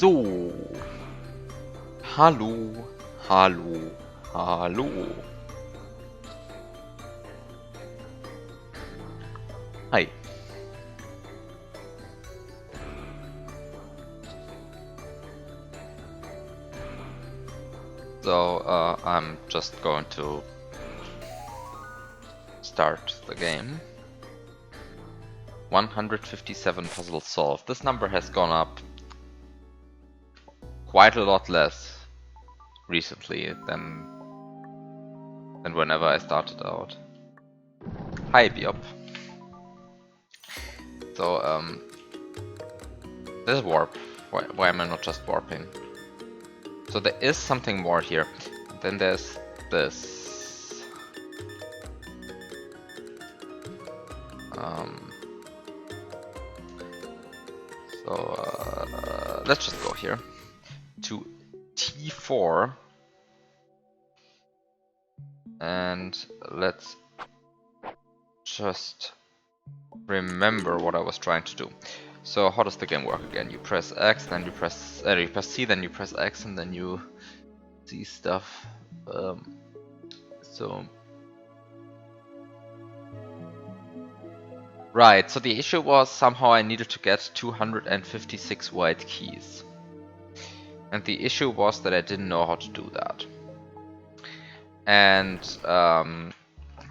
So. Hallo, hallo, hallo. Hi. So, I'm just going to start the game. 157 puzzles solved. This number has gone up quite a lot less recently than whenever I started out. Hi, Biop. So, there's warp. Why am I not just warping? So there is something more here. Then there's this. Let's just go here to T4 and let's just remember what I was trying to do. So how does the game work again? You press X, then you press C, then you press X, and then you see stuff. Right, so the issue was somehow I needed to get 256 white keys. And the issue was that I didn't know how to do that. And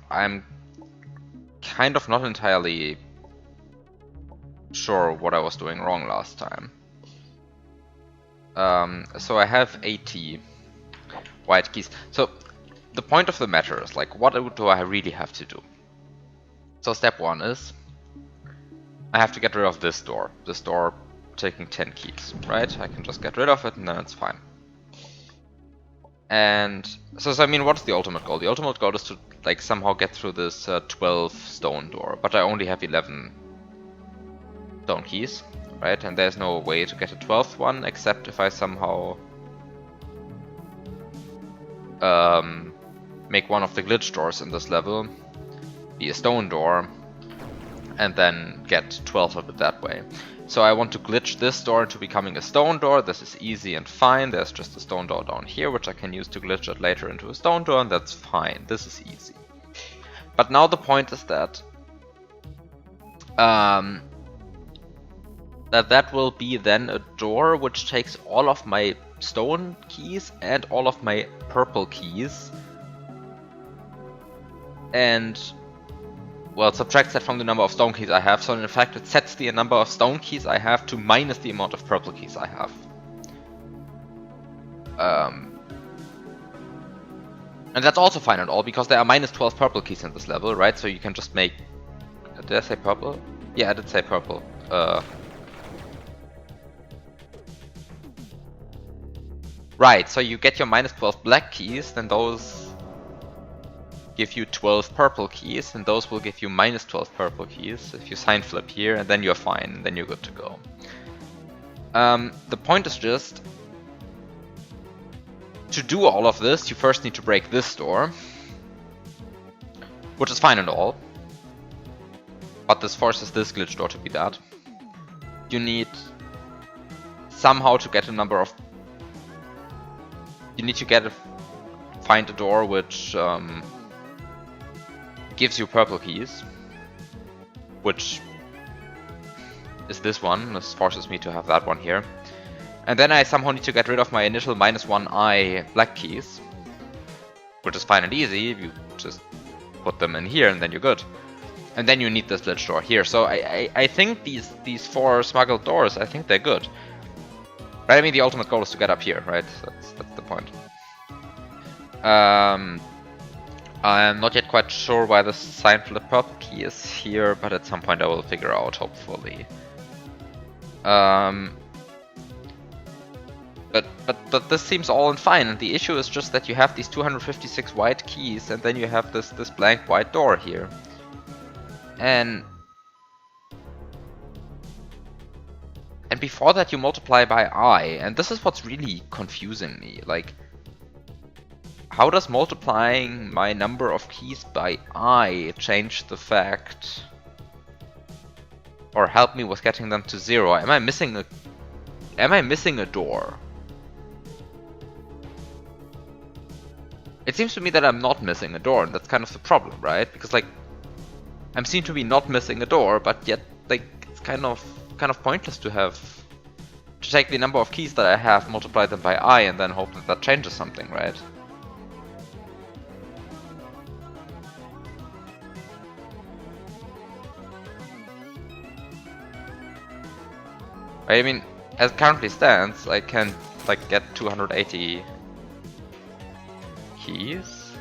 I'm kind of not entirely sure what I was doing wrong last time. So I have 80 white keys. So the point of the matter is, like, what do I really have to do? So step 1 is I have to get rid of this door. This door taking 10 keys, right? I can just get rid of it and then it's fine. And so I mean, what's the ultimate goal? The ultimate goal is to, like, somehow get through this 12 stone door, but I only have 11 stone keys, right? And there's no way to get a 12th one except if I somehow make one of the glitch doors in this level be a stone door and then get 12 of it that way. So I want to glitch this door into becoming a stone door. This is easy and fine. There's just a stone door down here, which I can use to glitch it later into a stone door, and that's fine. This is easy. But now the point is that that will be then a door which takes all of my stone keys and all of my purple keys and, well, subtracts that from the number of stone keys I have, so in fact it sets the number of stone keys I have to minus the amount of purple keys I have. And that's also fine and all, because there are minus 12 purple keys in this level, right? So you can just make... Did I say purple? Yeah, I did say purple. Right, so you get your minus 12 black keys, then those give you 12 purple keys, and those will give you minus 12 purple keys if you sign flip here, and then you're fine, and then you're good to go. The point is just, to do all of this, you first need to break this door, which is fine and all, but this forces this glitch door to be that. You need somehow to get a number of... You need to find a door which gives you purple keys, which is this one. This forces me to have that one here. And then I somehow need to get rid of my initial -1i black keys, which is fine and easy. You just put them in here and then you're good. And then you need this glitch door here. So I think these 4 smuggled doors, I think they're good. Right? I mean, the ultimate goal is to get up here, right? That's the point. I'm not yet quite sure why the sign flip purple key is here, but at some point I will figure out, hopefully. But this seems all fine, and the issue is just that you have these 256 white keys, and then you have this blank white door here. And before that you multiply by I, and this is what's really confusing me. Like, how does multiplying my number of keys by I change the fact, or help me with getting them to 0? Am I missing am I missing a door? It seems to me that I'm not missing a door, and that's kind of the problem, right? Because like, I'm seen to be not missing a door, but yet like it's kind of pointless to take the number of keys that I have, multiply them by I, and then hope that that changes something, right? I mean, as it currently stands, I can like get 280 keys.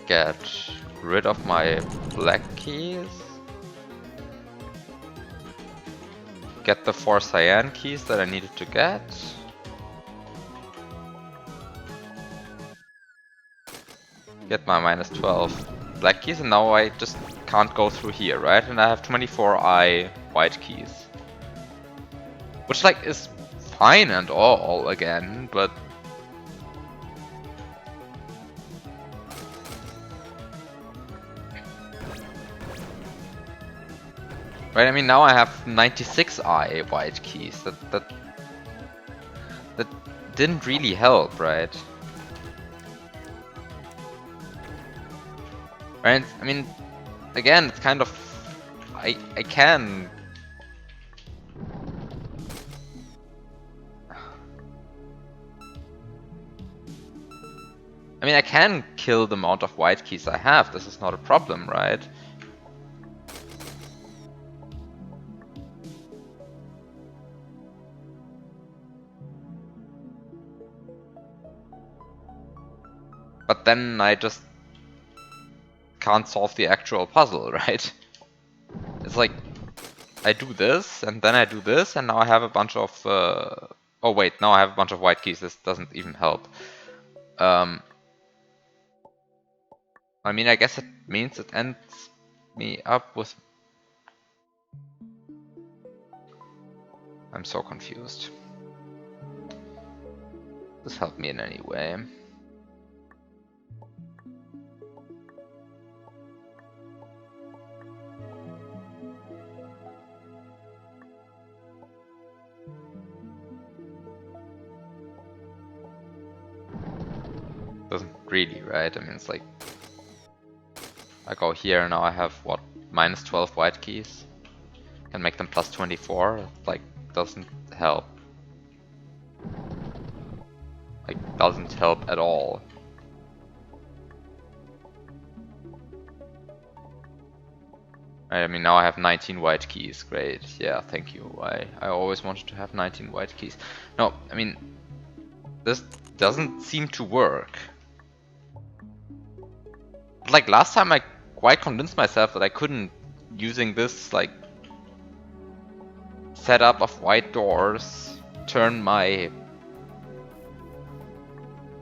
Get rid of my black keys. Get the 4 cyan keys that I needed to get. Get my minus 12 black keys, and now I just can't go through here, right? And I have 24 white keys. Which like is fine and all again, but right, I mean now I have 96 white keys. That didn't really help, right? Right, I mean, again, it's kind of I can I can kill the amount of white keys I have. This is not a problem, right? But then I just can't solve the actual puzzle, right? It's like I do this, and then I do this, and now I have a bunch of oh wait, now I have a bunch of white keys. This doesn't even help. I mean, I guess it means it ends me up with... I'm so confused. Does this help me in any way? Doesn't really, right? I mean, it's like I go here and now I have what, minus 12 white keys? Can make them plus 24. Like, doesn't help. Like, doesn't help at all. Right, I mean, now I have 19 white keys. Great. Yeah, thank you. I always wanted to have 19 white keys. No, I mean, this doesn't seem to work. Like last time I quite convinced myself that I couldn't, using this like setup of white doors, turn my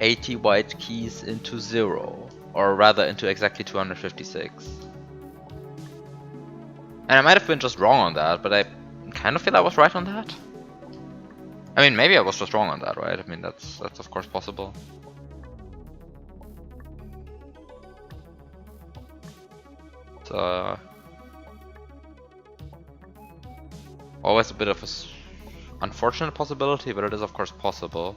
80 white keys into 0, or rather into exactly 256. And I might have been just wrong on that, but I kind of feel I was right on that. I mean, maybe I was just wrong on that, right? I mean, that's of course possible. Always a bit of a unfortunate possibility, but it is of course possible.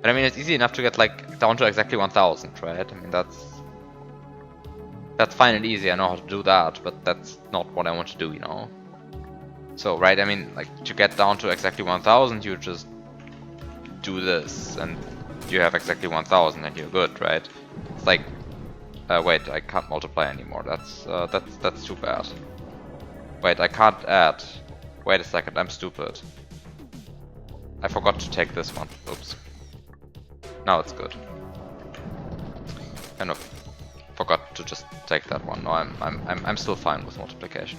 But I mean, it's easy enough to get like down to exactly 1000, right? I mean, that's fine and easy. I know how to do that, but that's not what I want to do, you know. So, right? I mean, like to get down to exactly 1000, you just do this, and you have exactly 1000, and you're good, right? It's like, wait, I can't multiply anymore. That's too bad. Wait, I can't add. Wait a second, I'm stupid. I forgot to take this one. Oops. Now it's good. Kind of forgot to just take that one. No, I'm still fine with multiplication.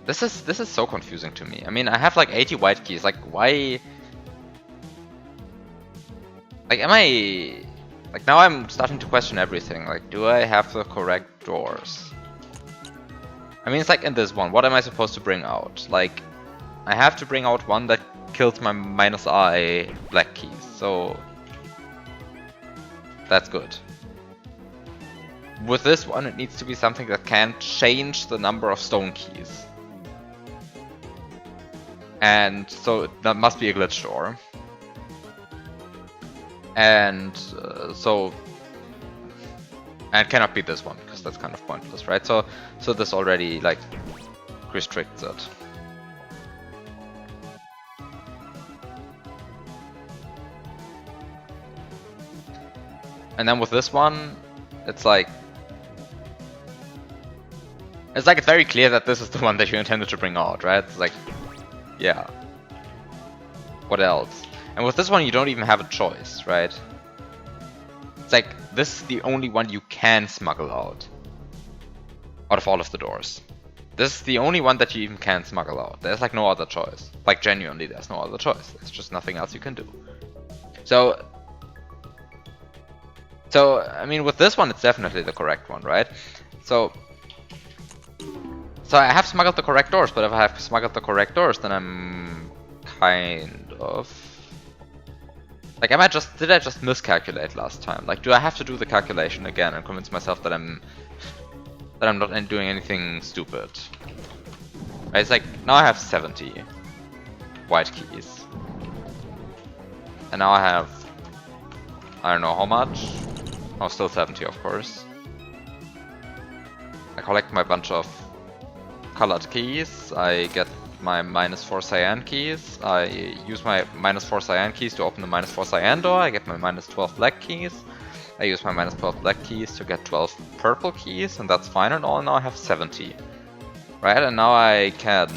This is so confusing to me. I mean, I have like 80 white keys. Like, why? Like, am I... Like, now I'm starting to question everything. Like, do I have the correct doors? I mean, it's like in this one. What am I supposed to bring out? Like, I have to bring out one that kills my minus I black keys. So, that's good. with this one, it needs to be something that can change the number of stone keys. And so that must be a glitch door. And and cannot be this one, because that's kind of pointless, right? So this already like restricts it. And then with this one, it's like it's very clear that this is the one that you intended to bring out, right? It's like, yeah. What else? And with this one, you don't even have a choice, right? It's like, this is the only one you can smuggle out of all of the doors. This is the only one that you even can smuggle out. There's like no other choice. Like genuinely, there's no other choice. There's just nothing else you can do. So I mean, with this one, it's definitely the correct one, right? So I have smuggled the correct doors, but if I have smuggled the correct doors, then I'm kind of like, did I just miscalculate last time? Like, do I have to do the calculation again and convince myself that I'm not doing anything stupid? Right, it's like, now I have 70 white keys. And now I have, I don't know how much. Oh, still 70, of course. I collect my bunch of colored keys. I get my -4 cyan keys. I use my -4 cyan keys to open the -4 cyan door. I get my -12 black keys. I use my -12 black keys to get 12 purple keys, and that's fine and all. Now I have 70. Right, and now I can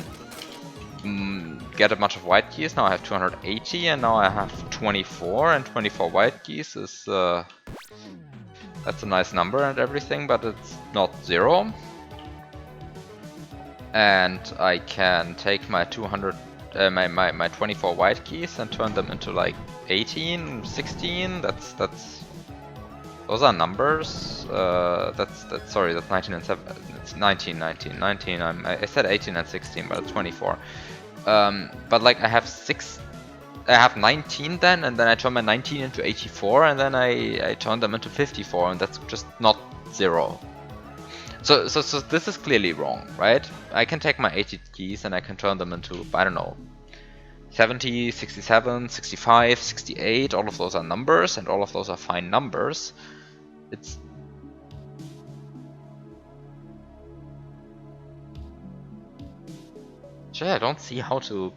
get a bunch of white keys. Now I have 280, and now I have 24, and 24 white keys is that's a nice number and everything, but it's not 0. And I can take my 200, my 24 white keys and turn them into like 18, 16. That's those are numbers. Sorry, that's 19 and 7. It's 19. I said 18 and 16, but it's 24. But like I have 19 then, and then I turn my 19 into 84, and then I turn them into 54, and that's just not 0. So this is clearly wrong, right? I can take my 80 keys and I can turn them into, I don't know, 70, 67, 65, 68, all of those are numbers, and all of those are fine numbers. It's... Sure, I don't see how to...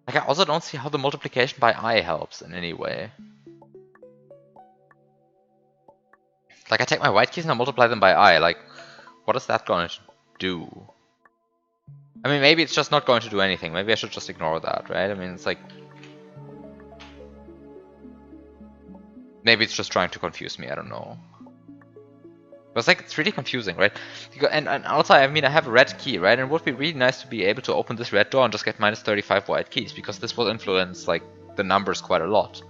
Like, I also don't see how the multiplication by I helps in any way. Like, I take my white keys and I multiply them by I. Like, what is that going to do? I mean, maybe it's just not going to do anything. Maybe I should just ignore that, right? I mean, it's like... Maybe it's just trying to confuse me, I don't know. But it's like, it's really confusing, right? And also, I mean, I have a red key, right? And it would be really nice to be able to open this red door and just get -35 white keys, because this will influence, like, the numbers quite a lot.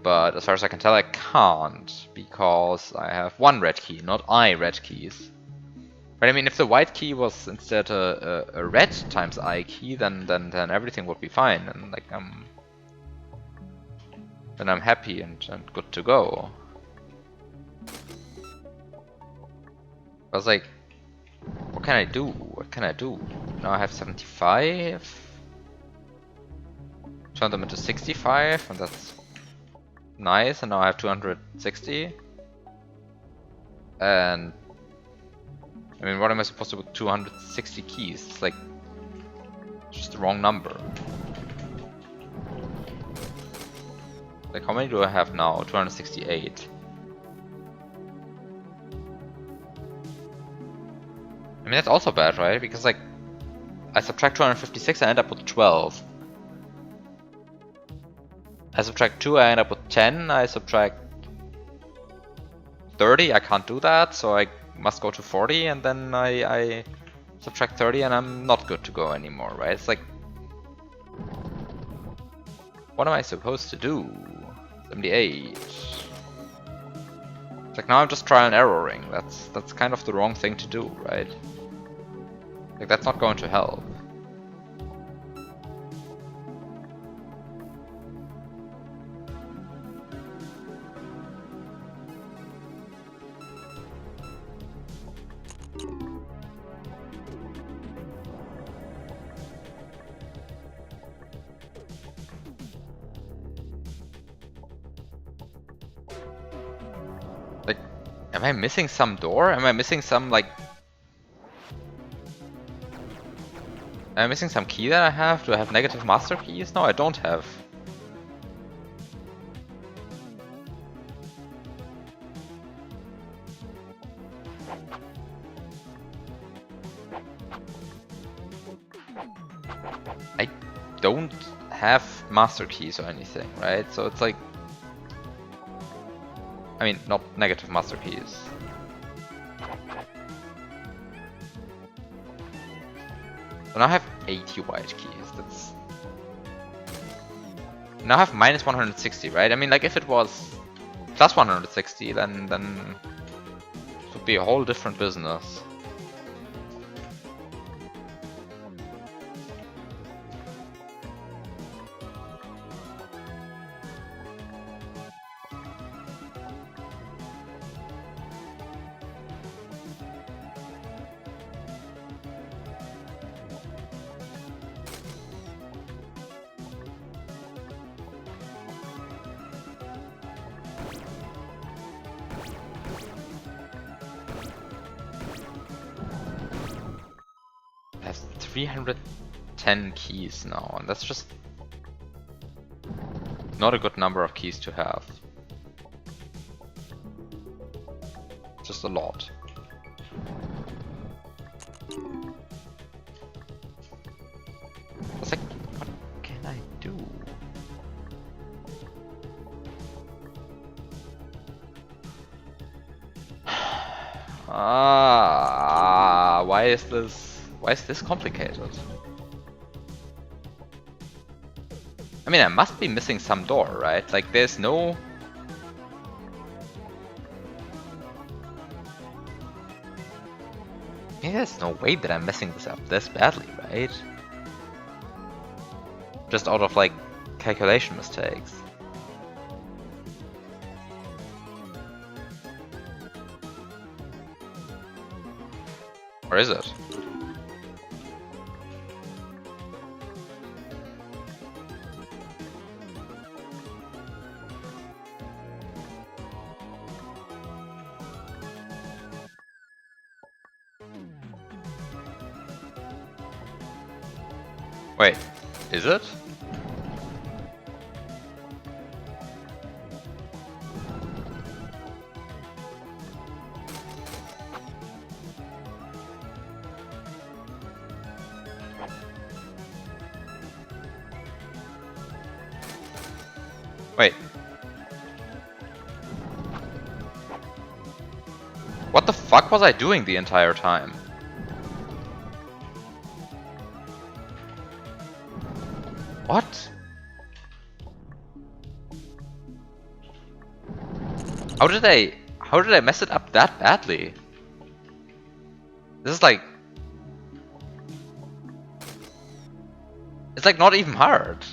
But as far as I can tell, I can't, because I have one red key, not I red keys. Right? I mean, if the white key was instead a red times I key, then everything would be fine, and like then I'm happy and good to go. I was like, what can I do? What can I do? Now I have 75. Turn them into 65, and that's nice. And now I have 260. And I mean, what am I supposed to do with 260 keys? It's like just the wrong number. Like, how many do I have now? 268. I mean, that's also bad, right? Because, like, I subtract 256, I end up with 12. I subtract 2, I end up with 10. I subtract 30, I can't do that, so I must go to 40, and then I subtract 30, and I'm not good to go anymore, right? It's like... What am I supposed to do? 78. It's like now I'm just trial and erroring. That's kind of the wrong thing to do, right? Like that's not going to help. Like, am I missing some door? Am I missing some like... Am I missing some key that I have? Do I have negative master keys? No, I don't have. I don't have master keys or anything, right? So it's like... I mean, not negative master keys. So now I have 80 white keys, that's... Now I have minus 160, right? I mean, like, if it was plus 160, then it would be a whole different business. It has 310 keys now, and that's just not a good number of keys to have. Just a lot. It's like, what can I do? Why is this complicated? I mean, I must be missing some door, right? Like, there's no... There's no way that I'm messing this up this badly, right? Just out of, like, calculation mistakes. Or is it? Wait, is it? Wait. What the fuck was I doing the entire time? What? How did I mess it up that badly? This is like... It's like not even hard.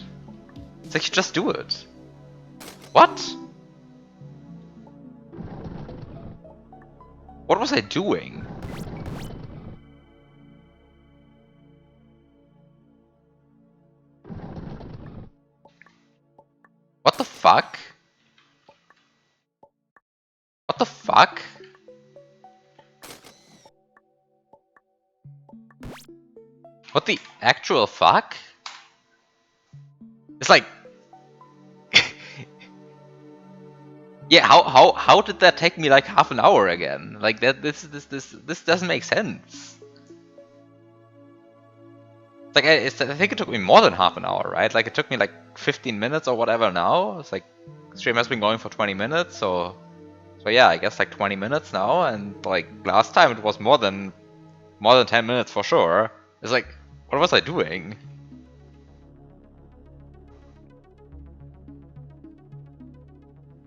It's like you just do it. What? What was I doing? What the fuck? What the fuck? What the actual fuck? It's like... Yeah, how did that take me like half an hour again? Like that this doesn't make sense. Like I think it took me more than half an hour, right? Like it took me like 15 minutes or whatever now. It's like stream has been going for 20 minutes, so yeah, I guess like 20 minutes now, and like last time it was more than 10 minutes for sure. It's like, what was I doing?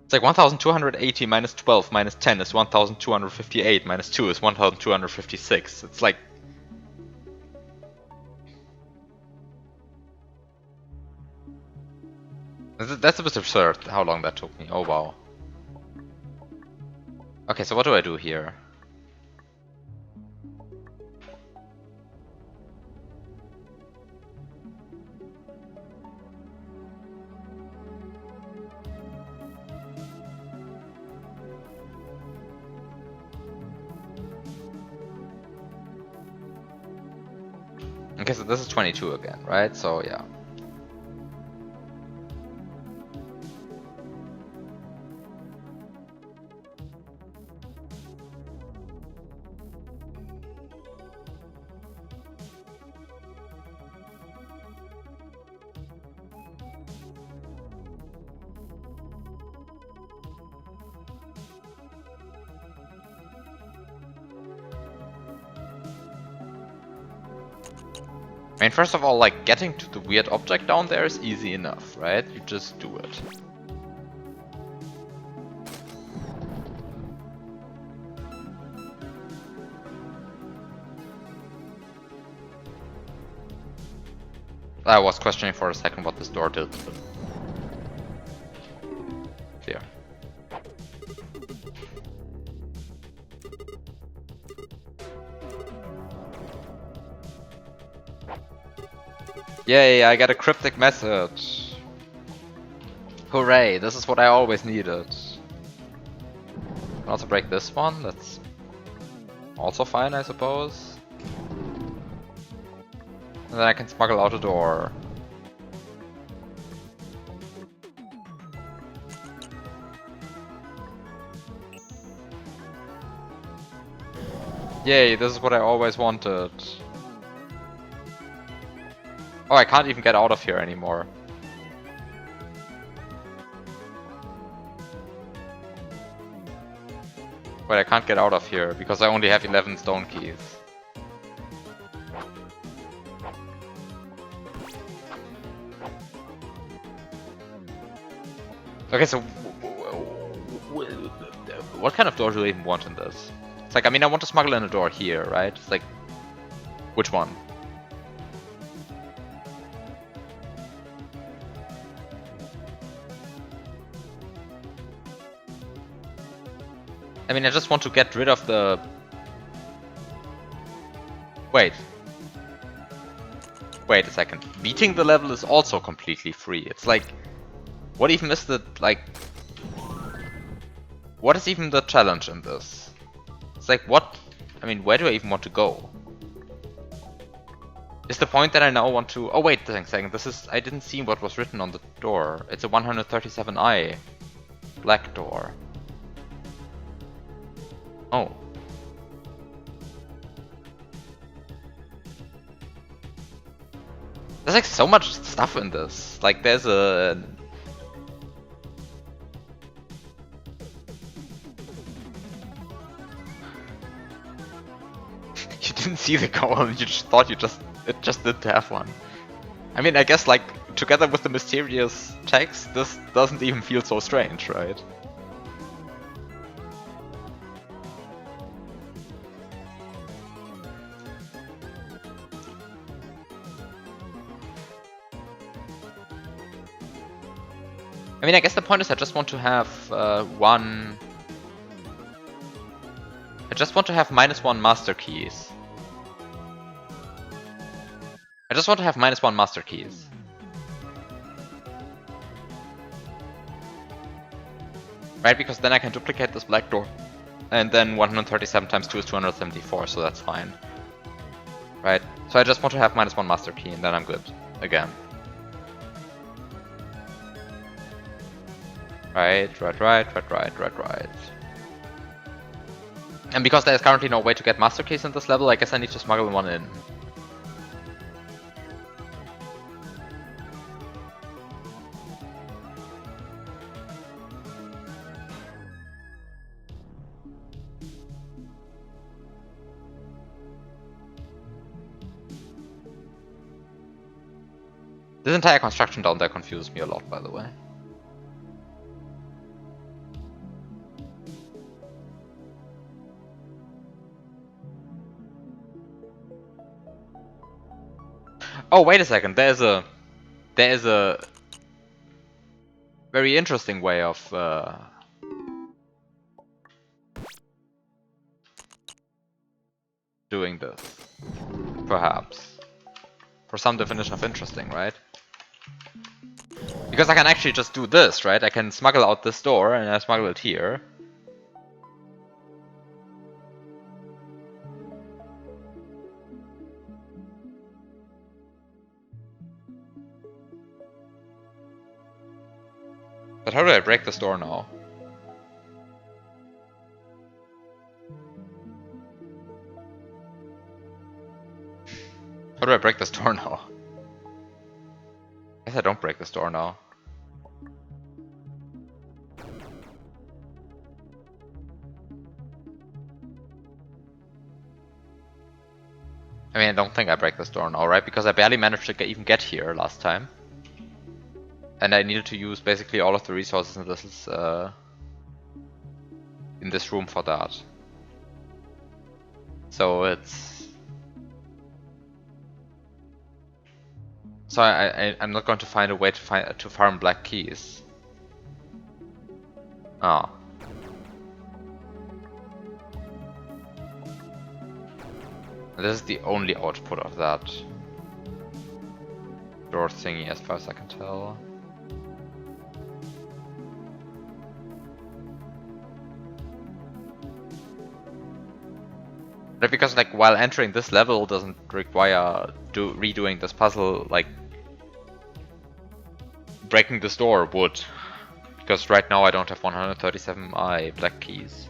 It's like 1280 minus 12 minus 10 is 1258 minus 2 is 1256. It's like... That's a bit absurd how long that took me. Oh wow. Okay, so what do I do here? Okay, so this is 22 again, right? So yeah. I mean, first of all, like, getting to the weird object down there is easy enough, right? You just do it. I was questioning for a second what this door did, but... Clear. Yay, I got a cryptic message. Hooray, this is what I always needed. Can also break this one, that's also fine, I suppose. And then I can smuggle out a door. Yay, this is what I always wanted. Oh, I can't even get out of here anymore. Wait, I can't get out of here because I only have 11 stone keys. Okay, so what kind of door do I even want in this? It's like, I mean, I want to smuggle in a door here, right? It's like, which one? I mean, I just want to get rid of the... Wait. Wait a second. Beating the level is also completely free. It's like... What even is the, like... What is even the challenge in this? It's like, what... I mean, where do I even want to go? Is the point that I now want to... Oh wait a second, this is... I didn't see what was written on the door. It's a 137i black door. Oh. There's like so much stuff in this. Like there's a... You didn't see the goal, you just thought it just didn't have one. I mean, I guess like together with the mysterious text, this doesn't even feel so strange, right? I mean, I guess the point is I just want to have one... I just want to have -1 master keys. I just want to have -1 master keys. Right, because then I can duplicate this black door. And then 137 times 2 is 274, so that's fine. Right, so I just want to have -1 master key and then I'm good. Again. Right. And because there's currently no way to get master keys in this level, I guess I need to smuggle one in. This entire construction down there confuses me a lot, by the way. Oh, wait a second. There is a very interesting way of doing this, perhaps. For some definition of interesting, right? Because I can actually just do this, right? I can smuggle out this door and I smuggle it here. But how do I break this door now? How do I break this door now? I guess I don't break this door now. I mean, I don't think I break this door now, right? Because I barely managed to even get here last time. And I needed to use basically all of the resources in this room for that. So it's... So I'm not going to find a way to farm black keys. Oh. This is the only output of that door thingy, as far as I can tell. But because, like, while entering this level doesn't require redoing this puzzle, like, breaking this door would. Because right now I don't have 137i black keys.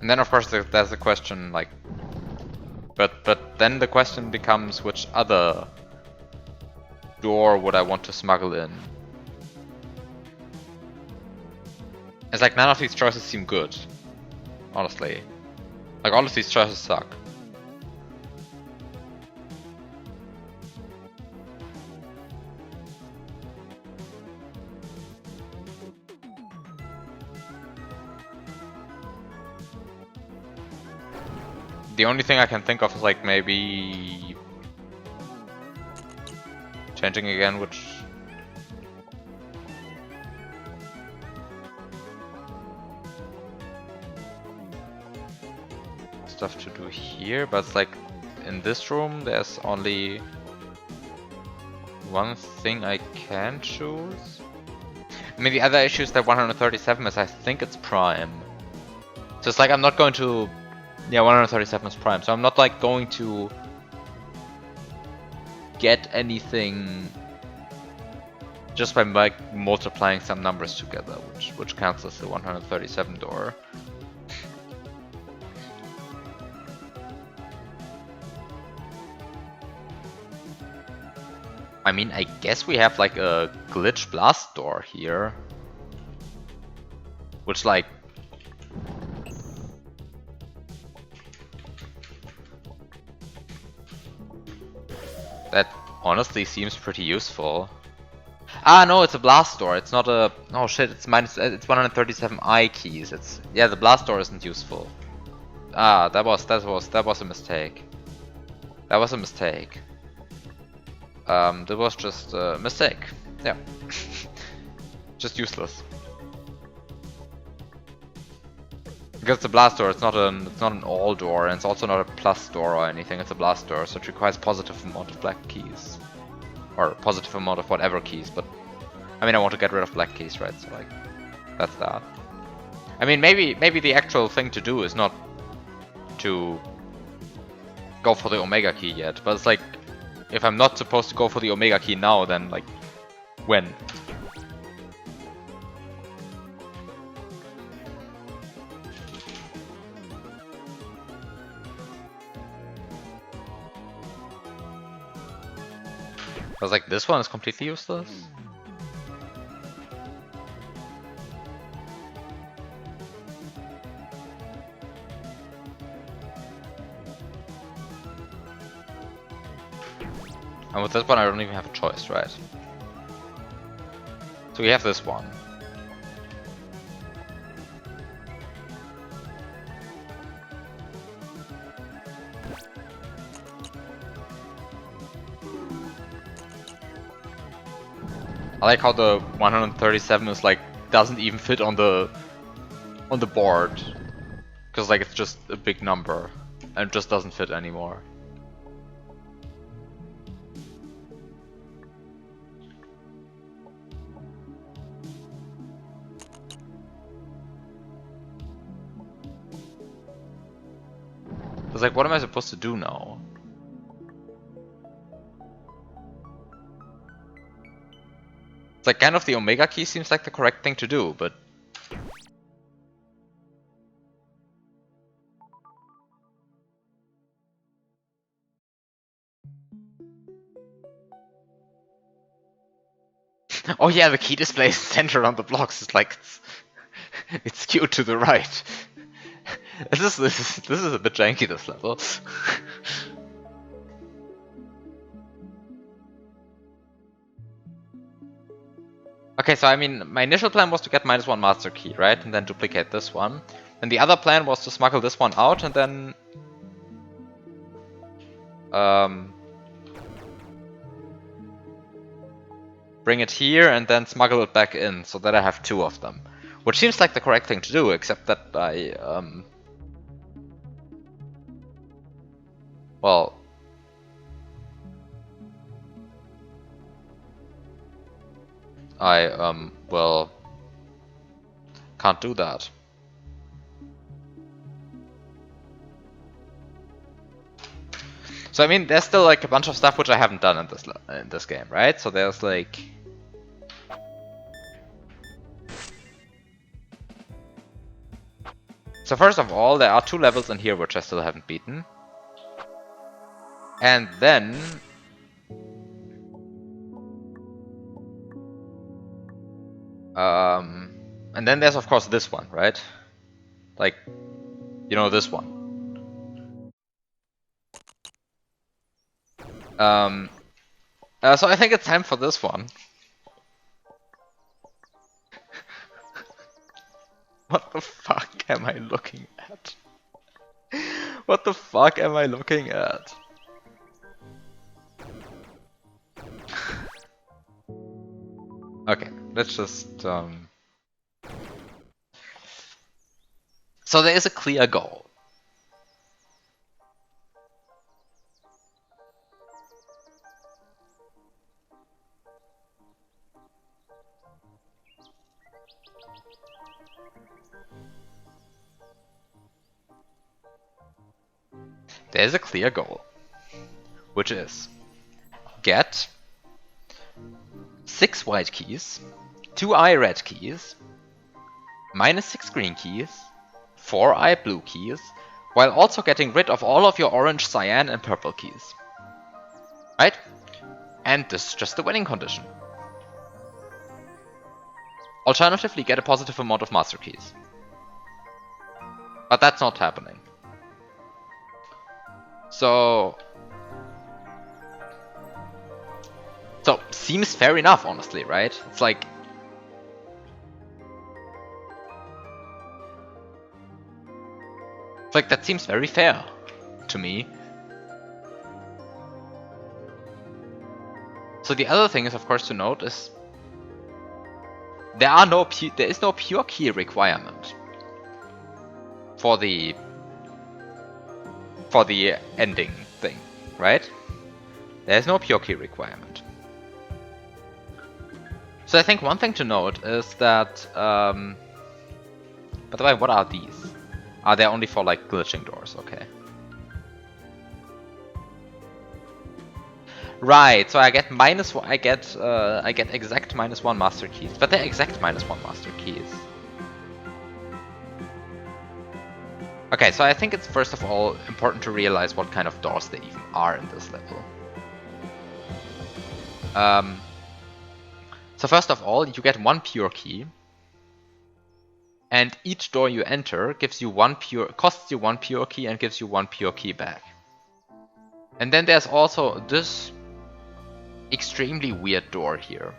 And then of course there's the question, like, but then the question becomes, which other door would I want to smuggle in? It's like none of these choices seem good, honestly. Like, all of these choices suck. The only thing I can think of is, like, maybe changing again, which stuff to do here, but it's like in this room there's only one thing I can choose. I mean, the other issue is that 137 is, I think it's prime. So it's like I'm not going to... Yeah, 137 is prime, so I'm not like going to get anything just by like multiplying some numbers together, which cancels the 137 door. I mean, I guess we have like a glitch blast door here, which like that honestly seems pretty useful. Ah, no, it's a blast door. It's not a... Oh shit, it's 137 I keys. It's... Yeah, the blast door isn't useful. Ah, that was a mistake. That was a mistake. That was just a mistake. Yeah. Just useless. Because it's a blast door, it's not an all door, and it's also not a plus door or anything, it's a blast door, so it requires positive amount of black keys. Or positive amount of whatever keys, but I mean, I want to get rid of black keys, right? So like, that's that. I mean, maybe the actual thing to do is not to go for the omega key yet, but it's like, if I'm not supposed to go for the omega key now, then like, when? Because like this one is completely useless. And with this one I don't even have a choice, right? So we have this one. I like how the 137 is like doesn't even fit on the board, because like it's just a big number and it just doesn't fit anymore. It's like, what am I supposed to do now? It's like kind of the Omega key seems like the correct thing to do, but oh yeah, the key display is centered on the blocks. It's like it's skewed to the right. This is a bit janky, this level. Okay, so I mean, my initial plan was to get -1 master key, right? And then duplicate this one. And the other plan was to smuggle this one out and then bring it here and then smuggle it back in so that I have 2 of them. Which seems like the correct thing to do, except that I well, well, can't do that. So I mean, there's still like a bunch of stuff which I haven't done in this game, right? So there's like so first of all, there are 2 levels in here which I still haven't beaten. And then there's of course this one, right? Like, you know, this one. So I think it's time for this one. What the fuck am I looking at? What the fuck am I looking at? Okay, let's just So there is a clear goal. There's a clear goal, which is get 6 white keys, 2 eye red keys, -6 green keys, 4 eye blue keys, while also getting rid of all of your orange, cyan, and purple keys. Right? And this is just the winning condition. Alternatively, get a positive amount of master keys. But that's not happening. So seems fair enough, honestly, right? It's like that seems very fair to me. So the other thing is, of course, to note is there is no pure key requirement for the ending thing, right? There's no pure key requirement. So I think one thing to note is that, by the way, what are these? Are they only for like glitching doors? Okay. Right. So I get -1. I get exact -1 master keys, but they're exact -1 master keys. Okay. So I think it's first of all important to realize what kind of doors they even are in this level. So first of all, you get one pure key, and each door you enter gives you costs you one pure key and gives you one pure key back. And then there's also this extremely weird door here.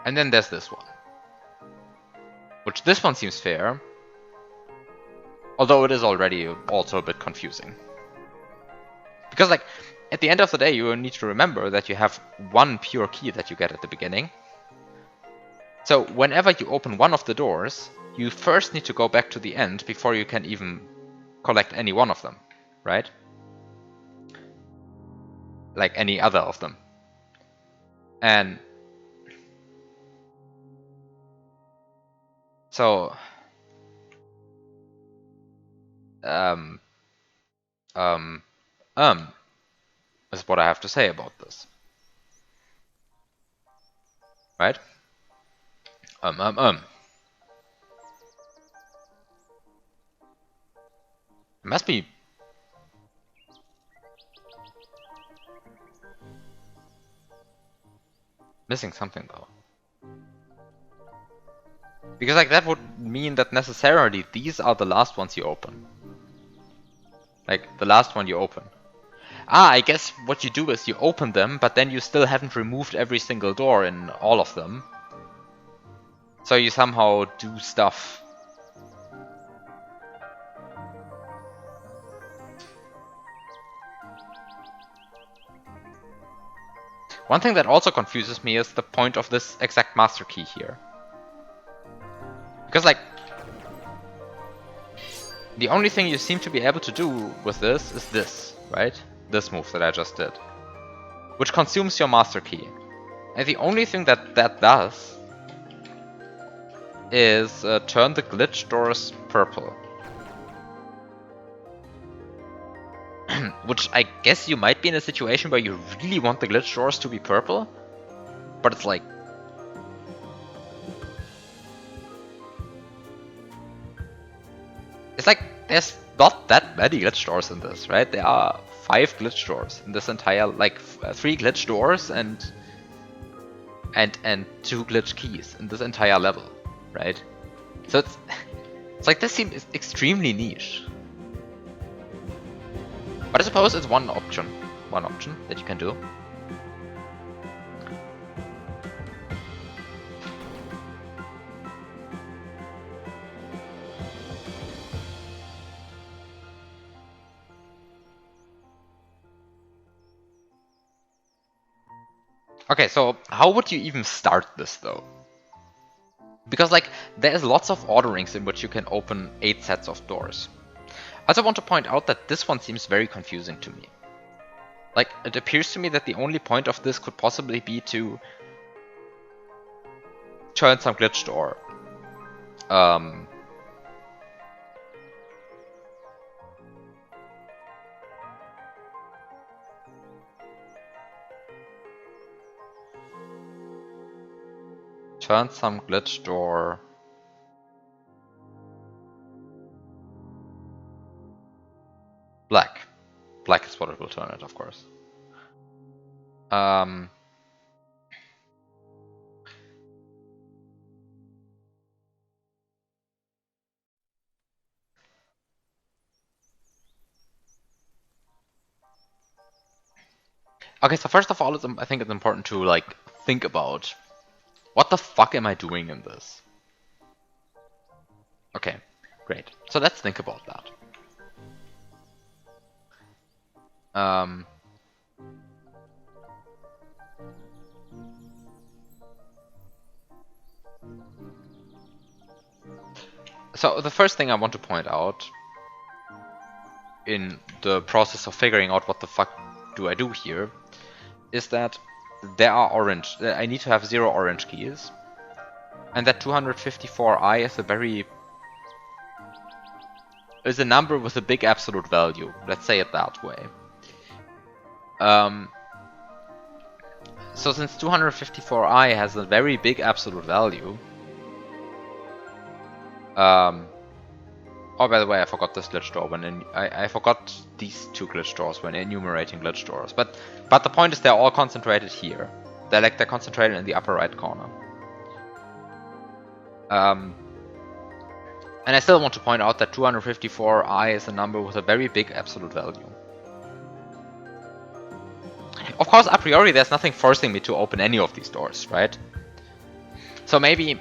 And then there's this one. Which this one seems fair. Although it is already also a bit confusing. Because like, at the end of the day, you need to remember that you have one pure key that you get at the beginning. So whenever you open one of the doors, you first need to go back to the end before you can even collect any one of them, right? Like any other of them. And so is what I have to say about this. Right? It must be missing something though. Because like that would mean that necessarily these are the last ones you open. Like the last one you open. Ah, I guess what you do is you open them, but then you still haven't removed every single door in all of them. So you somehow do stuff. One thing that also confuses me is the point of this exact master key here. Because like, the only thing you seem to be able to do with this is this, right? This move that I just did. Which consumes your master key. And the only thing that that does is turn the glitch doors purple. Which I guess you might be in a situation where you really want the glitch doors to be purple. But it's like... It's like, there's not that many glitch doors in this, right? There are 5 glitch doors in this entire, like 3 glitch doors and 2 glitch keys in this entire level, right? So it's like this seems extremely niche. But I suppose it's one option that you can do. Okay, so how would you even start this though? Because like, there's lots of orderings in which you can open 8 sets of doors. I also want to point out that this one seems very confusing to me. Like, it appears to me that the only point of this could possibly be to turn some glitch door. Turn some glitch door. Black. Black is what it will turn it, of course. Okay, so first of all, I think it's important to like think about what the fuck am I doing in this? Okay, great. So let's think about that. So the first thing I want to point out in the process of figuring out what the fuck do I do here is that there are orange. I need to have 0 orange keys, and that 254i is a number with a big absolute value. Let's say it that way. So since 254i has a very big absolute value, Oh, by the way, I forgot this glitch door when I forgot these two glitch doors when enumerating glitch doors. But the point is they're all concentrated here. They're concentrated in the upper right corner. And I still want to point out that 254i is a number with a very big absolute value. Of course, a priori, there's nothing forcing me to open any of these doors, right? So maybe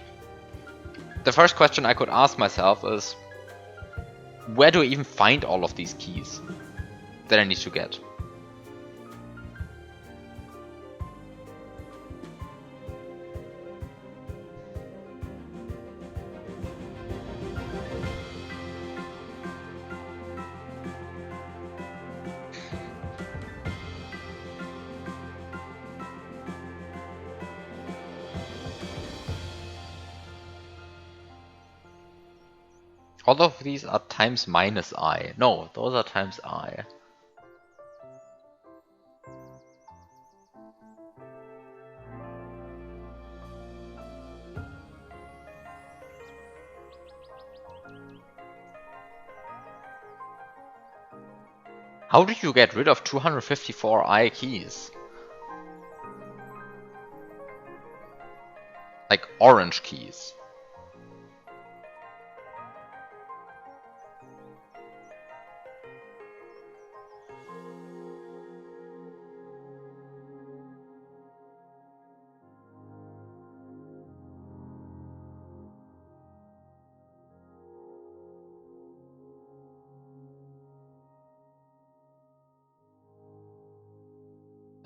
the first question I could ask myself is, where do I even find all of these keys that I need to get? All of these are times minus I. No, those are times I. How did you get rid of 254 I keys? Like orange keys.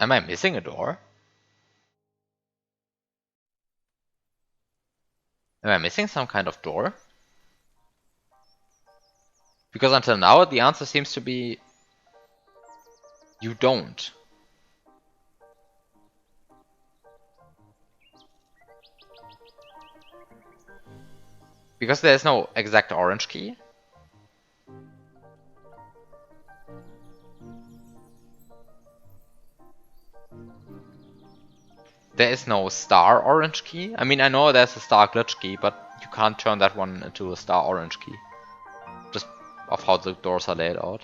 Am I missing a door? Am I missing some kind of door? Because until now the answer seems to be you don't. Because there's no exact orange key. There is no star orange key. I mean, I know there's a star glitch key, but you can't turn that one into a star orange key. Just of how the doors are laid out.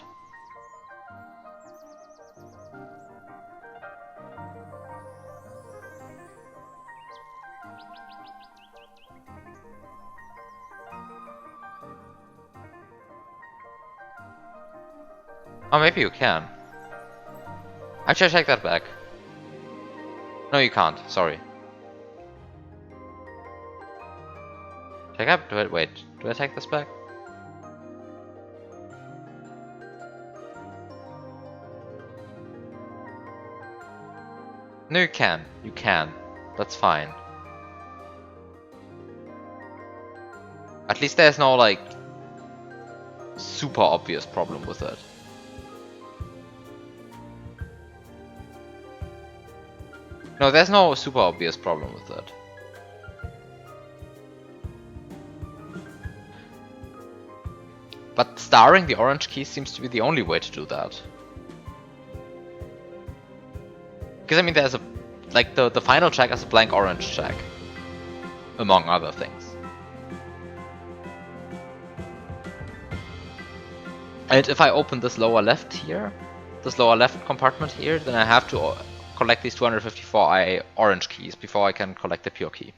Oh, maybe you can. Actually, I take that back. No, you can't. Sorry. Take up? Wait. Do I take this back? No, you can. You can. That's fine. At least there's no, like, super obvious problem with it. No, there's no super obvious problem with it. But starring the orange key seems to be the only way to do that. Because I mean there's a... like the final check is a blank orange check. Among other things. And if I open this lower left here, this lower left compartment here, then I have to collect these 254i orange keys before I can collect the pure key.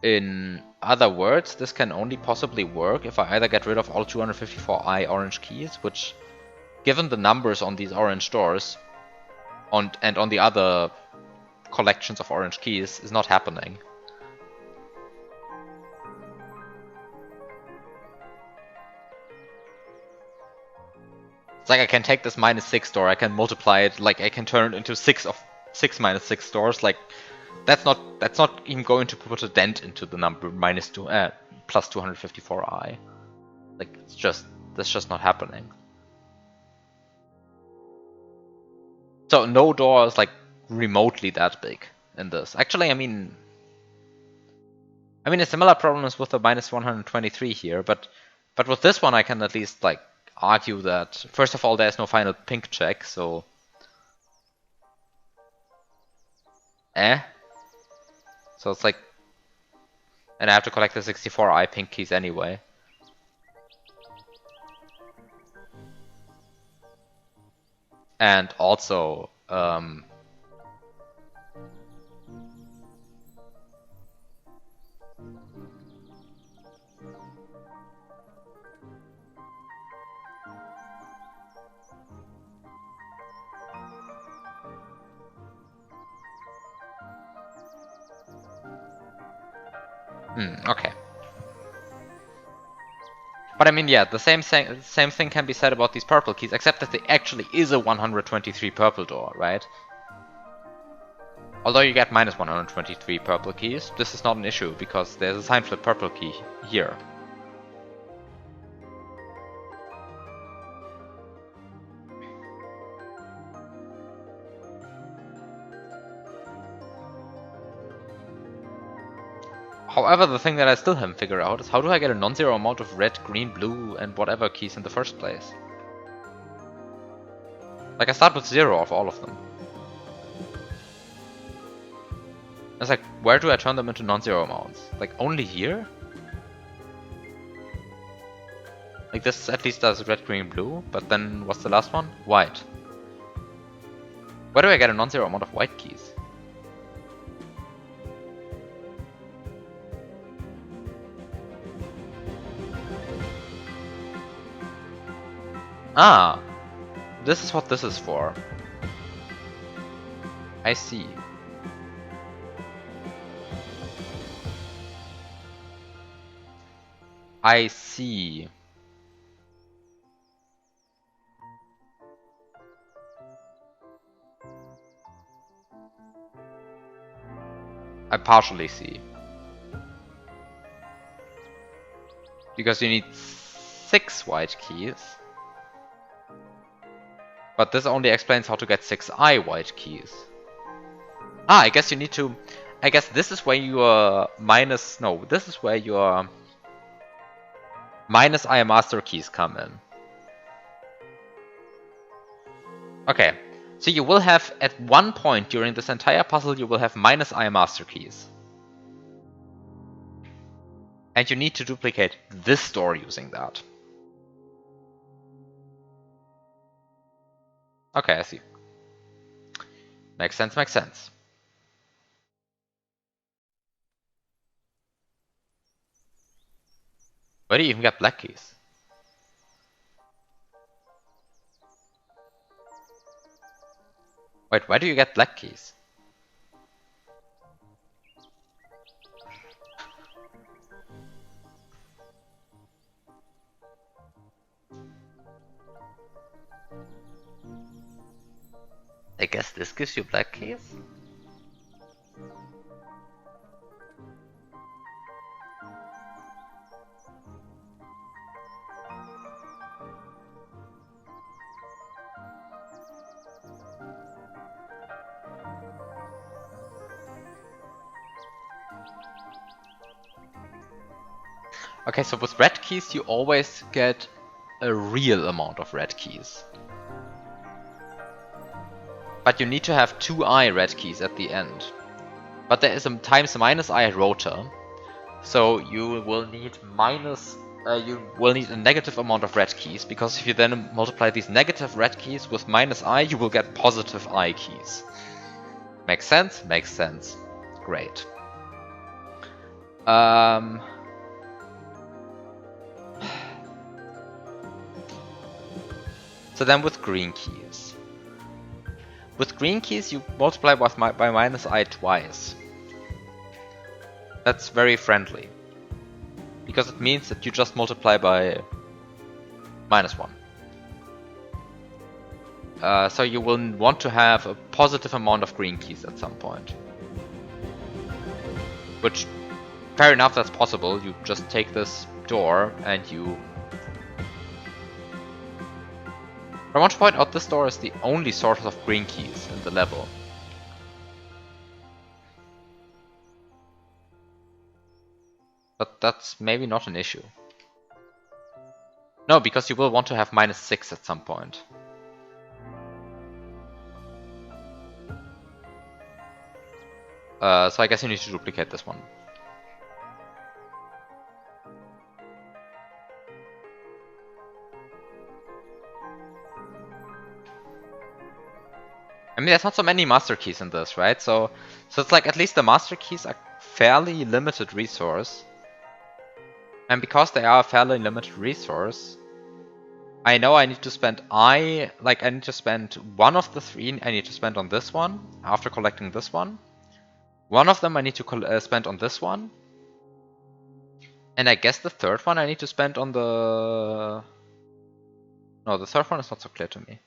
In other words, this can only possibly work if I either get rid of all 254i orange keys, which, given the numbers on these orange doors, and on the other collections of orange keys, is not happening. It's like I can take this -6 door, I can multiply it, like I can turn it into 6 of 6 -6 doors, like that's not even going to put a dent into the number plus 254i. Like that's just not happening. So no door is like remotely that big in this. Actually, I mean a similar problem is with the -123 here, but with this one I can at least like argue that first of all there's no final pink check, so So it's like... And I have to collect the 64 eye pink keys anyway. And also... okay. But I mean, yeah, the same thing can be said about these purple keys, except that there actually is a 123 purple door, right? Although you get minus 123 purple keys, this is not an issue, because there's a sign flip purple key here. However, the thing that I still haven't figured out is how do I get a non-zero amount of red, green, blue, and whatever keys in the first place? Like, I start with 0 of all of them. It's like, where do I turn them into non-zero amounts? Like, only here? Like, this at least does red, green, blue, but then what's the last one? White. Where do I get a non-zero amount of white keys? Ah! This is what this is for. I see. I see. I partially see. Because you need 6 white keys. But this only explains how to get 6 eye white keys. Ah, I guess you need to... I guess this is where your minus... No, this is where your minus eye master keys come in. Okay, so you will have, at one point during this entire puzzle, you will have minus eye master keys. And you need to duplicate this door using that. Okay, I see. Makes sense, makes sense. Where do you even get black keys? Wait, where do you get black keys? I guess this gives you black keys? Okay, so with red keys you always get a real amount of red keys. But you need to have 2 eye red keys at the end. But there is a times minus I rota, so you will need a negative amount of red keys, because if you then multiply these negative red keys with minus I, you will get positive I keys. Makes sense? Makes sense. Great. So then with green keys. With green keys you multiply by minus I twice. That's very friendly. Because it means that you just multiply by minus 1. So you will want to have a positive amount of green keys at some point. Which, fair enough, that's possible. You just take this door and you... I want to point out this door is the only source of green keys in the level. But that's maybe not an issue. No, because you will want to have minus 6 at some point. So I guess you need to duplicate this one. I mean, there's not so many master keys in this, right? So it's like at least the master keys are fairly limited resource. And because they are a fairly limited resource, I know I need to spend I need to spend one of the three I need to spend on this one after collecting this one. One of them I need to spend on this one. And I guess the third one I need to spend on the... No, the third one is not so clear to me.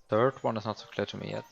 Third one is not so clear to me yet.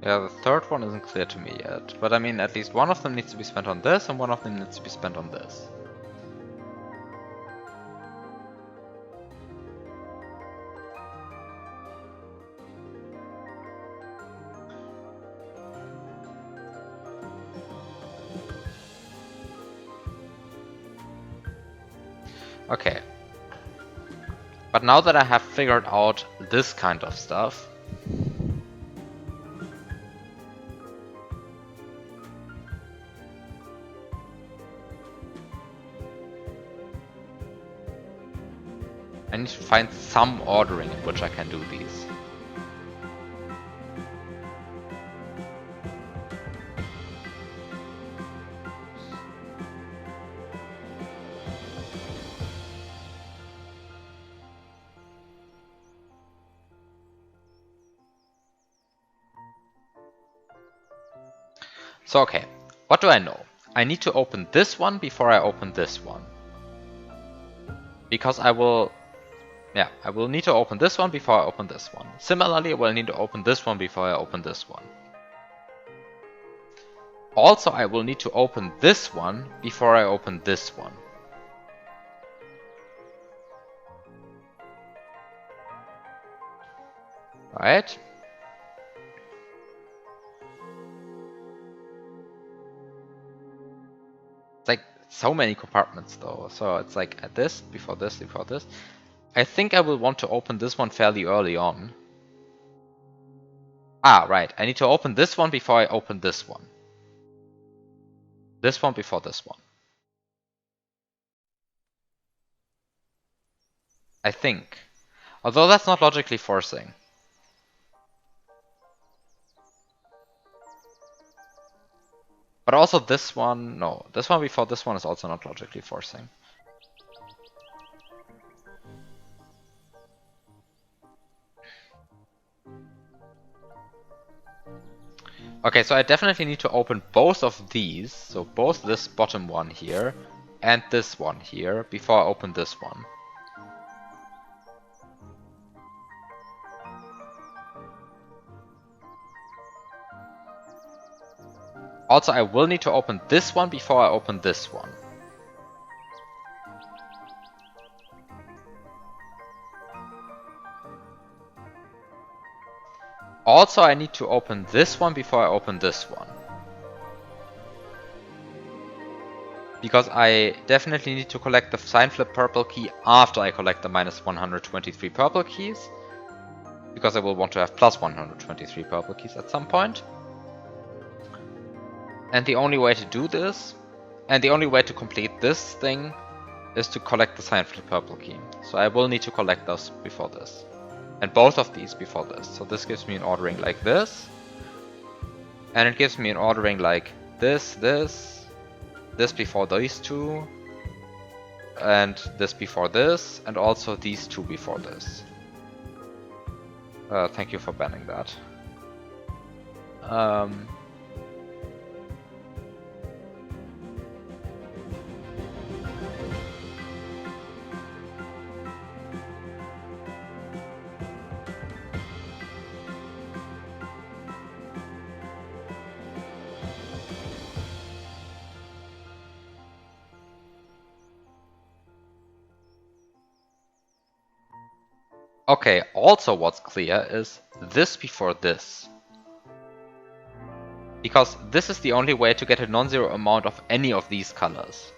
Yeah, the third one isn't clear to me yet, but I mean at least one of them needs to be spent on this and one of them needs to be spent on this. Okay. But now that I have figured out this kind of stuff, I need to find some ordering in which I can do these. So okay, what do I know? I need to open this one before I open this one. Because I will need to open this one before I open this one. Similarly, I will need to open this one before I open this one. Also, I will need to open this one before I open this one. Right? It's like so many compartments though. So it's like at this, before this, before this. I think I will want to open this one fairly early on. Ah, right. I need to open this one before I open this one. This one before this one. I think. Although that's not logically forcing. But also this one, no. This one before this one is also not logically forcing. Okay, so I definitely need to open both of these. So both this bottom one here and this one here before I open this one. Also, I will need to open this one before I open this one. Also, I need to open this one before I open this one. Because I definitely need to collect the sign flip purple key after I collect the minus 123 purple keys. Because I will want to have plus 123 purple keys at some point. And the only way to do this, and the only way to complete this thing, is to collect the sign flip purple key. So I will need to collect those before this. And both of these before this. So this gives me an ordering like this. And it gives me an ordering like this before these two, and this before this, and also these two before this. Thank you for banning that. Okay, also what's clear is this before this. Because this is the only way to get a non-zero amount of any of these colors.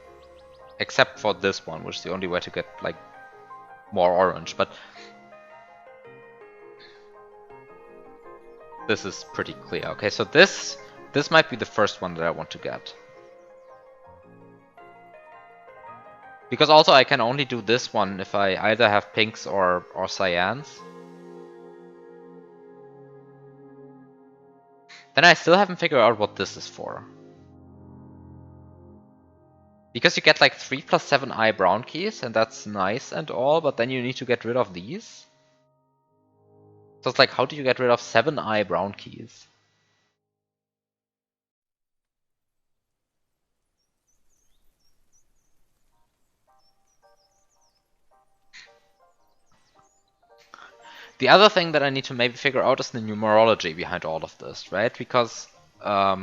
Except for this one, which is the only way to get, like, more orange, but this is pretty clear. Okay, so this might be the first one that I want to get. Because also I can only do this one if I either have pinks or cyans. Then I still haven't figured out what this is for. Because you get like 3 + 7 eye brown keys, and that's nice and all, but then you need to get rid of these. So it's like, how do you get rid of 7 eye brown keys? The other thing that I need to maybe figure out is the numerology behind all of this, right? Because I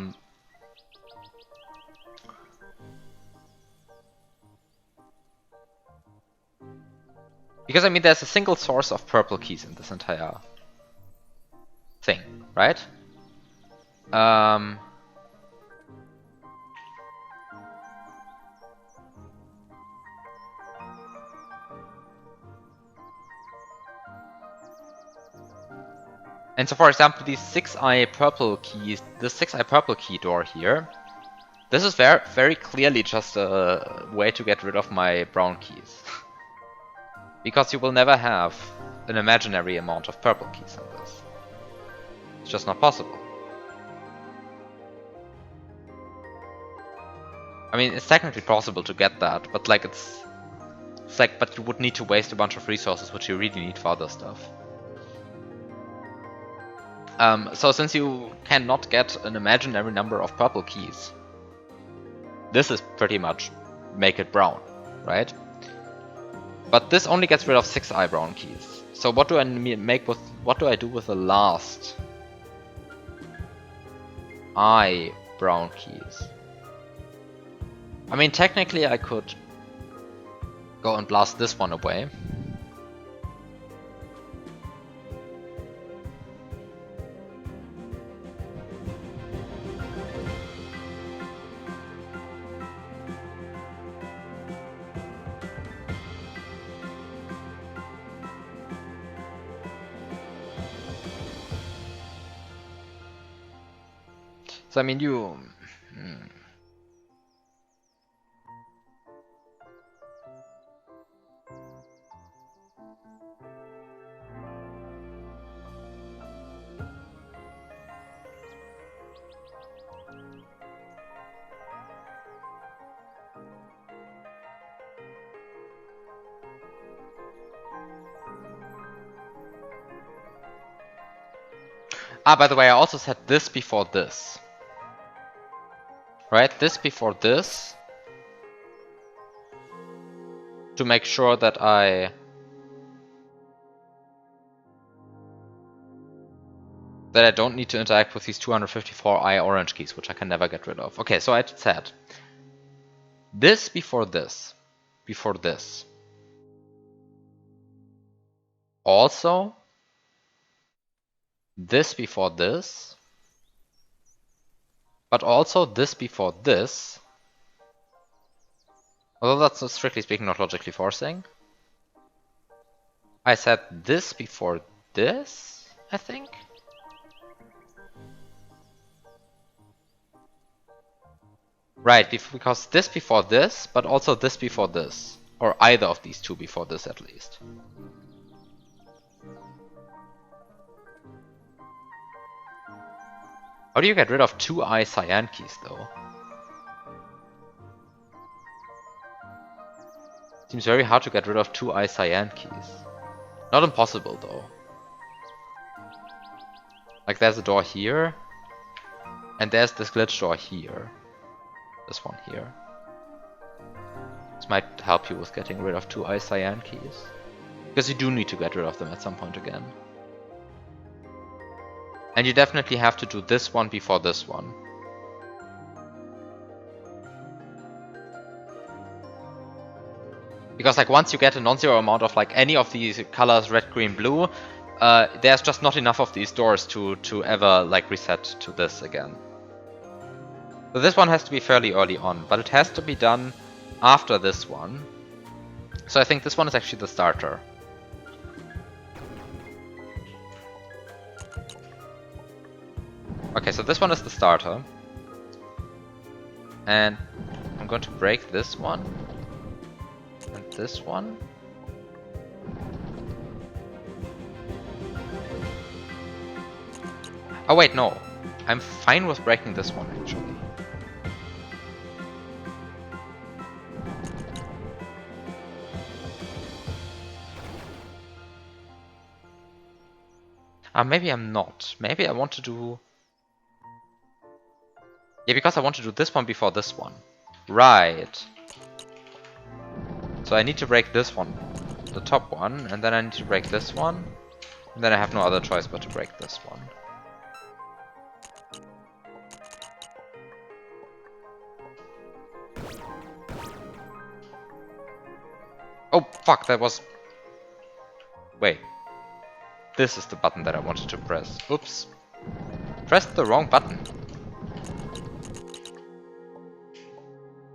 mean, there's a single source of purple keys in this entire thing, right? And so, for example, these 6-eye purple keys, the 6-eye purple key door here, this is very, very clearly just a way to get rid of my brown keys. Because you will never have an imaginary amount of purple keys in this. It's just not possible. I mean, it's technically possible to get that, but like it's like, but you would need to waste a bunch of resources, which you really need for other stuff. So since you cannot get an imaginary number of purple keys, this is pretty much make it brown, right? But this only gets rid of 6-eye brown keys. So what do I make with, what do I do with the last eye brown keys? I mean, technically I could go and blast this one away. So I mean, you... Ah, by the way, I also said this before this. Right? This before this. To make sure that I don't need to interact with these 254 eye orange keys, which I can never get rid of. Okay, so I said this before this. Before this. Also this before this. But also this before this. Although that's strictly speaking not logically forcing. I said this before this, I think. Right, because this before this, but also this before this. Or either of these two before this at least. How do you get rid of 2 I cyan keys, though? Seems very hard to get rid of 2 I cyan keys. Not impossible, though. Like, there's a door here, and there's this glitch door here. This one here. This might help you with getting rid of 2 I cyan keys. Because you do need to get rid of them at some point again. And you definitely have to do this one before this one. Because like once you get a non-zero amount of like any of these colors, red, green, blue, there's just not enough of these doors to ever like reset to this again. So this one has to be fairly early on, but it has to be done after this one. So I think this one is actually the starter. Okay, so this one is the starter. And I'm going to break this one. And this one. Oh wait, no. I'm fine with breaking this one, actually. Maybe I'm not. Maybe I want to do... Yeah, because I want to do this one before this one. Right. So I need to break this one, the top one, and then I need to break this one. And then I have no other choice but to break this one. Oh, fuck, that was... Wait. This is the button that I wanted to press. Oops. Pressed the wrong button.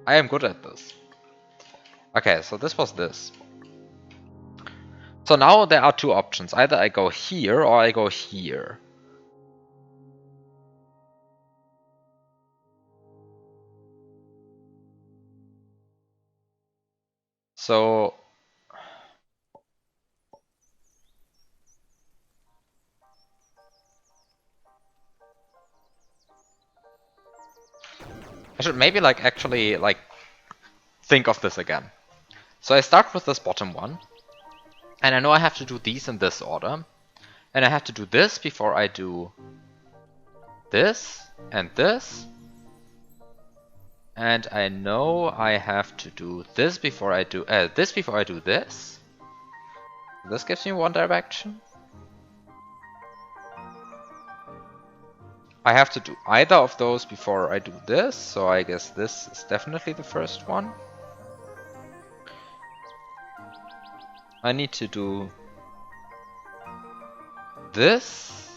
I am good at this. Okay, so this was this. So now there are two options. Either I go here or I go here. So... I should maybe like actually like think of this again. So I start with this bottom one. And I know I have to do these in this order. And I have to do this before I do this and this. And I know I have to do this before I do this before I do this. This gives me one direction. I have to do either of those before I do this, so I guess this is definitely the first one. I need to do this.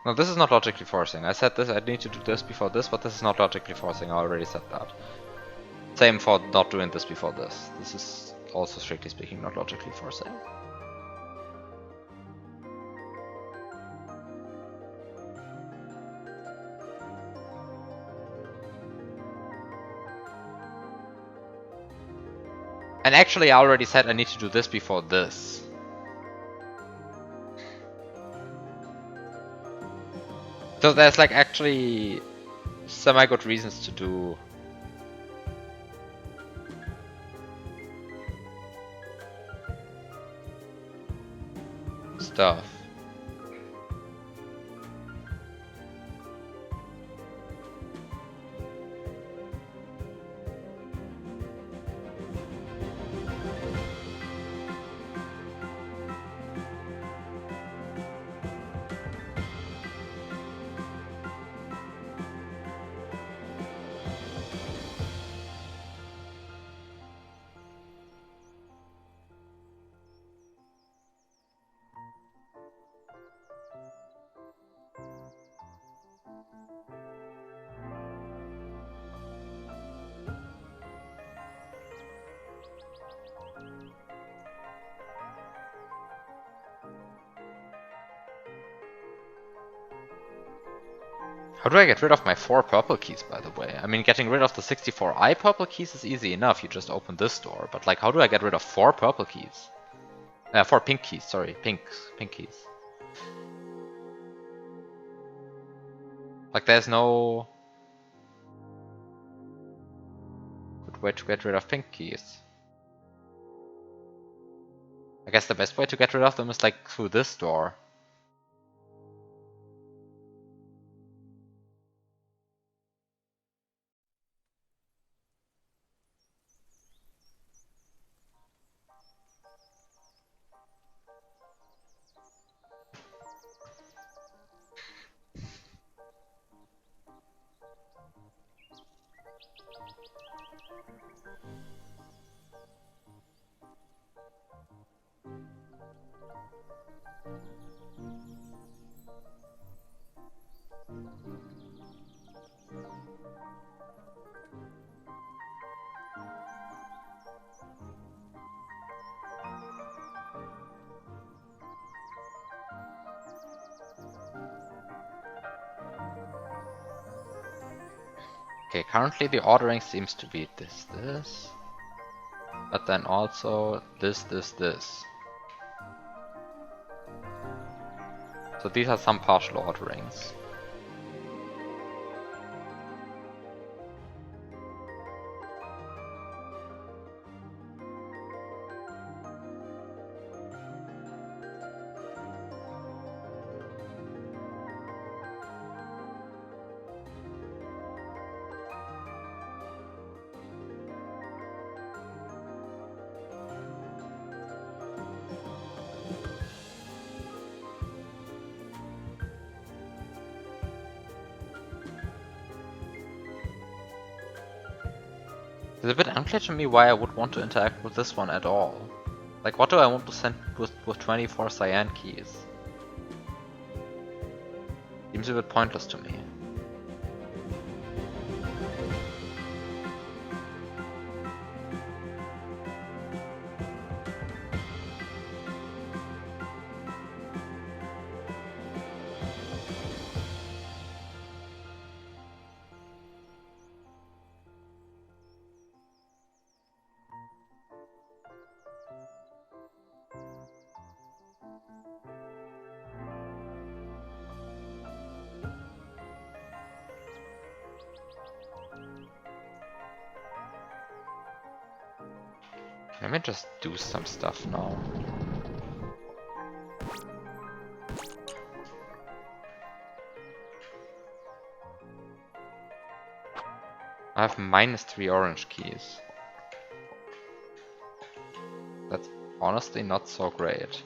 No, this is not logically forcing. I said this, I need to do this before this, but this is not logically forcing. I already said that. Same for not doing this before this. This is also, strictly speaking, not logically forcing. And actually, I already said I need to do this before this. So there's like actually semi-good reasons to do stuff. How do I get rid of my 4 purple keys, by the way? I mean, getting rid of the 64i purple keys is easy enough. You just open this door. But, like, how do I get rid of 4 purple keys? 4 pink keys, sorry. Pink keys. Like there's no good way to get rid of pink keys. I guess the best way to get rid of them is like through this door. Okay, currently the ordering seems to be this, but then also this. So these are some partial orderings. It's a bit unclear to me why I would want to interact with this one at all. Like, what do I want to send with 24 cyan keys? Seems a bit pointless to me. Let me just do some stuff now. I have -3 orange keys. That's honestly not so great.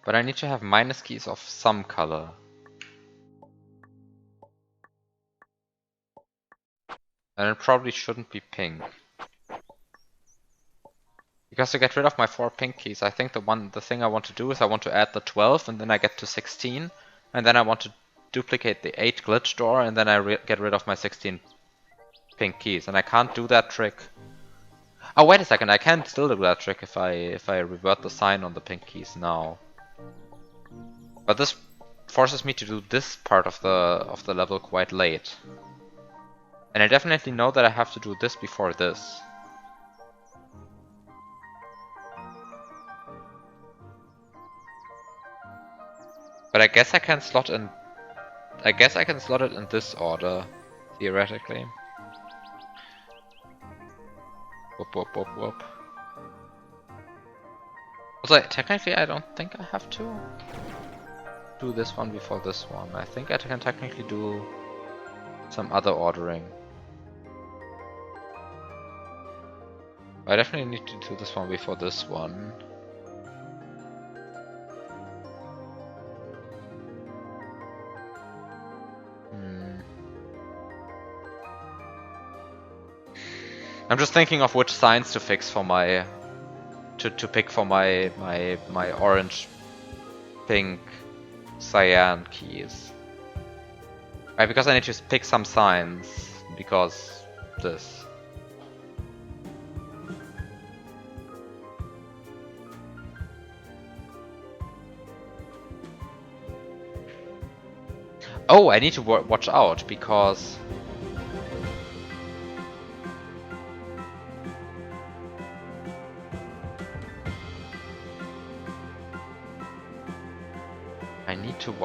But I need to have minus keys of some color. And it probably shouldn't be pink. Because to get rid of my 4 pink keys, I think the thing I want to do is I want to add the 12 and then I get to 16. And then I want to duplicate the 8 glitch door and then I get rid of my 16 pink keys. And I can't do that trick. Oh, wait a second, I can still do that trick if I revert the sign on the pink keys now. But this forces me to do this part of the level quite late. And I definitely know that I have to do this before this. But I guess I can slot in. I guess I can slot it in this order, theoretically. Whoop whoop whoop whoop. Also, technically, I don't think I have to do this one before this one. I think I can technically do some other ordering. I definitely need to do this one before this one. I'm just thinking of which signs to fix for my to pick for my orange, pink, cyan keys. Right, because I need to pick some signs because this. Oh, I need to watch out because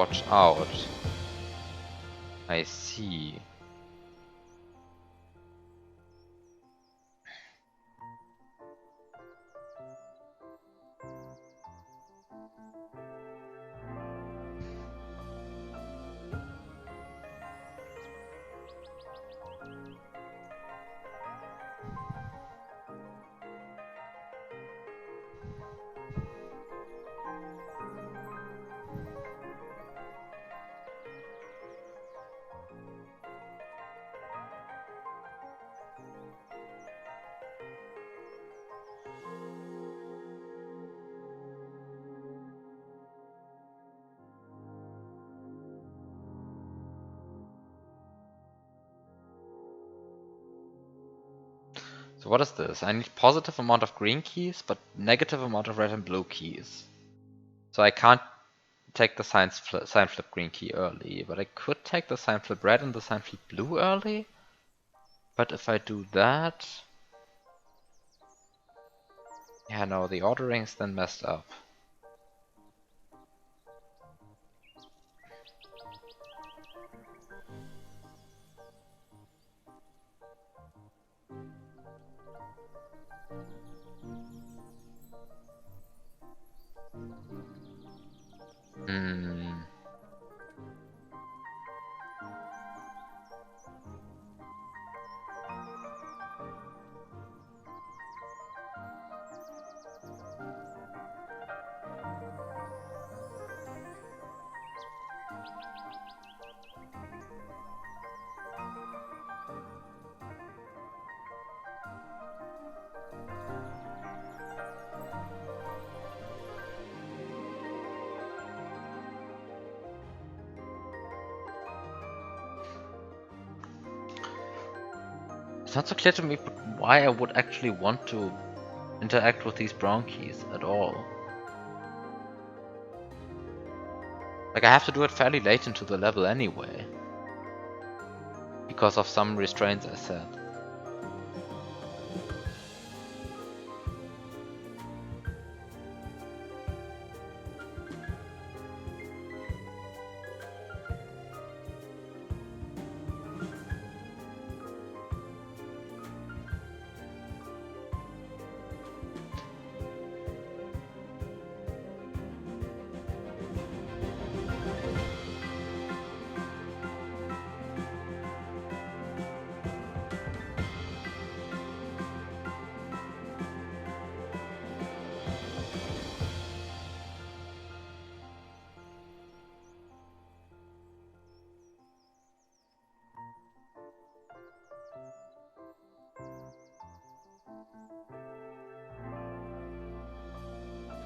watch out. I see. So what is this? I need positive amount of green keys, but negative amount of red and blue keys. So I can't take the sign flip green key early, but I could take the sign flip red and the sign flip blue early. But if I do that... Yeah, no, the ordering's then messed up. Hmm. It's not so clear to me why I would actually want to interact with these brown keys at all. Like, I have to do it fairly late into the level anyway. Because of some restraints I set.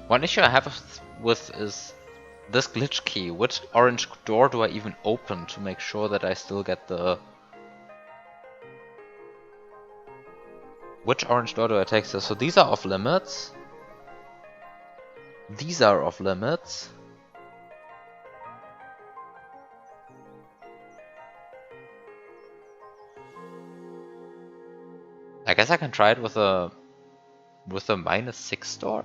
One issue I have with is this glitch key. Which orange door do I even open to make sure that I still get the... Which orange door do I take? So these are off limits. These are off limits. I guess I can try it with a -6 door.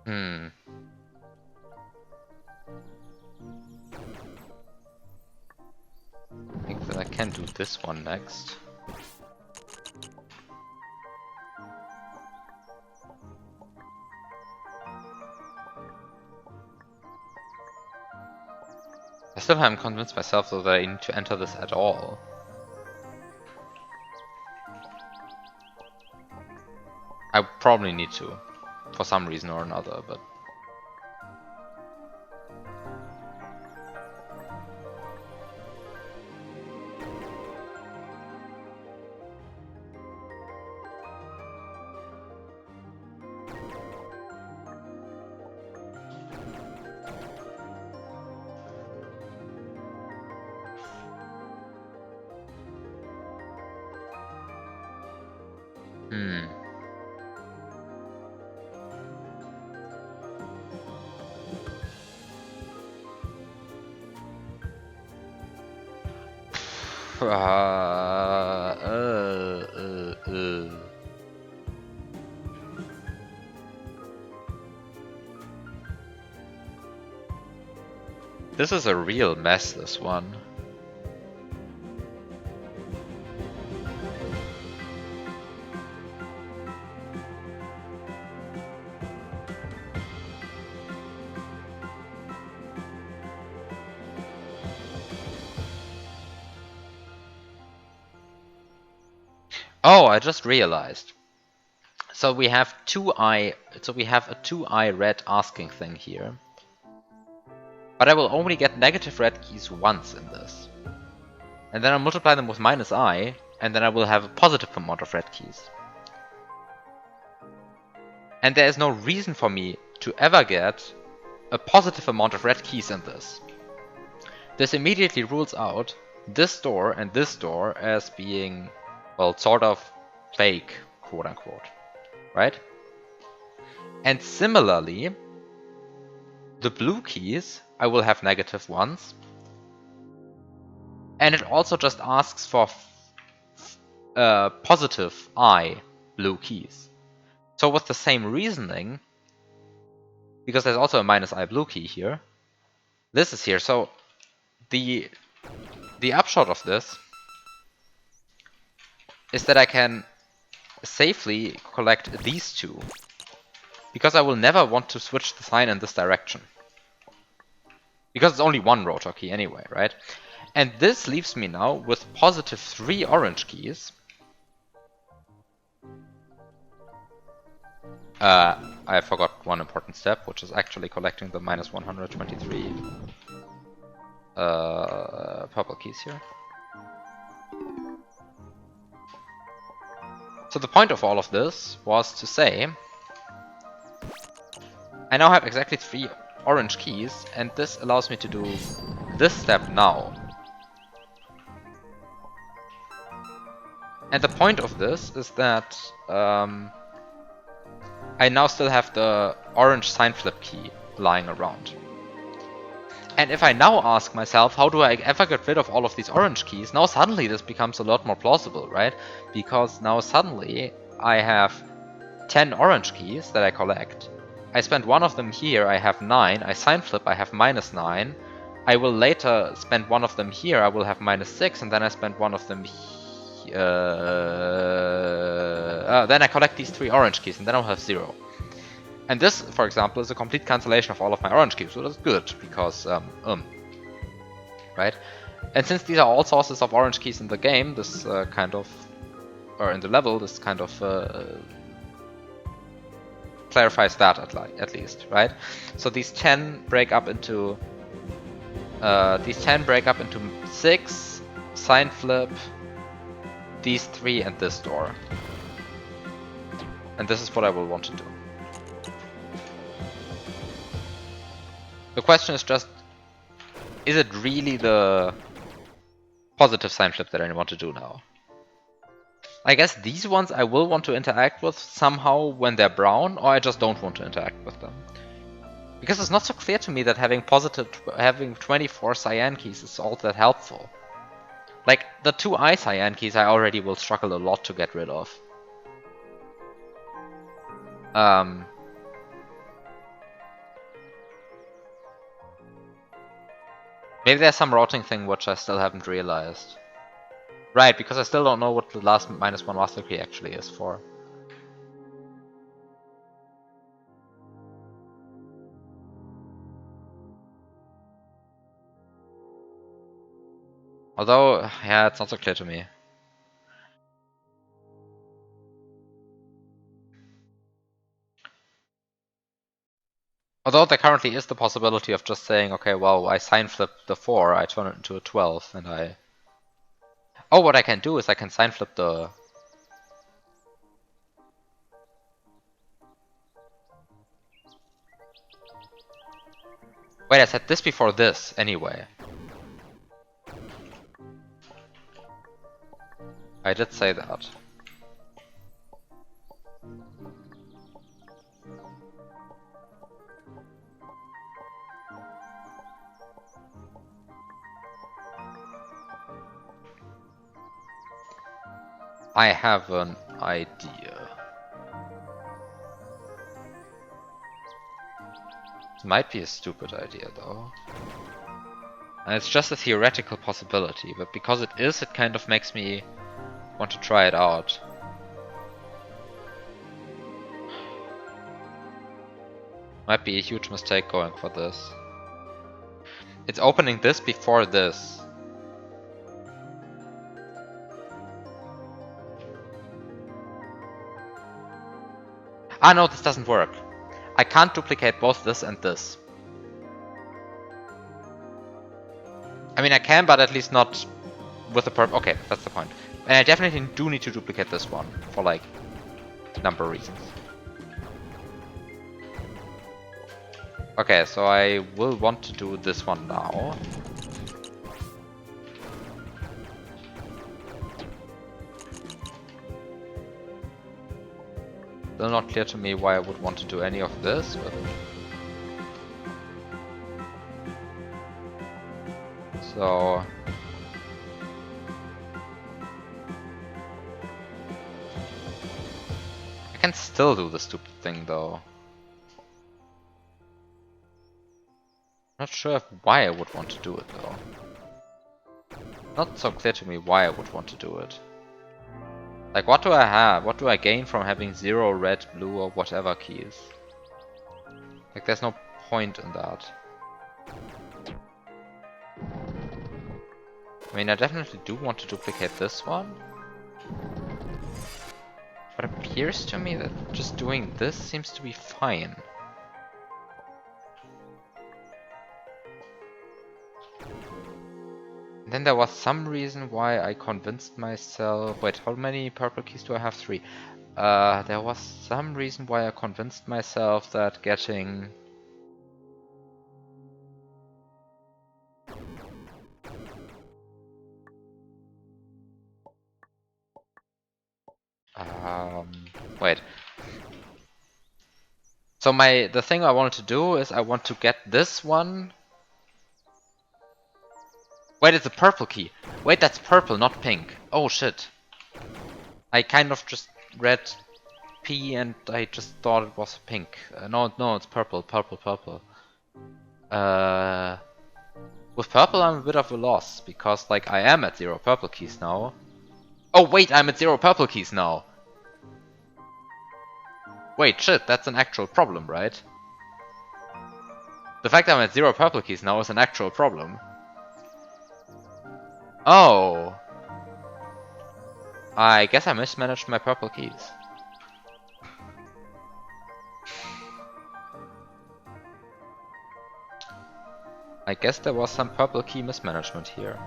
Hmm. I think that I can do this one next. I still haven't convinced myself though that I need to enter this at all. I probably need to, for some reason or another, but... Hmm. Uh, uh, uh, uh. This is a real mess, this one. Oh, I just realized. So we have a 2i red asking thing here. But I will only get negative red keys once in this. And then I'll multiply them with -i, and then I will have a positive amount of red keys. And there is no reason for me to ever get a positive amount of red keys in this. This immediately rules out this door and this door as being, well, sort of fake, quote unquote, right? And similarly, the blue keys, I will have negative ones. And it also just asks for positive I blue keys. So with the same reasoning, because there's also a -i blue key here, this is here. So the upshot of this is that I can safely collect these two, because I will never want to switch the sign in this direction. Because it's only one rotor key anyway, right? And this leaves me now with positive 3 orange keys. I forgot one important step, which is actually collecting the -123 purple keys here. So the point of all of this was to say, I now have exactly 3 orange keys, and this allows me to do this step now. And the point of this is that I now still have the orange sign flip key lying around. And if I now ask myself, how do I ever get rid of all of these orange keys? Now suddenly this becomes a lot more plausible, right? Because now suddenly I have 10 orange keys that I collect. I spend one of them here, I have 9. I sign flip, I have -9. I will later spend one of them here, I will have -6. And then I spend one of them here. Then I collect these 3 orange keys, and then I'll have 0. And this, for example, is a complete cancellation of all of my orange keys, so that's good, because, right? And since these are all sources of orange keys in the game, this kind of, or in the level, this kind of clarifies that at least, right? So these 10 break up into 6, sign flip, these 3, and this door. And this is what I will want to do. The question is just, is it really the positive sign flip that I want to do now? I guess these ones I will want to interact with somehow when they're brown, or I just don't want to interact with them. Because it's not so clear to me that having 24 cyan keys is all that helpful. Like, the 2i cyan keys I already will struggle a lot to get rid of. Maybe there's some routing thing which I still haven't realized. Right, because I still don't know what the last -1 master key actually is for. Although, yeah, it's not so clear to me. Although there currently is the possibility of just saying, okay, well, I sign flip the 4, I turn it into a 12, and I... Oh, what I can do is I can sign flip the... Wait, I said this before this, anyway. I did say that. I have an idea. It might be a stupid idea though. And it's just a theoretical possibility, but because it is, it kind of makes me want to try it out. Might be a huge mistake going for this. It's opening this before this. Ah no, this doesn't work. I can't duplicate both this and this. I mean I can, but at least not with the purple. Okay, that's the point. And I definitely do need to duplicate this one for like number reasons. Okay, so I will want to do this one now. Still not clear to me why I would want to do any of this, but... So... I can still do the stupid thing though. Not sure why I would want to do it though. Not so clear to me why I would want to do it. Like, what do I have? What do I gain from having 0, red, blue, or whatever keys? Like, there's no point in that. I mean, I definitely do want to duplicate this one. But it appears to me that just doing this seems to be fine. Then there was some reason why I convinced myself... Wait, how many purple keys do I have? 3. There was some reason why I convinced myself that getting... Wait. So the thing I wanted to do is I want to get this one... Wait, it's a purple key. Wait, that's purple, not pink. Oh shit. I kind of just read P and I just thought it was pink. No, it's purple. With purple I'm a bit of a loss, because like I am at 0 purple keys now. Oh wait, I'm at 0 purple keys now. Wait, shit, that's an actual problem, right? The fact that I'm at 0 purple keys now is an actual problem. Oh. I guess I mismanaged my purple keys. I guess there was some purple key mismanagement here.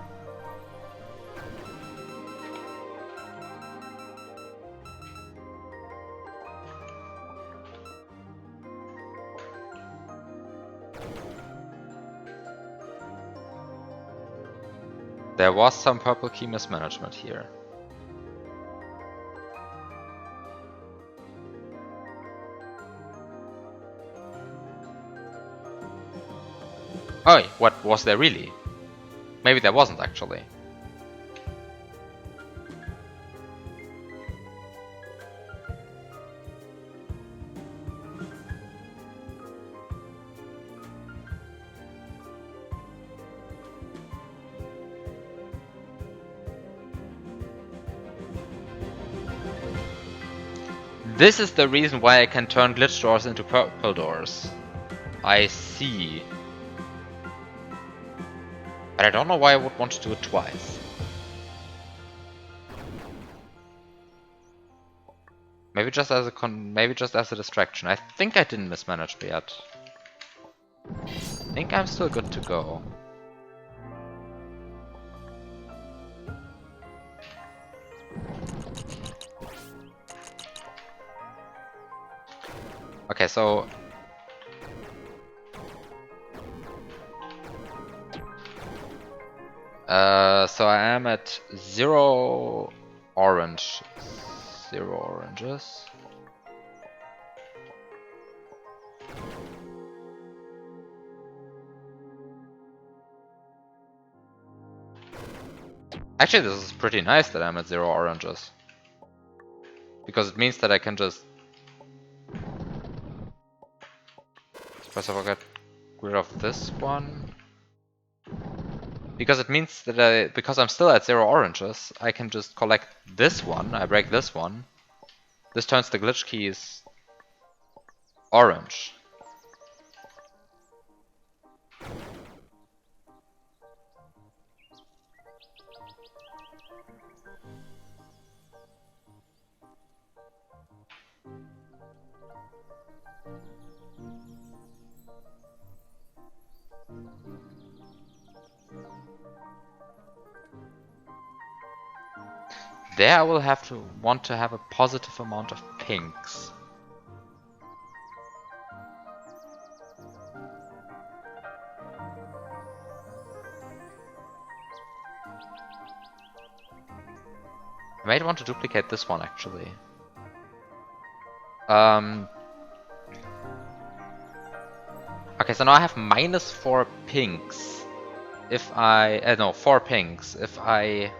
There was some purple key mismanagement here. Oh, what was there really? Maybe there wasn't actually. This is the reason why I can turn glitch doors into purple doors. I see. But I don't know why I would want to do it twice. Maybe just as a distraction. I think I didn't mismanage yet. I think I'm still good to go. Okay, so I am at 0 orange. 0 oranges. Actually, this is pretty nice that I'm at 0 oranges. Because it means that I can just... First of all, get rid of this one. Because it means that because I'm still at 0 oranges, I can just collect this one. I break this one. This turns the glitch keys orange. There I will have to want to have a positive amount of pinks. I might want to duplicate this one actually. Okay, so now I have -4 pinks. If I... no, 4 pinks. If I...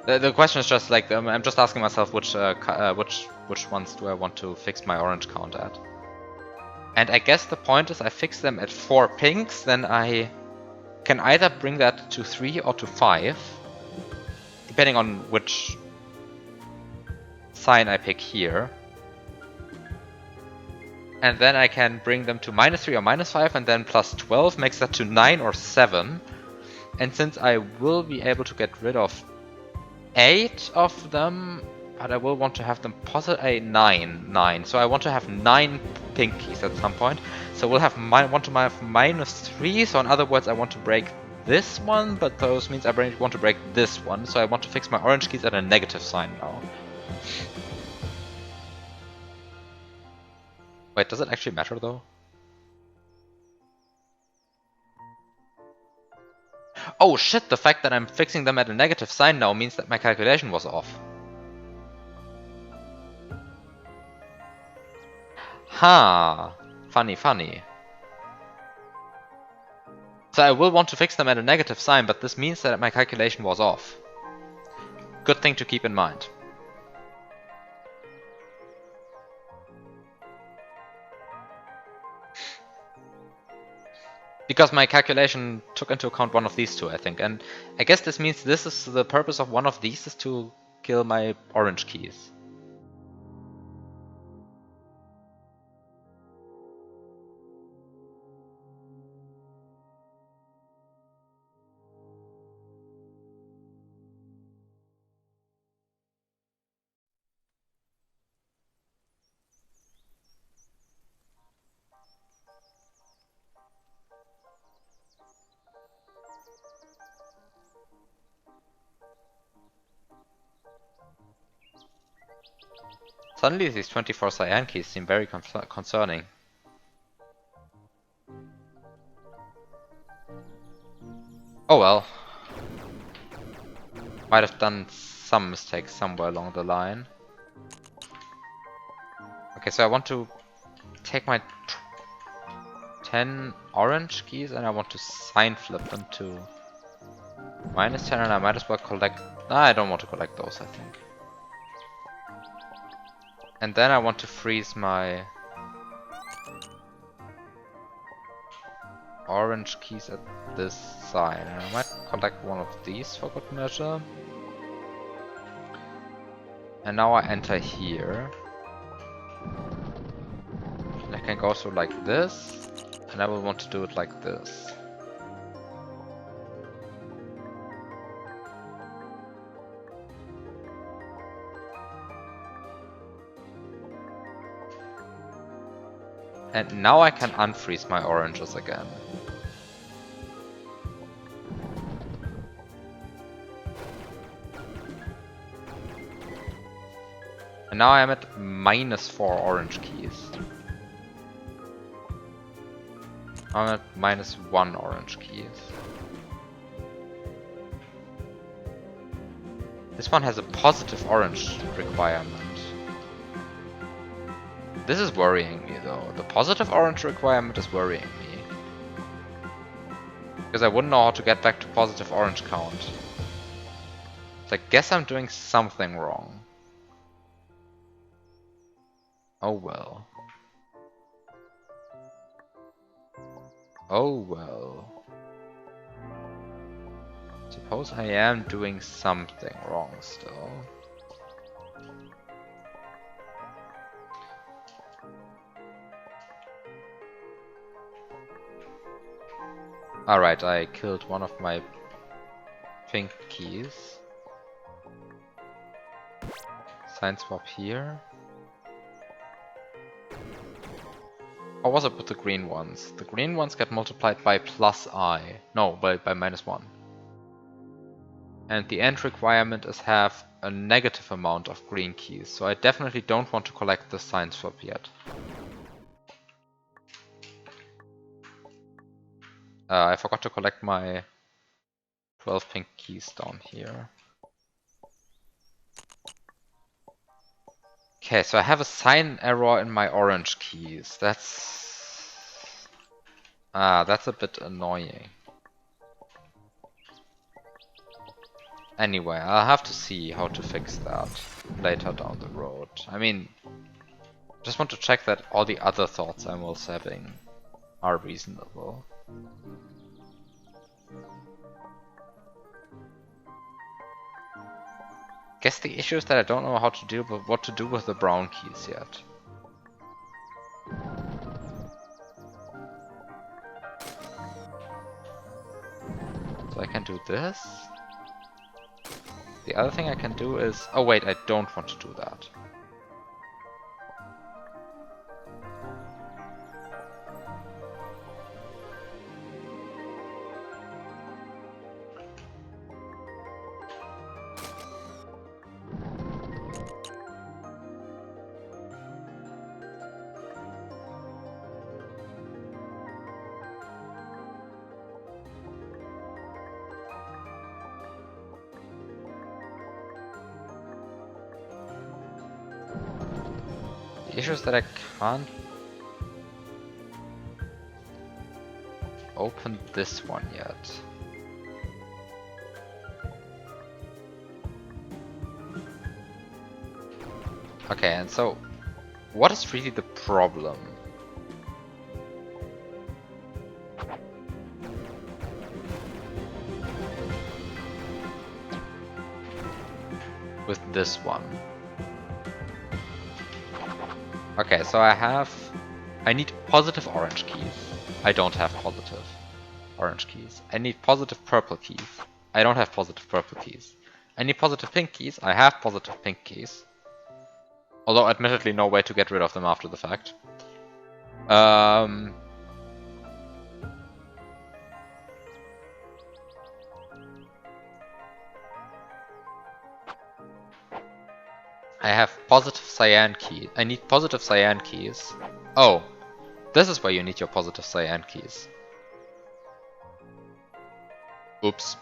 The question is just like, I'm just asking myself which ones do I want to fix my orange count at. And I guess the point is I fix them at 4 pinks, then I can either bring that to 3 or to 5, depending on which sign I pick here. And then I can bring them to -3 or -5, and then +12 makes that to 9 or 7. And since I will be able to get rid of 8 of them, but I will want to have them positive 9. So I want to have 9 pink keys at some point. So we'll have want to have -3. So in other words, I want to break this one, but those means I want to break this one. So I want to fix my orange keys at a negative sign now. Wait, does it actually matter though? Oh shit, the fact that I'm fixing them at a negative sign now means that my calculation was off. Ha! Funny. So I will want to fix them at a negative sign, but this means that my calculation was off. Good thing to keep in mind. Because my calculation took into account one of these two, I think. And I guess this means this is the purpose of one of these is to kill my orange keys. Suddenly these 24 cyan keys seem very concerning. Oh well. Might have done some mistakes somewhere along the line. Okay, so I want to take my 10 orange keys and I want to sign flip them to -10, and I might as well collect... Nah, I don't want to collect those, I think. And then I want to freeze my orange keys at this side. And I might collect one of these for good measure. And now I enter here. And I can go through like this. And I will want to do it like this. And now I can unfreeze my oranges again. And now I'm at -4 orange keys. I'm at -1 orange keys. This one has a positive orange requirement. This is worrying me though. The positive orange requirement is worrying me. Because I wouldn't know how to get back to positive orange count. So I guess I'm doing something wrong. Oh well. Oh well. Suppose I am doing something wrong still. Alright, I killed one of my pink keys. Sign swap here. How was it with the green ones? The green ones get multiplied by plus I. No, by -1. And the end requirement is have a negative amount of green keys, so I definitely don't want to collect the sign swap yet. I forgot to collect my 12 pink keys down here. Okay, so I have a sign error in my orange keys. That's a bit annoying. Anyway, I'll have to see how to fix that later down the road. I mean, just want to check that all the other thoughts I'm also having are reasonable. Guess the issue is that I don't know how to deal with what to do with the brown keys yet. So I can do this. The other thing I can do is... Oh wait, I don't want to do that. The issue is that I can't open this one yet. Okay, and so what is really the problem? With this one. Okay, so I need positive orange keys. I don't have positive orange keys. I need positive purple keys. I don't have positive purple keys. I need positive pink keys. I have positive pink keys. Although admittedly no way to get rid of them after the fact. I have positive cyan key. I need positive cyan keys. Oh, this is where you need your positive cyan keys. Oops.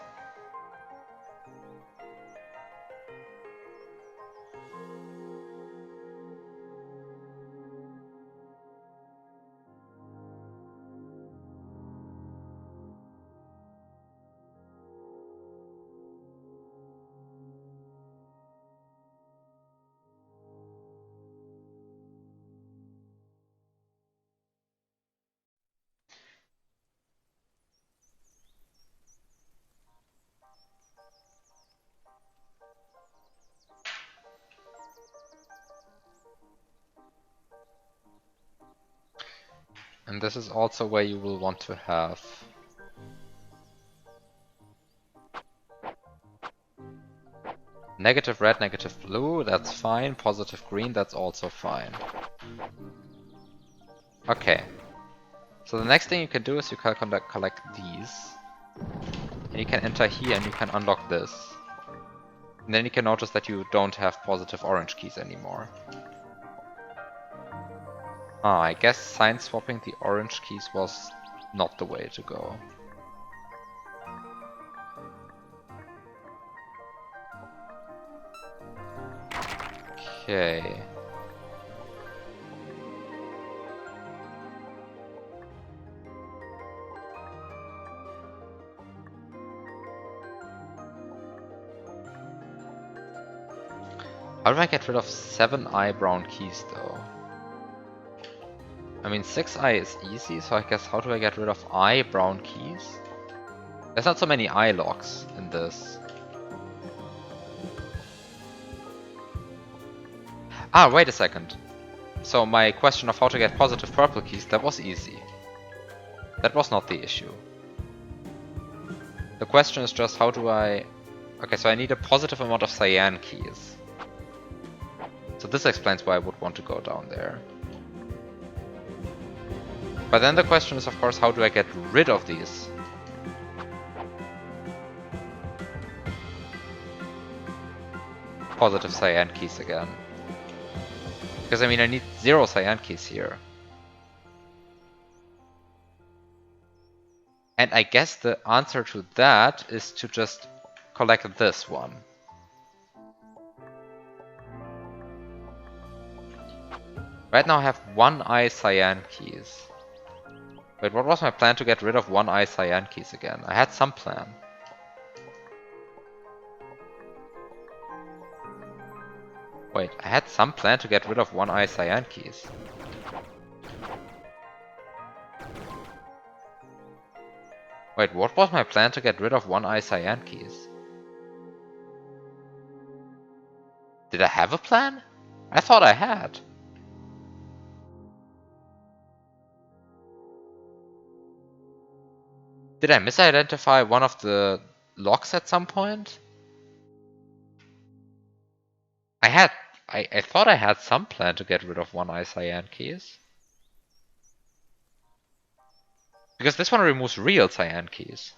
And this is also where you will want to have negative red, negative blue, that's fine. Positive green, that's also fine. Okay. So the next thing you can do is you can collect these. And you can enter here and you can unlock this. And then you can notice that you don't have positive orange keys anymore. I guess sign swapping the orange keys was not the way to go. Okay. How do I get rid of 7i brown keys though? I mean 6i is easy, so I guess how do I get rid of I brown keys? There's not so many I locks in this. Ah, wait a second. So my question of how to get positive purple keys, that was easy. That was not the issue. The question is just how do I... Okay, so I need a positive amount of cyan keys. So this explains why I would want to go down there. But then the question is, of course, how do I get rid of these? Positive cyan keys again. Because I mean, I need 0 cyan keys here. And I guess the answer to that is to just collect this one. Right now I have 1i cyan keys. Wait, what was my plan to get rid of 1i cyan keys again? I had some plan. Wait, I had some plan to get rid of 1i cyan keys. Wait, what was my plan to get rid of 1i cyan keys? Did I have a plan? I thought I had. Did I misidentify one of the locks at some point? I thought I had some plan to get rid of 1i cyan keys. Because this one removes real cyan keys.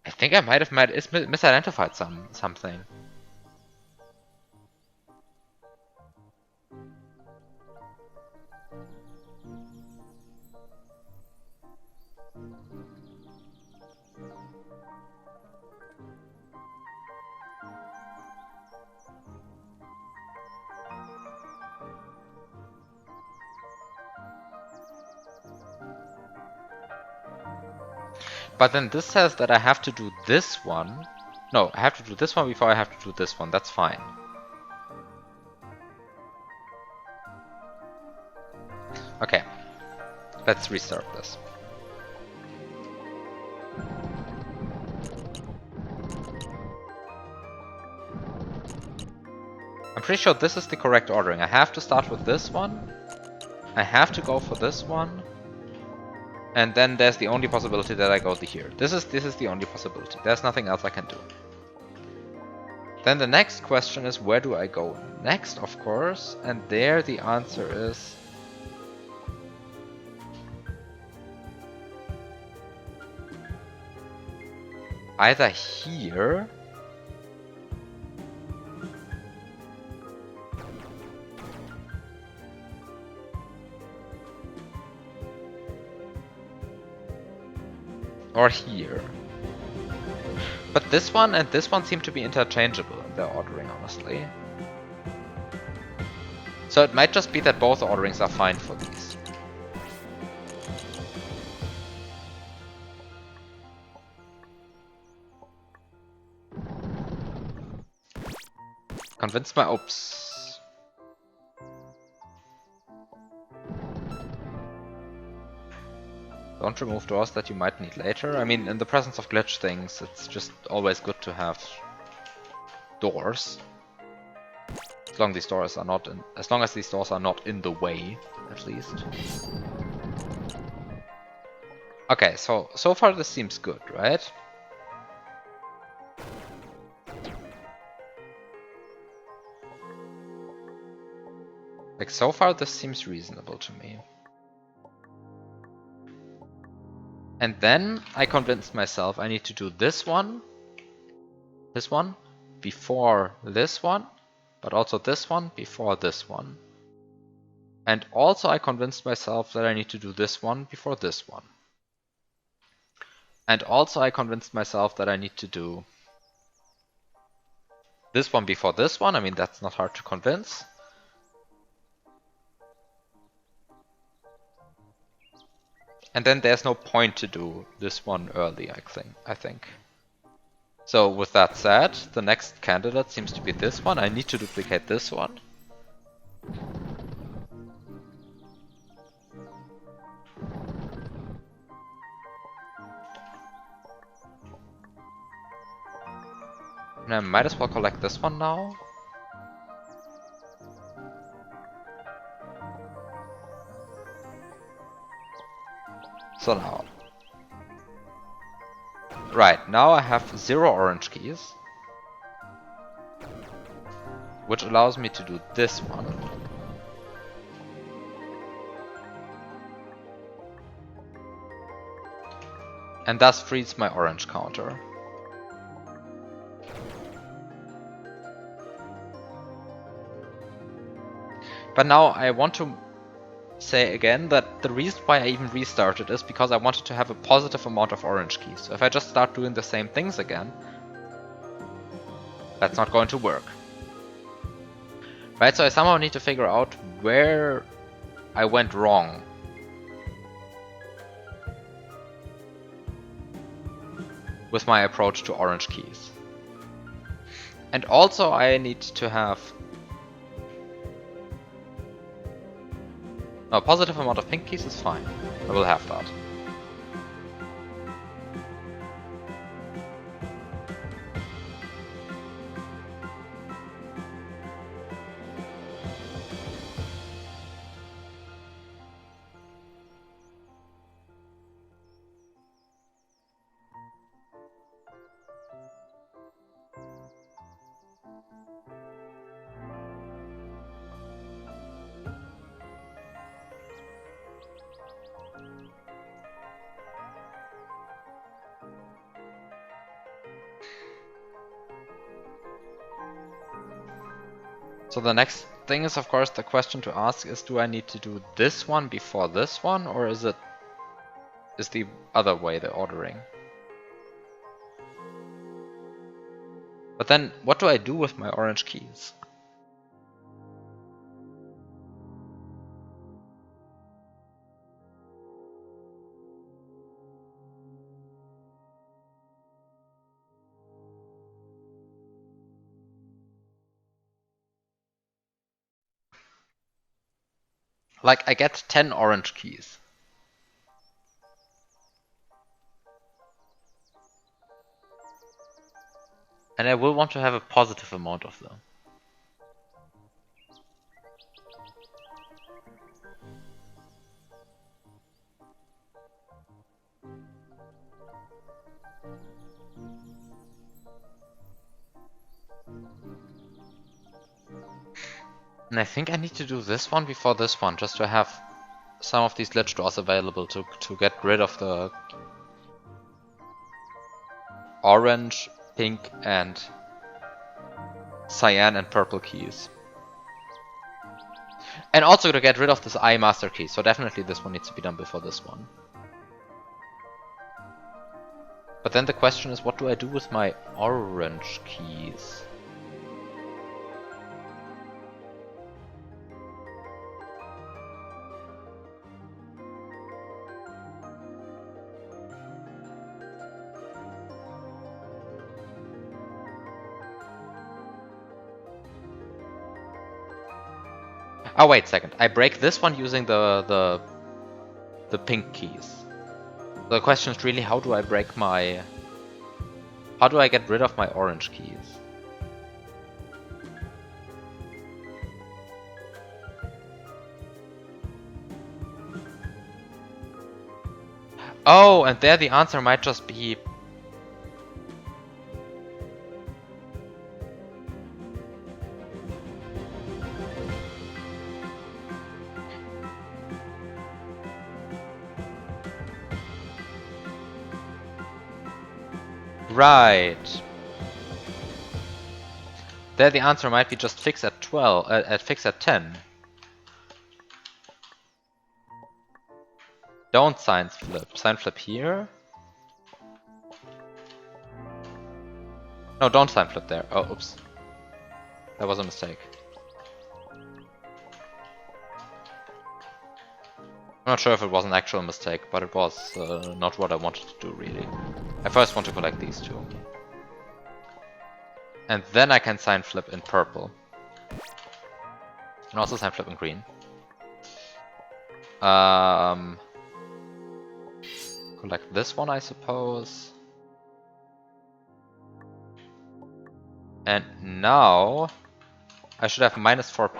I think I might have misidentified something. But then this says that I have to do this one. No, I have to do this one before I have to do this one. That's fine. Okay, let's restart this. I'm pretty sure this is the correct ordering. I have to start with this one. I have to go for this one. And then there's the only possibility that I go here. This is the only possibility. There's nothing else I can do. Then the next question is, where do I go next, of course? And there the answer is... either here... or here. But this one and this one seem to be interchangeable in their ordering, honestly. So it might just be that both orderings are fine for these. Convince my... oops. Don't remove doors that you might need later. I mean, in the presence of glitch things, it's just always good to have doors. As long as these doors are not in the way, at least. Okay, so far this seems good, right? Like, so far this seems reasonable to me. And then I convinced myself I need to do this one, before this one, but also this one before this one. And also I convinced myself that I need to do this one before this one. And also I convinced myself that I need to do this one before this one. I mean, that's not hard to convince. And then there's no point to do this one early, I think. So with that said, the next candidate seems to be this one. I need to duplicate this one. And I might as well collect this one now. So now. Right, now I have 0 orange keys. Which allows me to do this one. And thus frees my orange counter. But now I want to say again that the reason why I even restarted is because I wanted to have a positive amount of orange keys. So if I just start doing the same things again, that's not going to work. Right, so I somehow need to figure out where I went wrong. With my approach to orange keys. And also I need to have a positive amount of pink keys is fine. I will have that. So the next thing is, of course, the question to ask is, do I need to do this one before this one, or is the other way the ordering? But then, what do I do with my orange keys? Like, I get 10 orange keys. And I will want to have a positive amount of them. And I think I need to do this one before this one, just to have some of these glitch doors available to get rid of the orange, pink, and cyan and purple keys. And also to get rid of this I master key, so definitely this one needs to be done before this one. But then the question is, what do I do with my orange keys? Oh, wait a second. I break this one using the pink keys. The question is really, how do I break my... How do I get rid of my orange keys? Oh, and there the answer might just be... Right. There the answer might be just fix at 12, fix at 10. Don't sign flip. Sign flip here. No, don't sign flip there. Oh, oops. That was a mistake. I'm not sure if it was an actual mistake, but it was not what I wanted to do, really. I first want to collect these two. And then I can sign flip in purple. And also sign flip in green. Collect this one, I suppose. And now I should have -4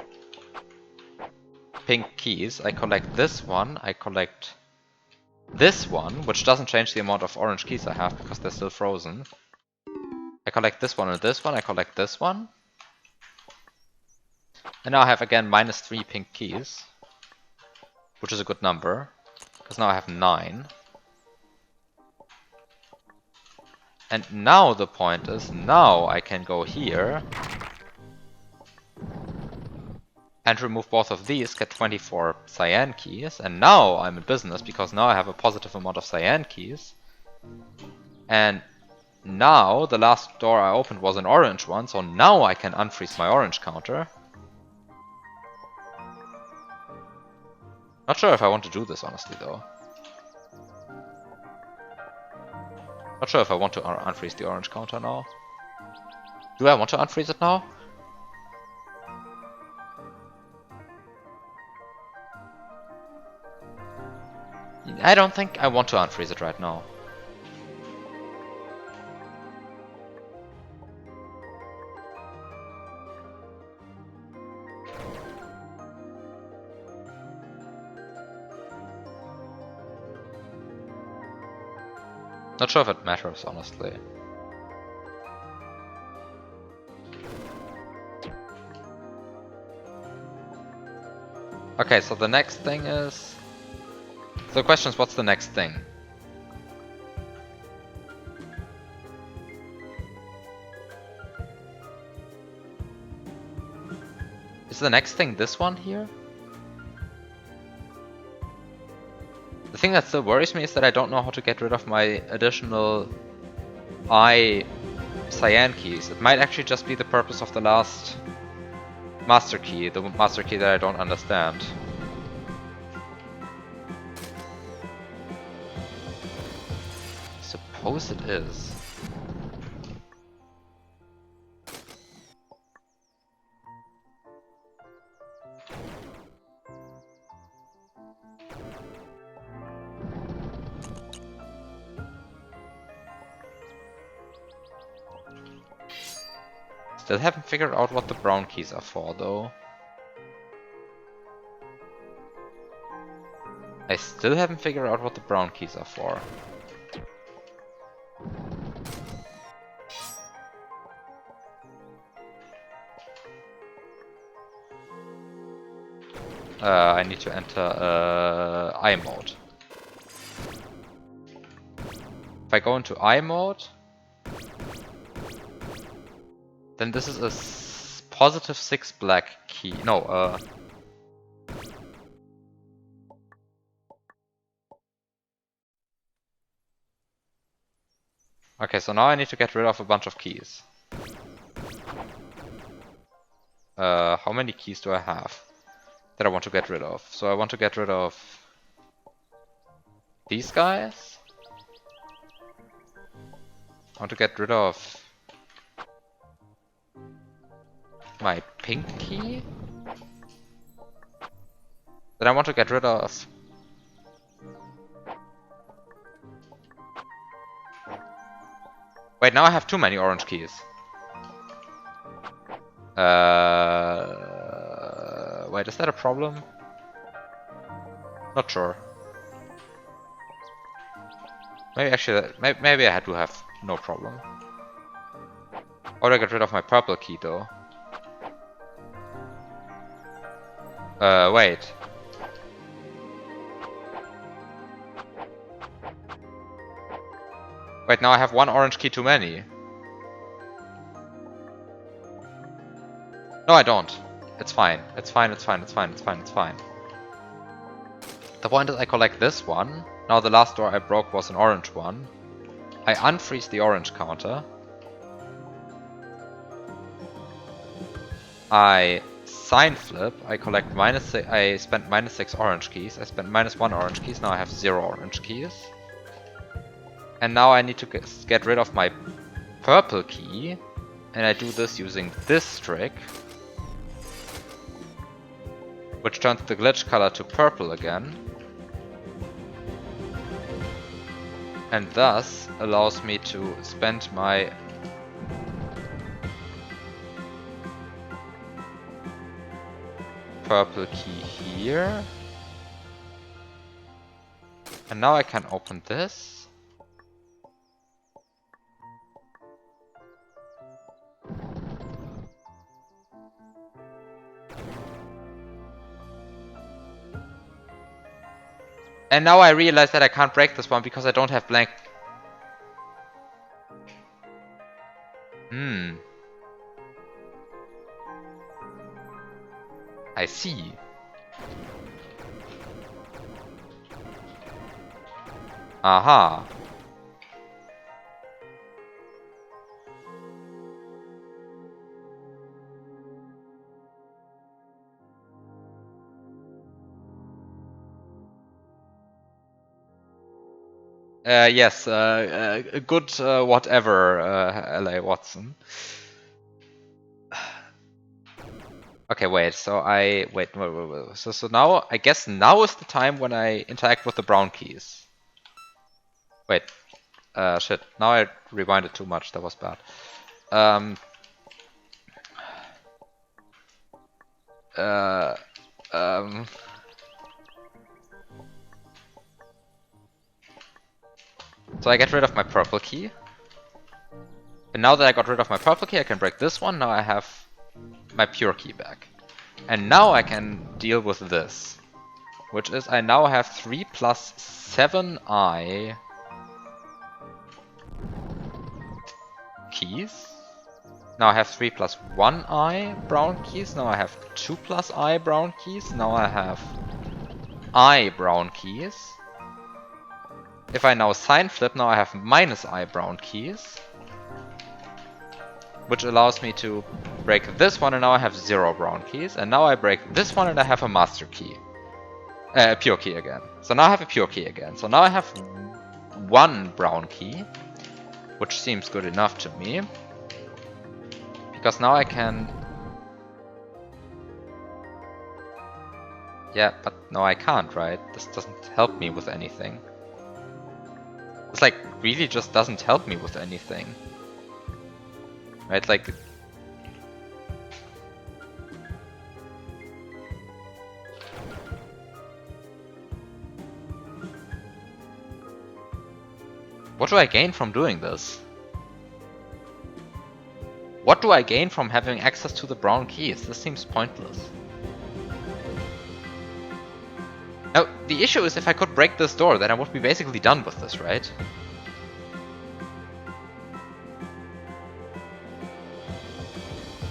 pink keys. I collect this one, I collect this one, which doesn't change the amount of orange keys I have because they're still frozen. I collect this one and this one, I collect this one. And now I have again -3 pink keys, which is a good number, because now I have 9. And now the point is, now I can go here and remove both of these, get 24 cyan keys, and now I'm in business because now I have a positive amount of cyan keys. And now the last door I opened was an orange one, so now I can unfreeze my orange counter. Not sure if I want to do this honestly though. Not sure if I want to unfreeze the orange counter now. Do I want to unfreeze it now? I don't think I want to unfreeze it right now. Not sure if it matters, honestly. Okay, so the next thing is... So the question is, what's the next thing? Is the next thing this one here? The thing that still worries me is that I don't know how to get rid of my additional cyan keys. It might actually just be the purpose of the last master key, the master key that I don't understand. Suppose it is. Still haven't figured out what the brown keys are for, though. I still haven't figured out what the brown keys are for. I need to enter I mode. If I go into I mode, then this is a positive 6 black key. No, okay, so now I need to get rid of a bunch of keys. How many keys do I have that I want to get rid of? So I want to get rid of these guys. I want to get rid of my pink key. Then I want to get rid of wait, now I have too many orange keys. Wait, is that a problem? Not sure. Maybe actually, maybe I had to have no problem. Or I get rid of my purple key though. Wait. Wait, now I have one orange key too many. No, I don't. It's fine. It's fine, it's fine, it's fine, it's fine, it's fine. The point is I collect this one. Now the last door I broke was an orange one. I unfreeze the orange counter. I sign flip, I collect I spent -6 orange keys, I spent -1 orange keys, now I have 0 orange keys. And now I need to get rid of my purple key, and I do this using this trick, which turns the glitch color to purple again, and thus allows me to spend my purple key here. And now I can open this. And now I realize that I can't break this one because I don't have blank. I see. Aha. Yes, good whatever, LA Watson. Okay, wait, so wait. So now, I guess now is the time when I interact with the brown keys. Wait, shit, now I rewinded too much, that was bad. So I get rid of my purple key. And now that I got rid of my purple key, I can break this one. Now I have my pure key back. And now I can deal with this. Which is I now have 3 plus 7i keys. Now I have 3 plus 1i brown keys. Now I have 2 plus I brown keys. Now I have I brown keys. If I now sign flip, now I have minus I brown keys. Which allows me to break this one, and now I have 0 brown keys. And now I break this one and I have a master key. A pure key again. So now I have a pure key again. So now I have 1 brown key. Which seems good enough to me. Because now I can... Yeah, but no I can't, right? This doesn't help me with anything. It's like, really just doesn't help me with anything. Right, like... What do I gain from doing this? What do I gain from having access to the brown keys? This seems pointless. Now, the issue is if I could break this door, then I would be basically done with this, right?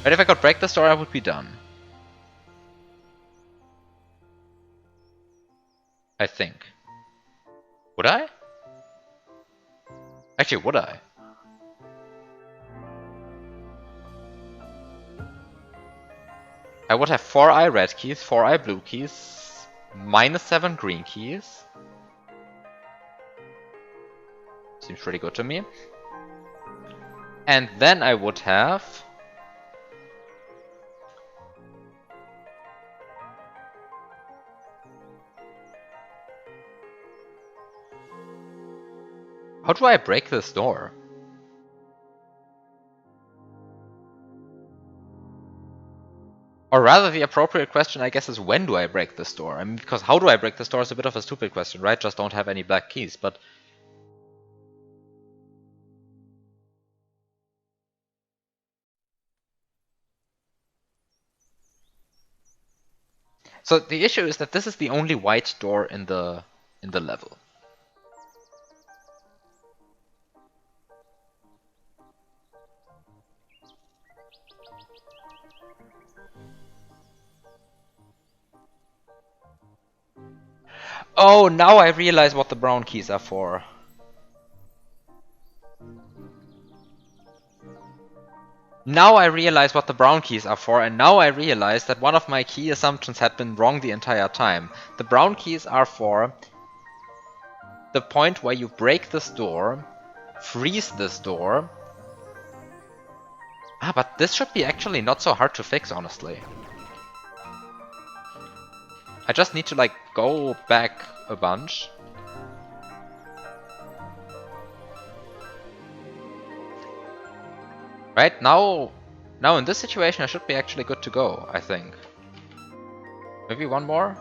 But if I could break this door, I would be done. I think. Would I? Actually, would I? I would have 4i red keys, 4i blue keys, -7 green keys. Seems pretty good to me. And then I would have... How do I break this door? Or rather, the appropriate question, I guess, is when do I break this door? I mean, because how do I break this door is a bit of a stupid question, right? Just don't have any black keys, but... So the issue is that this is the only white door in the level. Oh, now I realize what the brown keys are for. Now I realize what the brown keys are for, and now I realize that one of my key assumptions had been wrong the entire time. The brown keys are for the point where you break this door, freeze this door. Ah, but this should be actually not so hard to fix, honestly. I just need to, like, go back a bunch. Right, now in this situation I should be actually good to go, I think. Maybe one more?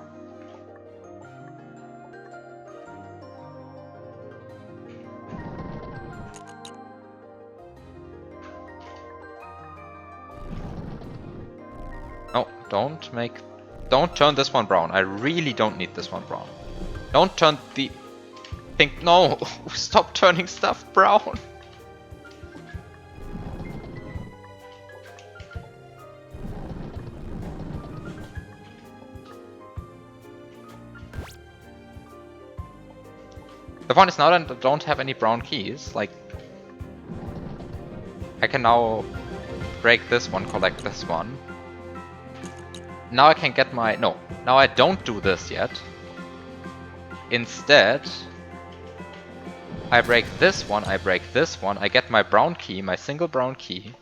No, don't turn this one brown. I really don't need this one brown. Don't turn the pink. No, stop turning stuff brown. The point is now that I don't have any brown keys, like, I can now break this one, collect this one. Now I can get my... No, now I don't do this yet. Instead, I break this one, I break this one, I get my brown key, my single brown key.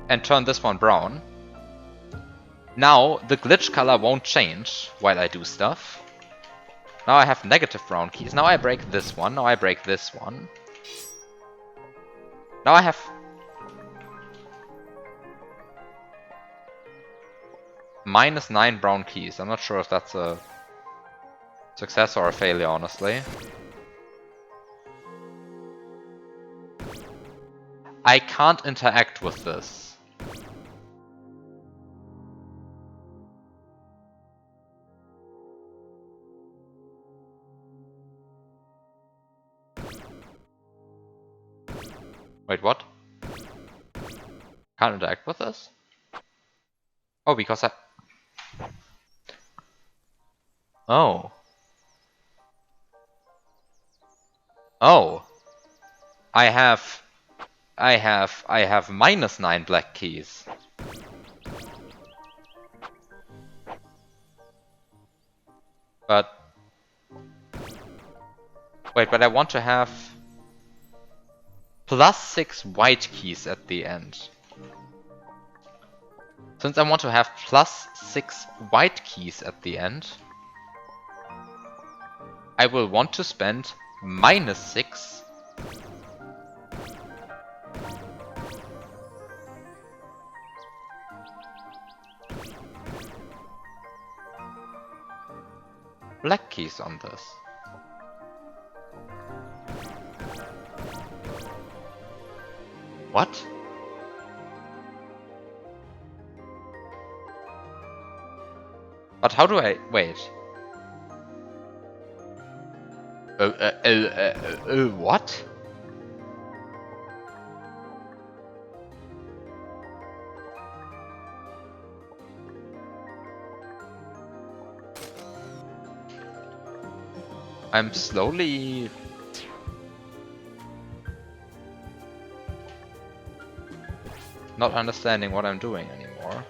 And turn this one brown. Now the glitch color won't change while I do stuff. Now I have negative brown keys. Now I break this one. Now I break this one. Now I have -9 brown keys. I'm not sure if that's a success or a failure, honestly. I can't interact with this. Wait, what? Can't interact with this? Oh, because I... Oh. Oh. I have -9 black keys. But... Wait, but I want to have +6 white keys at the end. Since I want to have +6 white keys at the end, I will want to spend -6 black keys on this. What? But how do I... Wait. What? I'm slowly... not understanding what I'm doing anymore.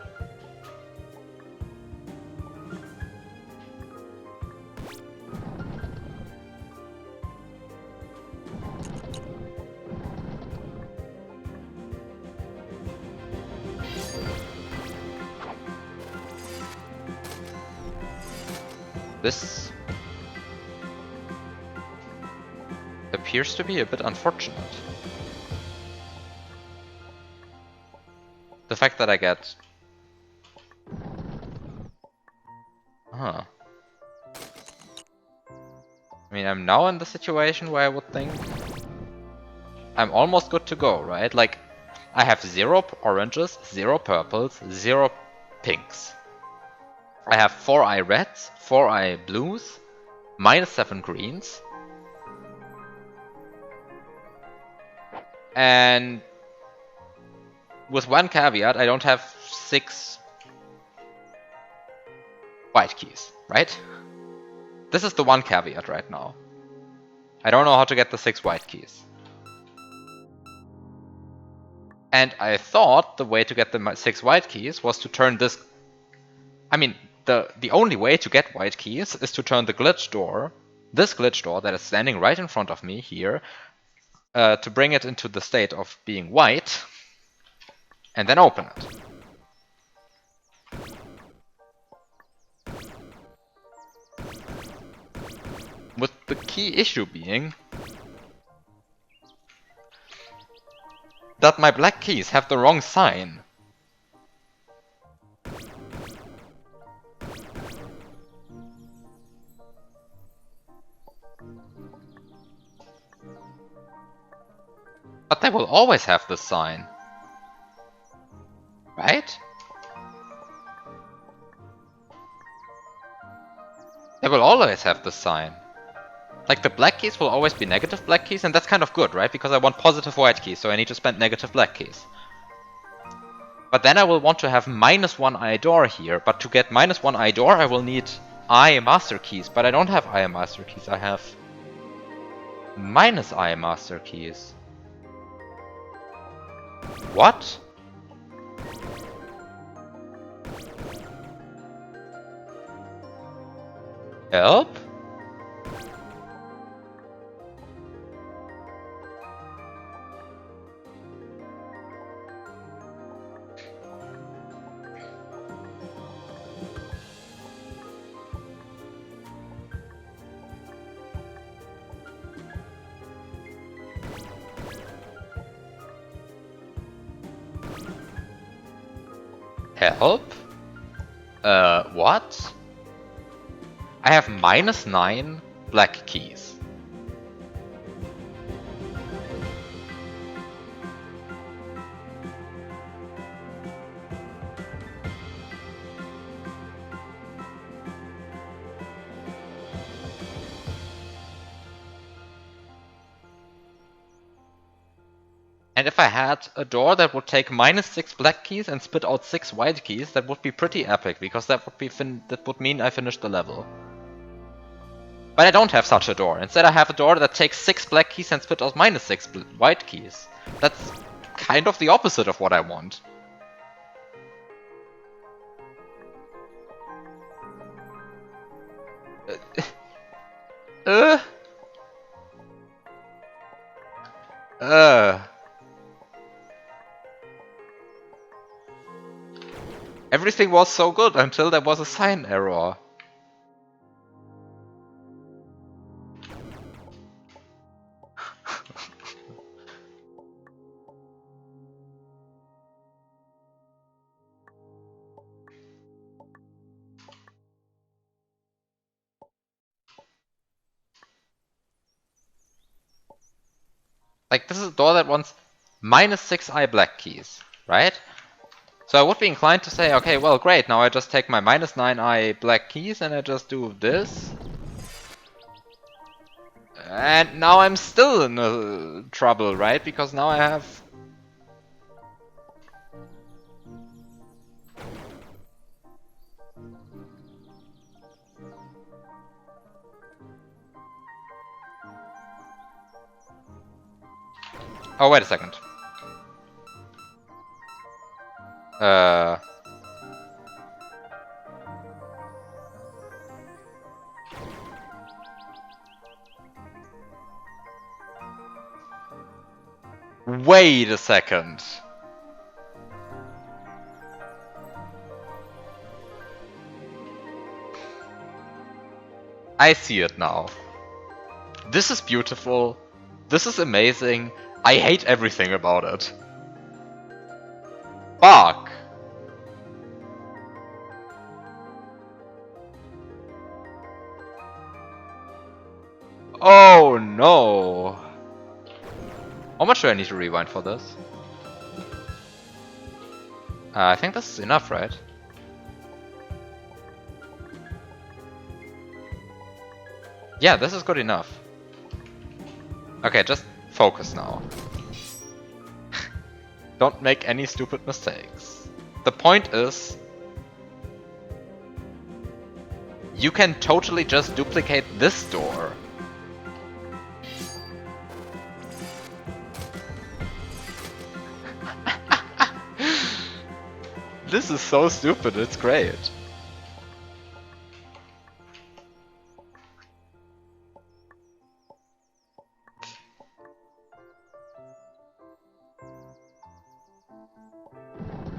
This appears to be a bit unfortunate. The fact that I get... Huh. I mean, I'm now in the situation where I would think I'm almost good to go, right? Like, I have 0 oranges, 0 purples, 0 pinks. I have 4 reds, 4 blues, -7 greens. And with one caveat, I don't have 6 white keys, right? This is the one caveat right now. I don't know how to get the 6 white keys. And I thought the way to get the 6 white keys was to turn this... I mean, the only way to get white keys is to turn the glitch door, this glitch door that is standing right in front of me here, to bring it into the state of being white, and then open it. With the key issue being that my black keys have the wrong sign. But they will always have this sign. Right? They will always have this sign. Like, the black keys will always be negative black keys, and that's kind of good, right? Because I want positive white keys, so I need to spend negative black keys. But then I will want to have -1 I door here, but to get -1 I door I will need I master keys, but I don't have I master keys, I have -I master keys. What? Help? Help? What? I have -9 black keys. And if I had a door that would take -6 black keys and spit out 6 white keys, that would be pretty epic, because that would mean I finished the level. But I don't have such a door. Instead I have a door that takes 6 black keys and spit out -6 white keys. That's kind of the opposite of what I want. Everything was so good until there was a sign error. Like, this is a door that wants -6 I black keys, right? So I would be inclined to say, okay, well, great, now I just take my -9 I black keys and I just do this. And now I'm still in trouble, right? Because now I have... Oh, wait a second. Wait a second. I see it now. This is beautiful. This is amazing. I hate everything about it. Fuck. Oh no. How much do I need to rewind for this? I think this is enough, right? Yeah, this is good enough. Okay, just focus now. Don't make any stupid mistakes. The point is... you can totally just duplicate this door. This is so stupid, it's great.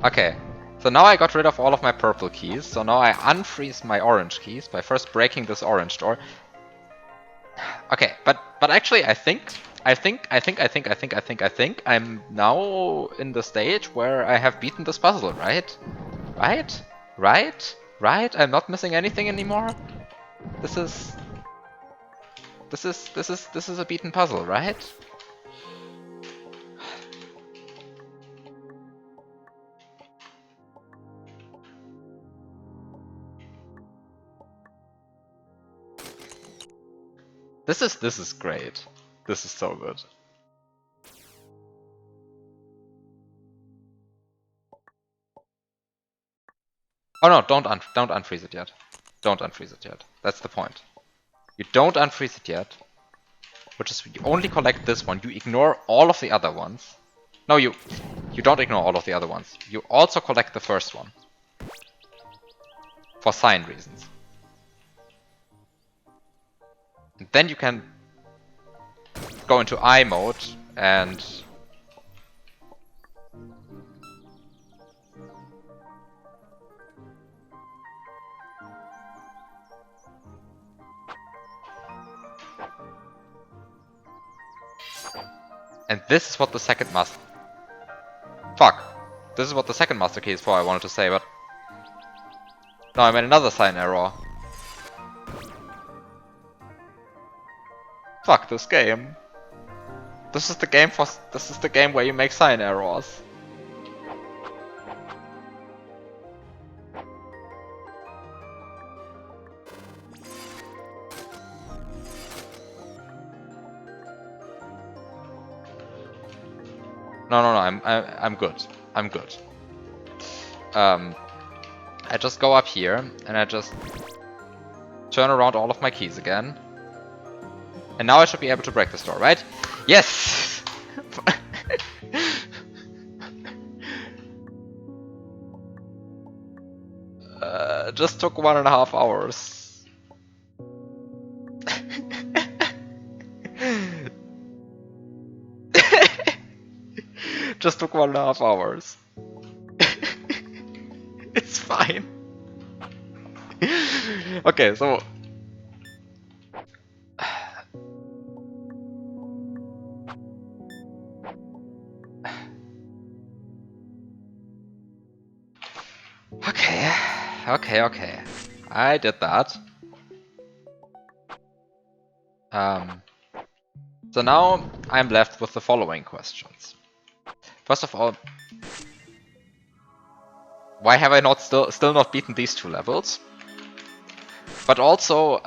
Okay, so now I got rid of all of my purple keys, so now I unfreeze my orange keys by first breaking this orange door. Okay, but actually I think I'm now in the stage where I have beaten this puzzle, right? Right? I'm not missing anything anymore? This is a beaten puzzle, right? This is great. This is so good. Oh no, don't unfreeze it yet. Don't unfreeze it yet. That's the point. You don't unfreeze it yet. Which is, you only collect this one. You ignore all of the other ones. No, you don't ignore all of the other ones. You also collect the first one. For sign reasons. And then you can go into I mode and this is what the second master... Fuck. This is what the second master key is for, I wanted to say, but... No, I made another sign error. Fuck this game. This is the game where you make sign errors. No, I'm good. I'm good. I just go up here and I just turn around all of my keys again. And now I should be able to break this door, right? Yes! Just took 1.5 hours. Just took 1.5 hours. It's fine. Okay, so... Okay. I did that. So now I'm left with the following questions. First of all, why have I not still not beaten these 2 levels? But also,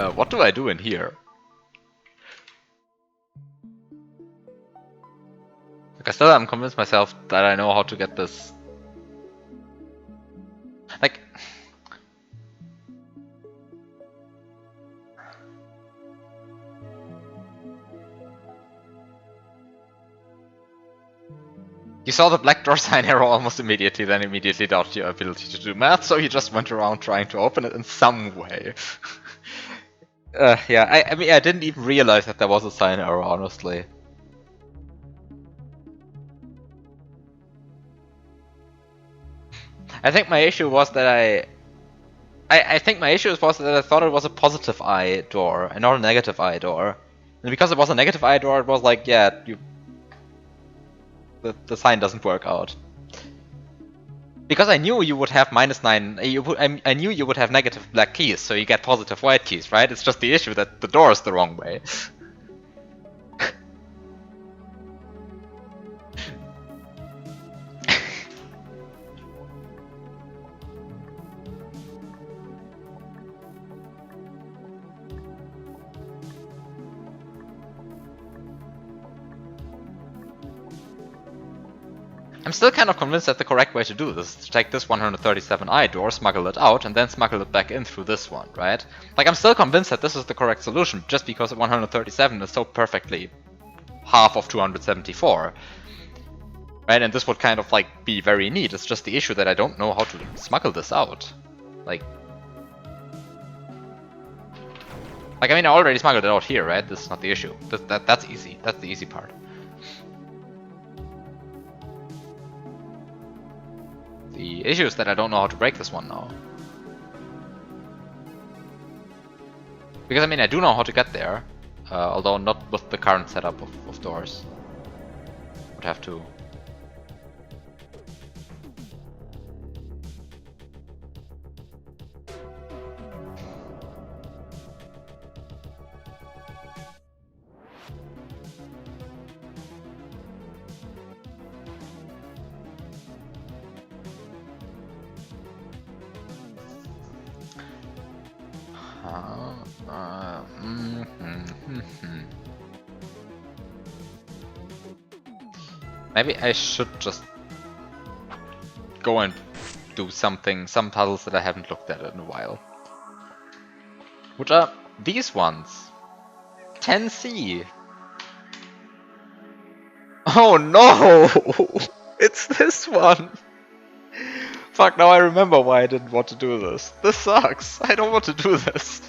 what do I do in here? Like, still I'm convinced myself that I know how to get this. Like... You saw the black door sign error almost immediately, then immediately doubted your ability to do math, so you just went around trying to open it in some way. Yeah, I mean, I didn't even realize that there was a sign error, honestly. I think my issue was that I think my issue was that I thought it was a positive eye door and not a negative eye door. And because it was a negative eye door, it was like, yeah, the sign doesn't work out. Because I knew you would have -9, I knew you would have negative black keys, so you get positive white keys, right? It's just the issue that the door is the wrong way. I'm still kind of convinced that the correct way to do this is to take this 137i door, smuggle it out, and then smuggle it back in through this one, right? Like, I'm still convinced that this is the correct solution, just because 137 is so perfectly half of 274. Right, and this would kind of like be very neat. It's just the issue that I don't know how to smuggle this out. Like I mean, I already smuggled it out here, right? This is not the issue. That's easy. That's the easy part. The issue is that I don't know how to break this one now. Because, I mean, I do know how to get there. Although not with the current setup of doors. Would have to... Maybe I should just go and do some puzzles that I haven't looked at in a while. Which are these ones. 10C. Oh no! It's this one! Fuck, now I remember why I didn't want to do this. This sucks. I don't want to do this.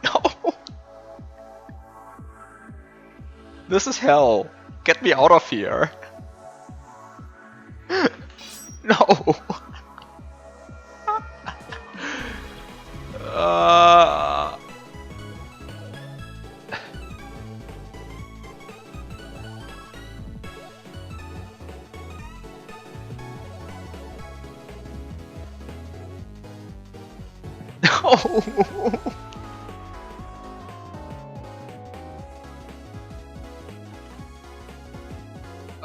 No! This is hell. Get me out of here. No! No!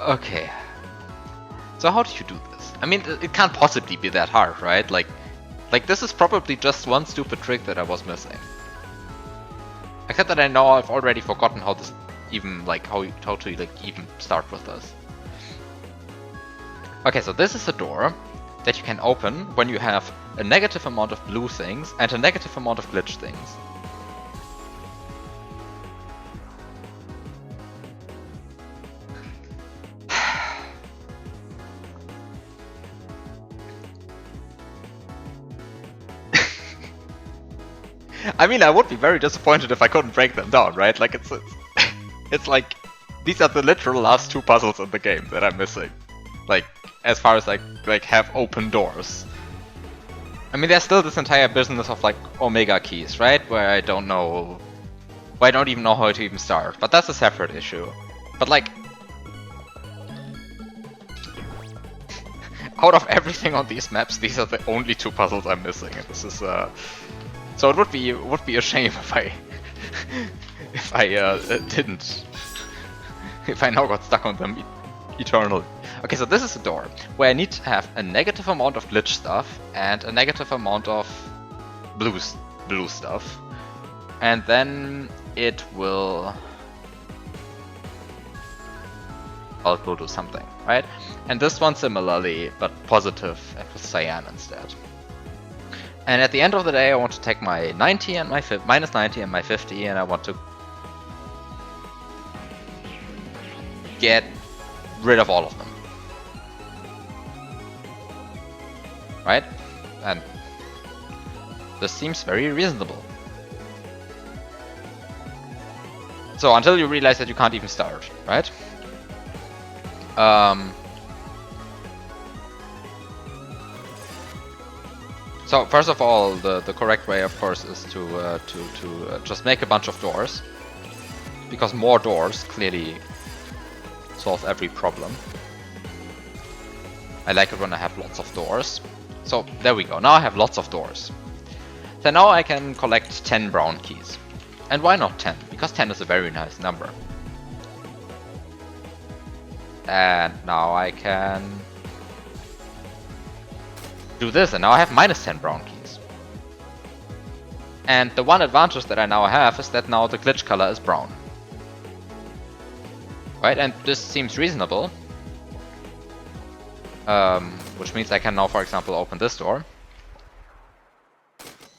Okay. So how do you do this? I mean, it can't possibly be that hard, right? Like this is probably just one stupid trick that I was missing. Except that I know I've already forgotten how this even, like, how to like even start with this. Okay, so this is a door that you can open when you have a negative amount of blue things and a negative amount of glitch things. I mean, I would be very disappointed if I couldn't break them down, right? Like, it's like, these are the literal last two puzzles in the game that I'm missing. Like, as far as like have open doors. I mean, there's still this entire business of like omega keys, right? Where I don't even know how to even start. But that's a separate issue. But like, out of everything on these maps, these are the only two puzzles I'm missing. And this is so it would be a shame if I didn't, if I now got stuck on them eternally. Okay, so this is a door where I need to have a negative amount of glitch stuff and a negative amount of blue stuff, and then it will do something, right? And this one similarly, but positive and with cyan instead. And at the end of the day, I want to take my 90 and my minus 90 and my 50, and I want to get rid of all of them. Right? And this seems very reasonable. So until you realize that you can't even start, right? So first of all, the correct way, of course, is to just make a bunch of doors, because more doors clearly solve every problem. I like it when I have lots of doors. So there we go. Now I have lots of doors. So now I can collect 10 brown keys. And why not 10? Because 10 is a very nice number. And now I can do this, and now I have minus 10 brown keys. And the one advantage that I now have is that now the glitch color is brown. Right, and this seems reasonable. Which means I can now, for example, open this door.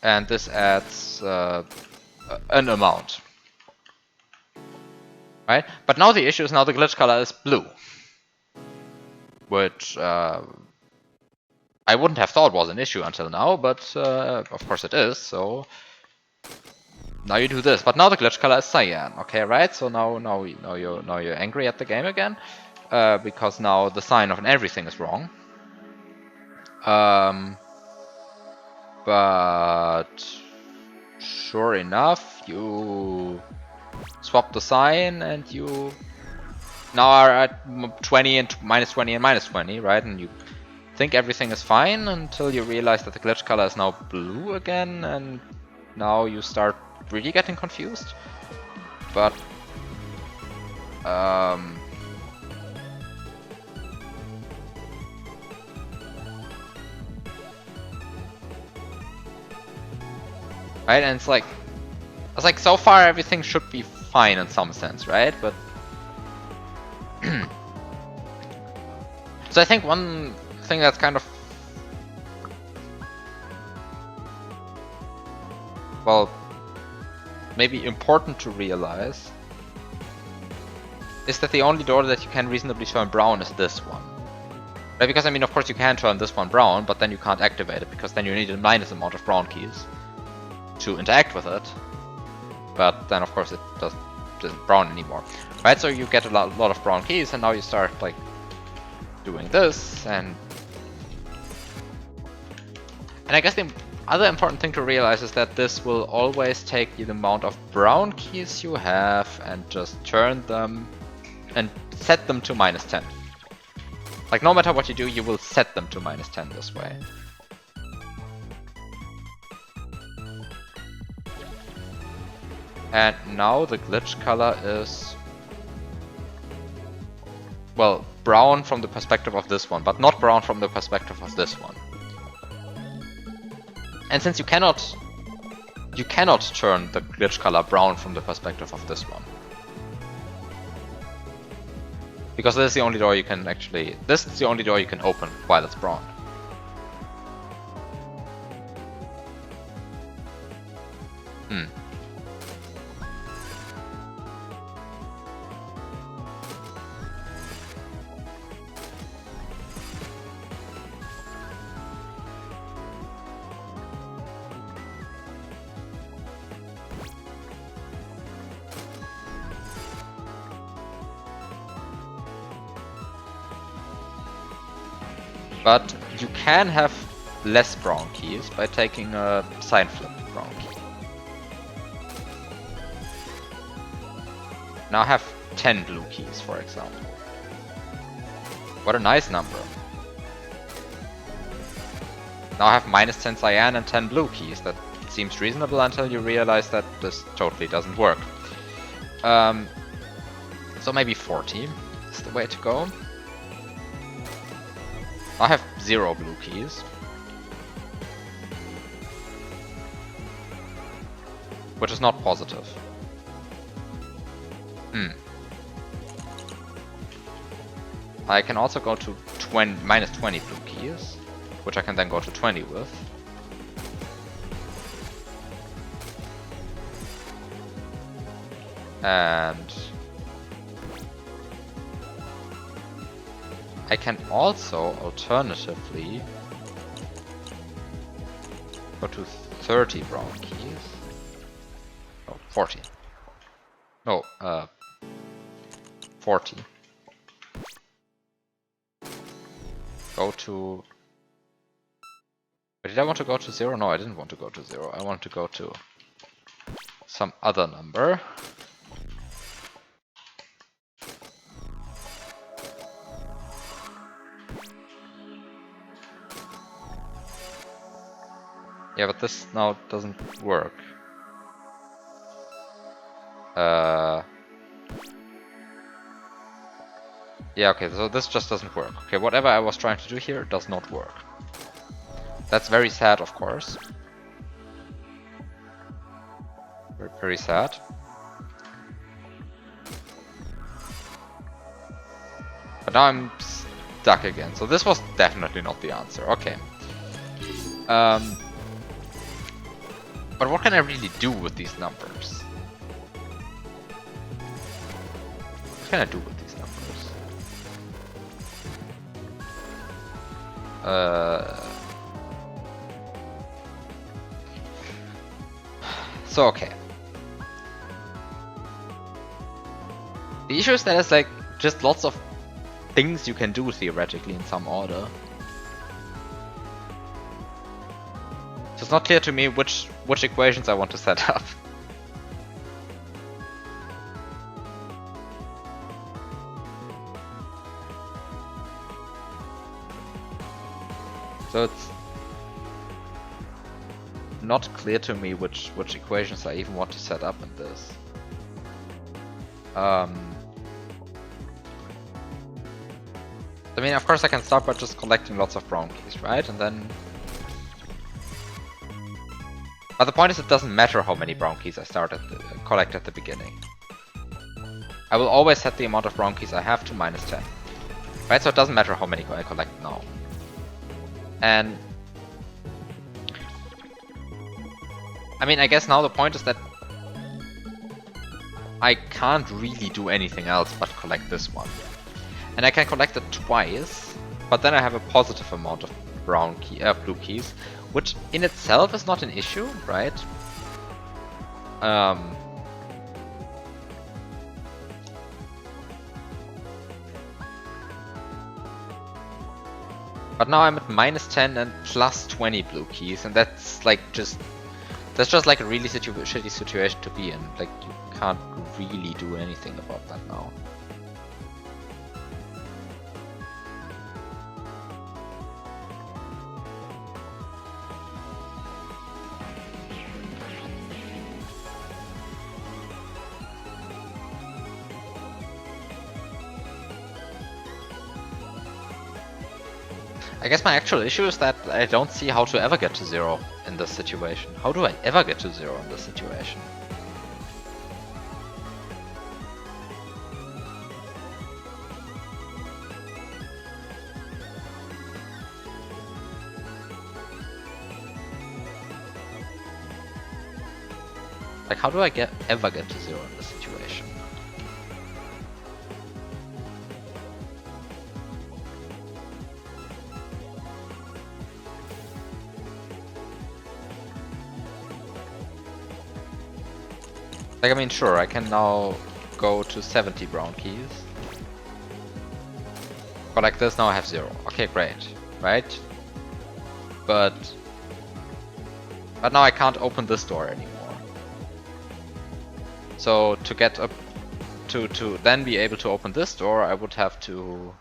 And this adds an amount. Right? But now the issue is now the glitch color is blue. Which I wouldn't have thought was an issue until now, but of course it is, so now you do this. But now the glitch color is cyan, okay, right? So now you're angry at the game again, because now the sign of everything is wrong. But sure enough, you swap the sign and you now are at 20 and minus 20 and minus 20, right? And you think everything is fine until you realize that the glitch color is now blue again, and now you start really getting confused. But right, and it's like so far everything should be fine in some sense, right? But so I think one thing that's kind of, well, maybe important to realize is that the only door that you can reasonably turn brown is this one. Right? Because I mean, of course you can turn this one brown, but then you can't activate it because then you need a minus amount of brown keys to interact with it. But then of course it isn't brown anymore. Right? So you get a lot of brown keys, and now you start like doing this, and I guess the other important thing to realize is that this will always take the amount of brown keys you have and just turn them and set them to minus 10. Like no matter what you do, you will set them to minus 10 this way. And now the glitch color is, well, brown from the perspective of this one, but not brown from the perspective of this one. And since you cannot turn the glitch color brown from the perspective of this one, because this is the only door you can this is the only door you can open while it's brown. But you can have less brown keys by taking a sign flip brown key. Now I have 10 blue keys, for example. What a nice number. Now I have minus 10 cyan and 10 blue keys. That seems reasonable until you realize that this totally doesn't work. So maybe 40 is the way to go. I have 0 blue keys, which is not positive. I can also go to minus 20 blue keys, which I can then go to 20 with. And I can also alternatively go to 30 brown keys. Oh, 40. No, 40. Go to... Did I want to go to 0? No, I didn't want to go to 0. I want to go to some other number. Yeah, but this now doesn't work. Yeah, okay, so this just doesn't work. Okay, whatever I was trying to do here does not work. That's very sad, of course. Very, very sad. But now I'm duck again. So this was definitely not the answer. Okay. But what can I really do with these numbers? What can I do with these numbers? So okay. The issue is that there's like just lots of things you can do theoretically in some order. So it's not clear to me which equations I want to set up. So it's not clear to me which equations I even want to set up in this. I mean, of course I can start by just collecting lots of brown keys, right? And then... But the point is, it doesn't matter how many brown keys I collect at the beginning. I will always set the amount of brown keys I have to -10. Right, so it doesn't matter how many I collect now. And... I mean, I guess now the point is that I can't really do anything else but collect this one. And I can collect it twice, but then I have a positive amount of blue keys, which in itself is not an issue, right? But now I'm at -10 and +20 blue keys, and that's like just like a really shitty situation to be in. Like, you can't really do anything about that now. I guess my actual issue is that I don't see how to ever get to 0 in this situation. How do I ever get to 0 in this situation? Like, how do I ever get to 0 in this situation? Like, I mean, sure, I can now go to 70 brown keys. But like this, now I have 0. Okay, great, right? But now I can't open this door anymore. So to get up to then be able to open this door, I would have to...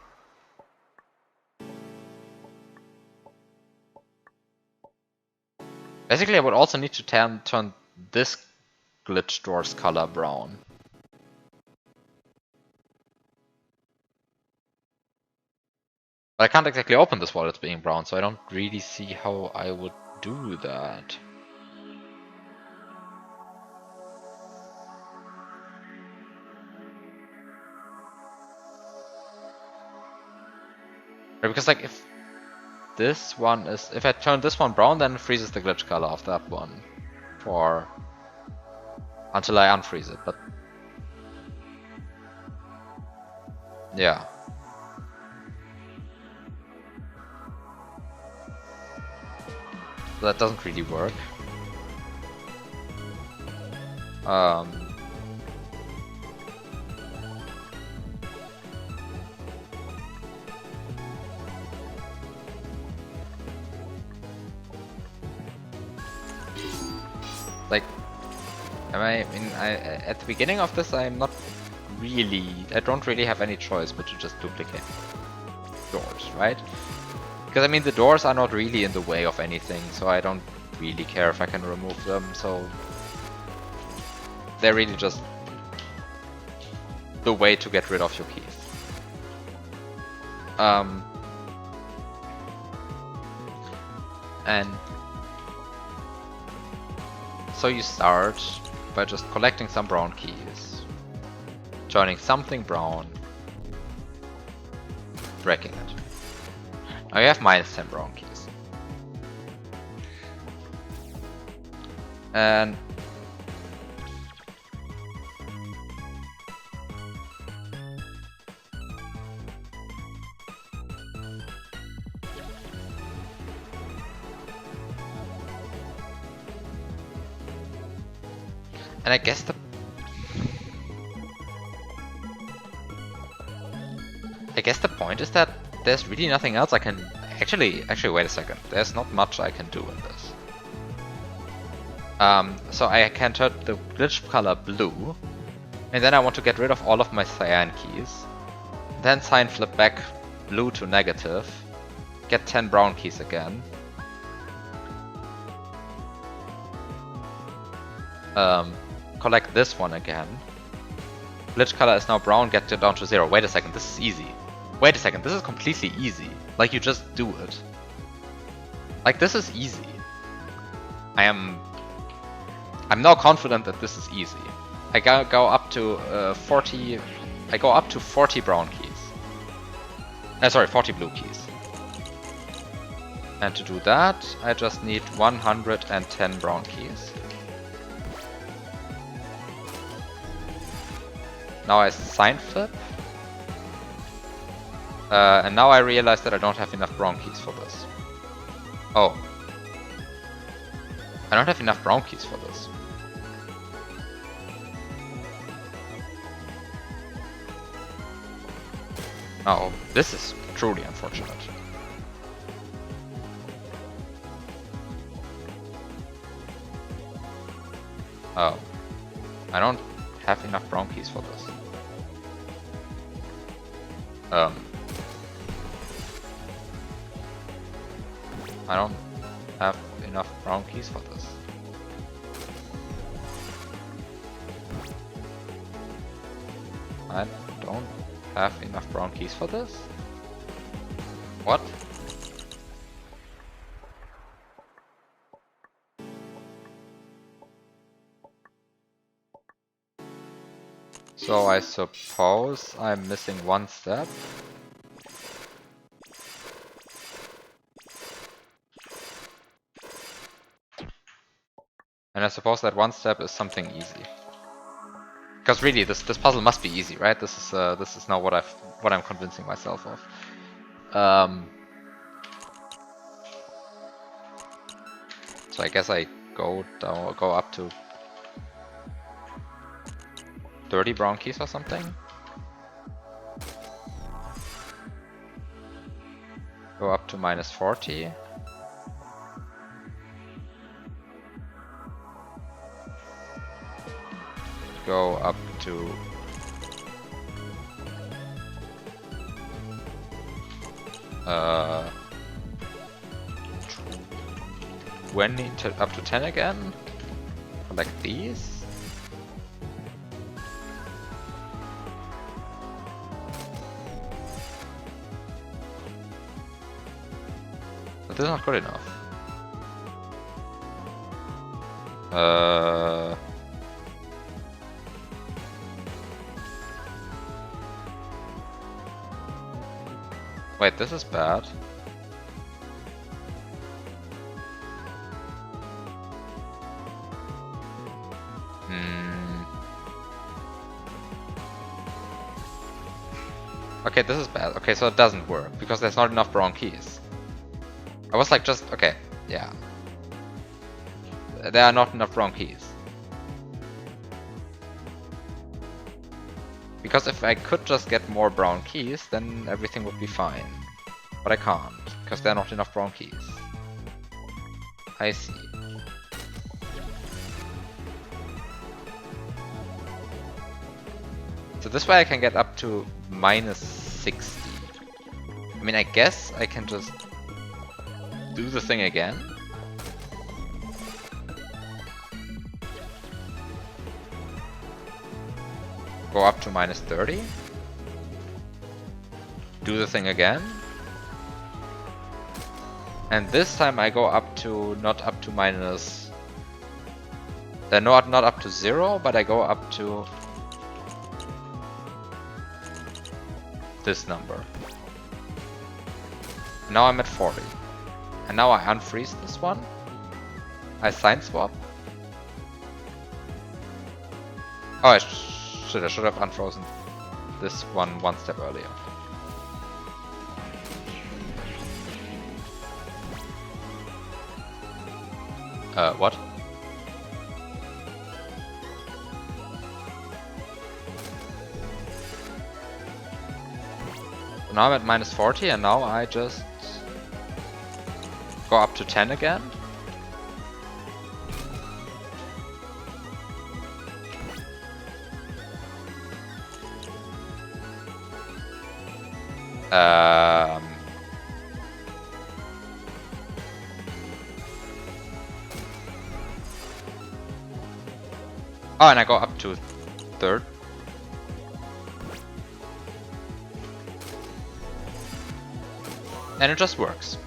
Basically, I would also need to turn this glitch door's color brown. But I can't exactly open this while it's being brown, so I don't really see how I would do that. Right, because like if this one is... If I turn this one brown, then it freezes the glitch color of that one. For... until I unfreeze it, but... yeah. So that doesn't really work. Like, I mean, at the beginning of this, I don't really have any choice but to just duplicate doors, right? Because I mean, the doors are not really in the way of anything, so I don't really care if I can remove them, so they're really just the way to get rid of your keys. And so you start by just collecting some brown keys, turning something brown, breaking it. I have minus 10 brown keys. And I guess the point is that there's really nothing else I can actually wait a second. There's not much I can do in this. So I can turn the glitch color blue, and then I want to get rid of all of my cyan keys. Then sign flip back blue to negative, get 10 brown keys again. Collect this one again. Glitch color is now brown, get it down to 0. Wait a second, this is easy. Wait a second, this is completely easy. Like, you just do it. Like, this is easy. I'm now confident that this is easy. I go up to 40. I go up to 40 brown keys. Sorry, 40 blue keys. And to do that, I just need 110 brown keys. Now I sign flip. And now I realize that I don't have enough brown keys for this. Oh. I don't have enough brown keys for this. Oh, this is truly unfortunate. Oh. I don't have enough brown keys for this. I don't have enough brown keys for this. I don't have enough brown keys for this? What? So I suppose I'm missing one step. And I suppose that one step is something easy. Because really, this puzzle must be easy, right? This is now what I'm convincing myself of. So I guess I go up to 30 brown keys or something. Go up to minus 40. Go up to up to 10 again. Collect these. But this is not good enough. Wait, this is bad. Okay, this is bad. Okay, so it doesn't work because there's not enough brown keys. I was like, just okay, yeah. There are not enough brown keys. Because if I could just get more brown keys, then everything would be fine. But I can't, because there are not enough brown keys. I see. So this way I can get up to minus 60. I mean, I guess I can just do the thing again. Go up to minus 30. Do the thing again. And this time I go up to, not up to minus... not up to 0, but I go up to this number. Now I'm at 40. And now I unfreeze this one. I sign swap. Oh, I should have unfrozen this one step earlier. What? Now I'm at minus 40 and now I just go up to 10 again. Oh, and I go up to third. And it just works.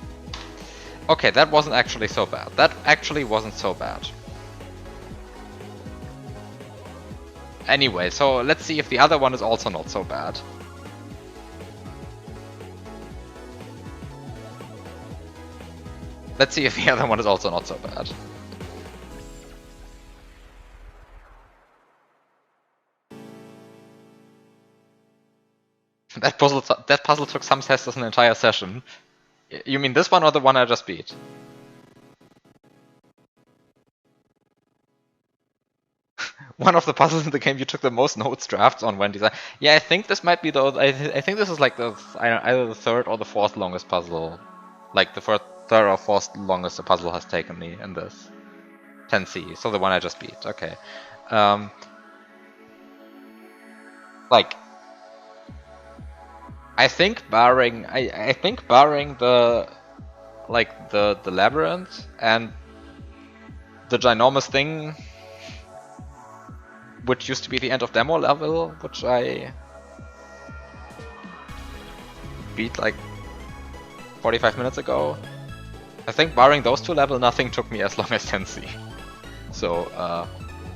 Okay, that wasn't actually so bad. That actually wasn't so bad. Anyway, so let's see if the other one is also not so bad. Let's see if the other one is also not so bad. That puzzle took some tests as an entire session. You mean this one or the one I just beat? One of the puzzles in the game you took the most notes drafts on when design. Yeah, I think this might be the. I think this is like the either the third or the fourth longest puzzle. Like the third or fourth longest a puzzle has taken me in this. 10C, so the one I just beat. Okay. Like, I think barring the the labyrinth and the ginormous thing, which used to be the end of demo level, which I beat like 45 minutes ago. I think barring those two levels, nothing took me as long as 10C. So,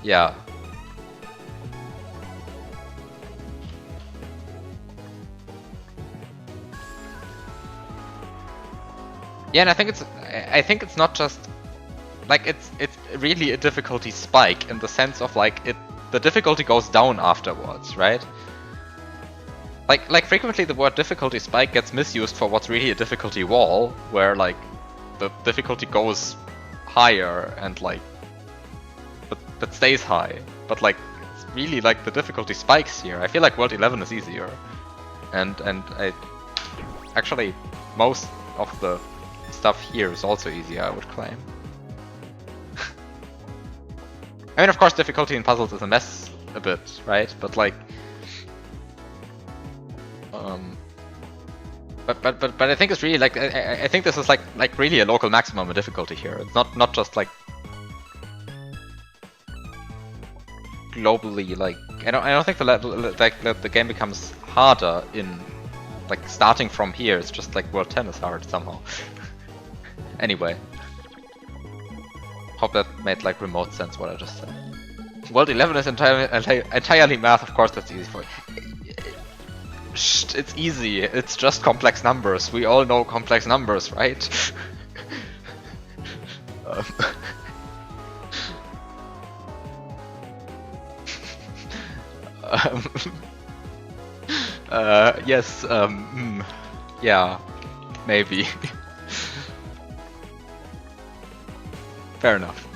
yeah. Yeah, and I think it's not just like it's really a difficulty spike in the sense of like the difficulty goes down afterwards, right? Like frequently the word difficulty spike gets misused for what's really a difficulty wall, where like the difficulty goes higher and like but stays high. But like it's really like the difficulty spikes here. I feel like World 11 is easier. And I actually most of the stuff here is also easier, I would claim. I mean, of course, difficulty in puzzles is a mess a bit, right? But like, but I think it's really like I think this is like really a local maximum of difficulty here. It's not just like globally like I don't think the game becomes harder in like starting from here. It's just like World 10 is hard somehow. Anyway, hope that made like remote sense what I just said. World 11 is entirely math, of course that's easy for you. Shh, it's easy, it's just complex numbers. We all know complex numbers, right? Yes, yeah, maybe. Fair enough.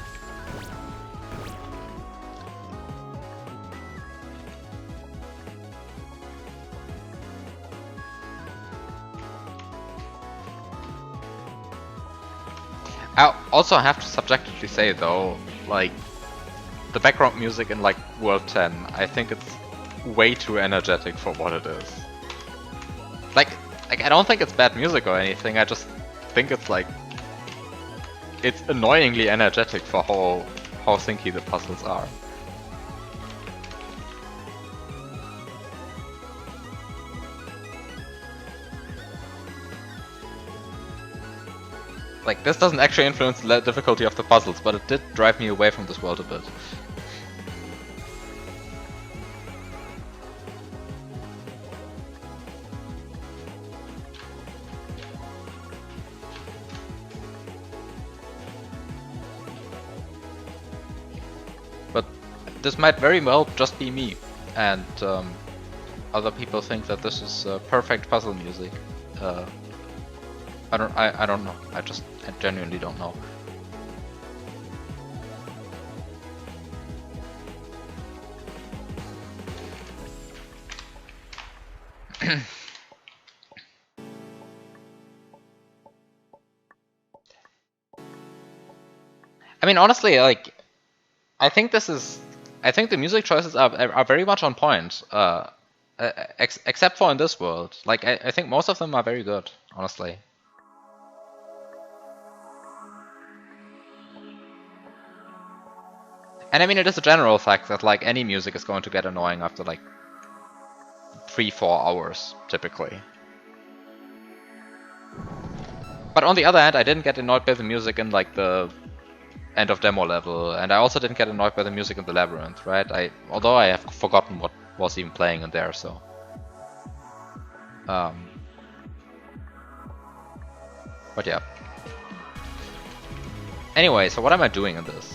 I also have to subjectively say though, like, the background music in like World 10, I think it's way too energetic for what it is. Like I don't think it's bad music or anything, I just think it's like it's annoyingly energetic for how thinky the puzzles are. Like, this doesn't actually influence the difficulty of the puzzles, but it did drive me away from this world a bit. this might very well just be me, and other people think that this is perfect puzzle music. I don't know. I genuinely don't know. I mean, honestly, like, I think the music choices are very much on point. Except for in this world. Like, I think most of them are very good, honestly. And I mean, it is a general fact that, like, any music is going to get annoying after, like, 3-4 hours, typically. But on the other hand, I didn't get annoyed by the music in, like, the end of demo level, and I also didn't get annoyed by the music in the labyrinth, right? Although I have forgotten what was even playing in there, so... But yeah. Anyway, so what am I doing in this?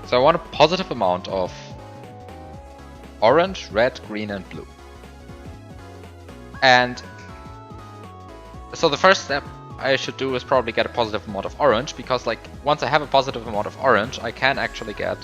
So I want a positive amount of orange, red, green, and blue. And so the first step I should do is probably get a positive amount of orange, because like once I have a positive amount of orange, I can actually get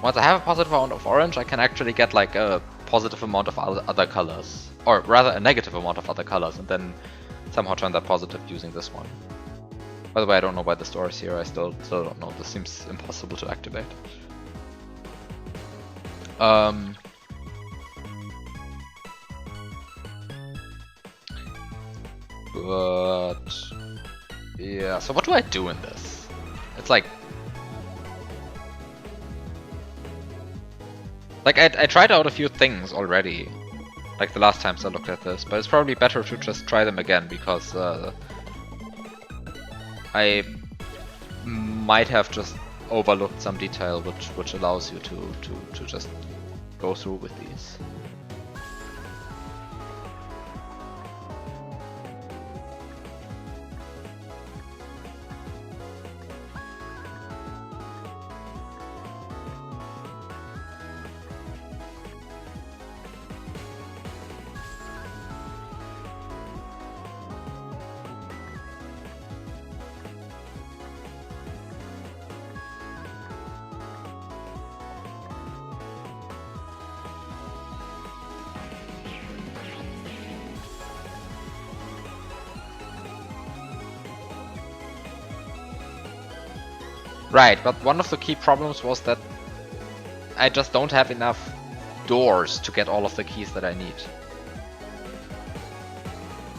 once I have a positive amount of orange, I can actually get like a positive amount of other colors, or rather a negative amount of other colors, and then somehow turn that positive using this one. By the way, I don't know why this door is here. I still don't know. This seems impossible to activate. But yeah, so what do I do in this? It's like I tried out a few things already, like the last times I looked at this, but it's probably better to just try them again, because I might have just overlooked some detail which allows you to just go through with these. Right, but one of the key problems was that I just don't have enough doors to get all of the keys that I need.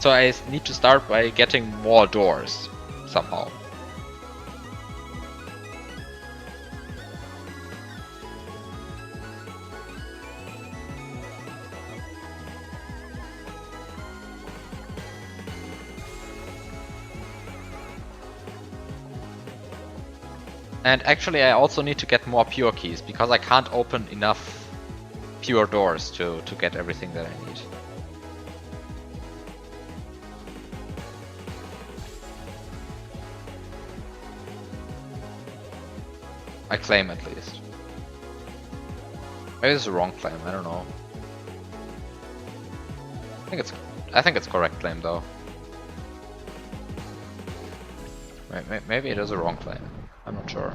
So I need to start by getting more doors, somehow. And actually I also need to get more pure keys, because I can't open enough pure doors to get everything that I need. I claim, at least. Maybe it's a wrong claim, I don't know. I think it's correct claim though. Maybe it is a wrong claim. I'm not sure.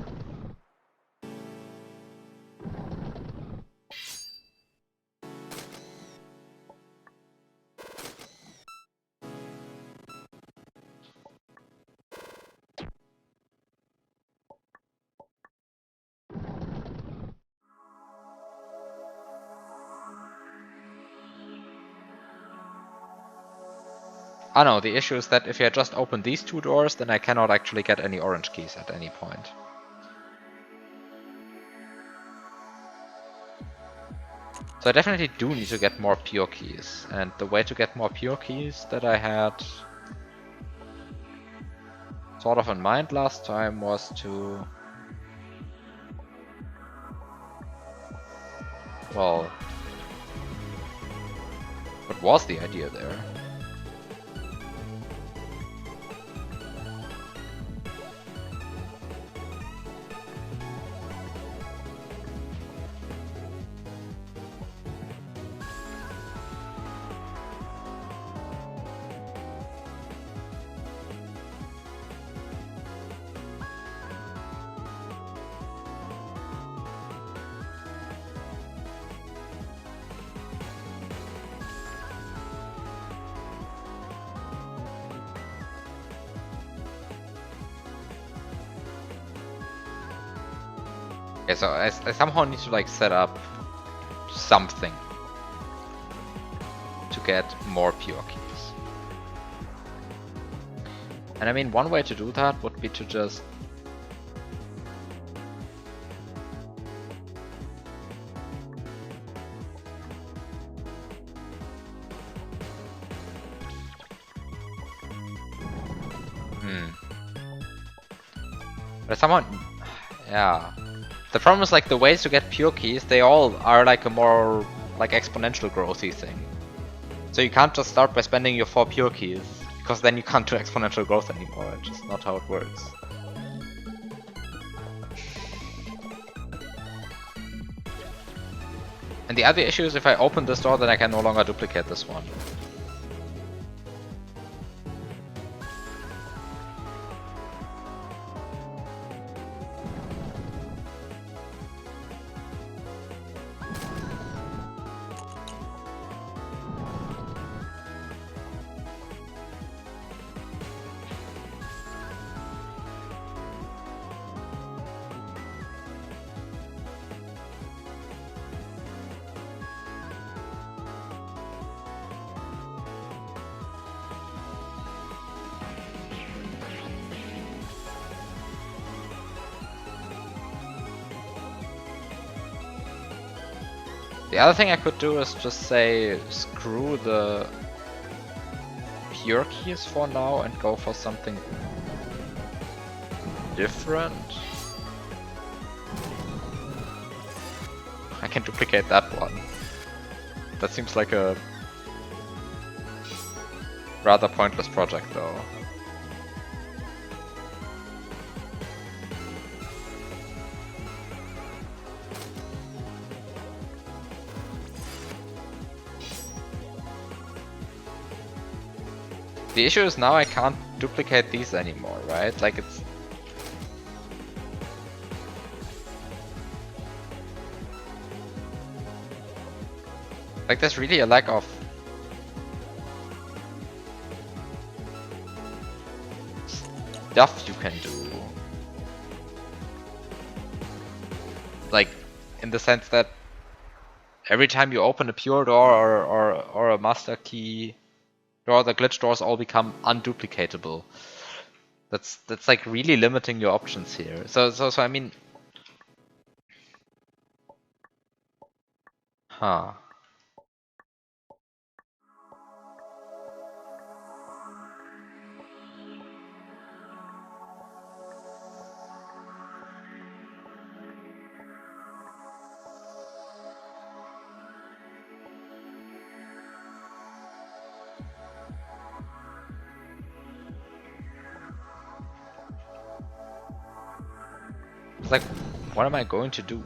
Ah no, the issue is that if I just open these two doors, then I cannot actually get any orange keys at any point. So I definitely do need to get more pure keys, and the way to get more pure keys that I had sort of in mind last time was to... Well, what was the idea there? Okay, so I somehow need to like set up something to get more pure keys. And I mean, one way to do that would be to just but somehow, yeah. The problem is like the ways to get pure keys, they all are like a more like exponential growthy thing. So you can't just start by spending your 4 pure keys, because then you can't do exponential growth anymore. It's just not how it works. And the other issue is if I open this door, then I can no longer duplicate this one. The other thing I could do is just say screw the pure keys for now and go for something different. I can duplicate that one. That seems like a rather pointless project though. The issue is now I can't duplicate these anymore, right? Like it's... Like there's really a lack of... stuff you can do. Like, in the sense that every time you open a pure door or a master key door, the glitch doors all become unduplicatable. That's like really limiting your options here. So I mean, huh. It's like, what am I going to do?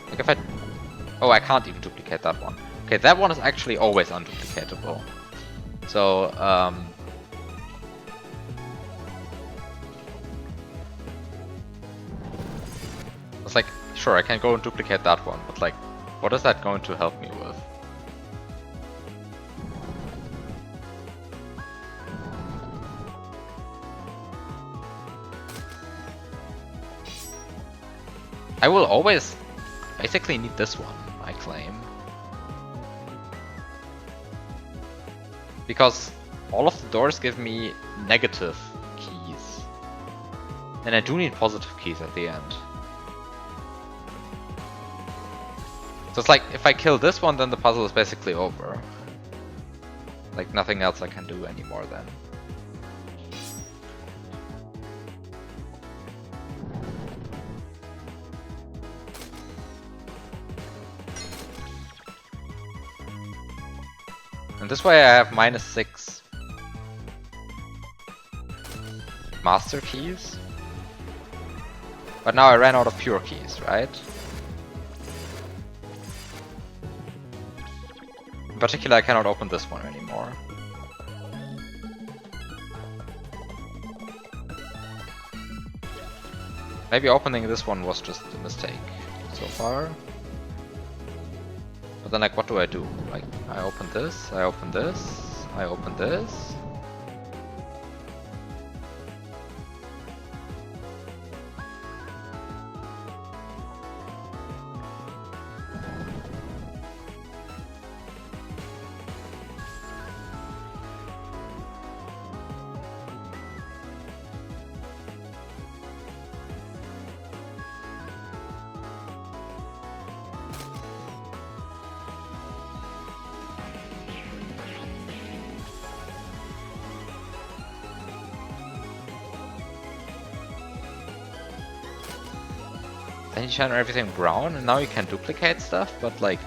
Like if I... Oh, I can't even duplicate that one. Okay, that one is actually always unduplicatable. So, it's like, sure, I can go and duplicate that one, but like, what is that going to help me with? I will always basically need this one, I claim. Because all of the doors give me negative keys. And I do need positive keys at the end. So it's like, if I kill this one, then the puzzle is basically over. Like, nothing else I can do anymore then. And this way I have -6 master keys. But now I ran out of pure keys, right? In particular, I cannot open this one anymore. Maybe opening this one was just a mistake so far. But then, like, what do I do? Like, I open this, I open this, I open this. Then you turn everything brown, and now you can duplicate stuff, but like...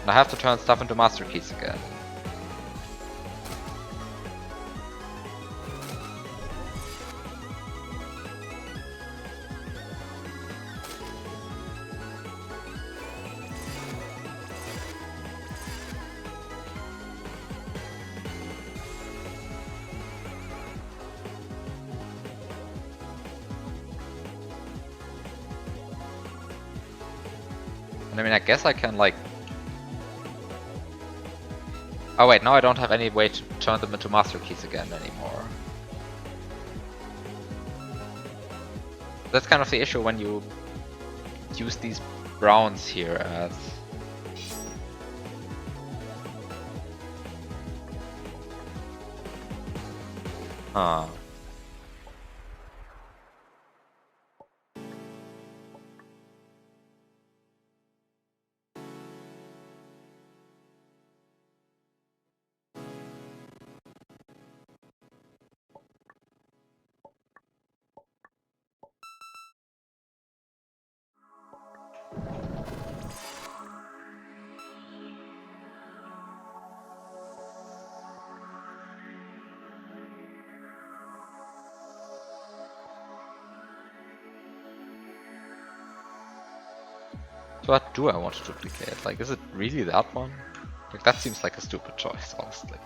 I have to turn stuff into master keys again. And I mean, I guess I can like... Oh wait, now I don't have any way to turn them into master keys again anymore. That's kind of the issue when you use these browns here as... Huh. So what do I want to duplicate? Like, is it really that one? Like, that seems like a stupid choice, honestly.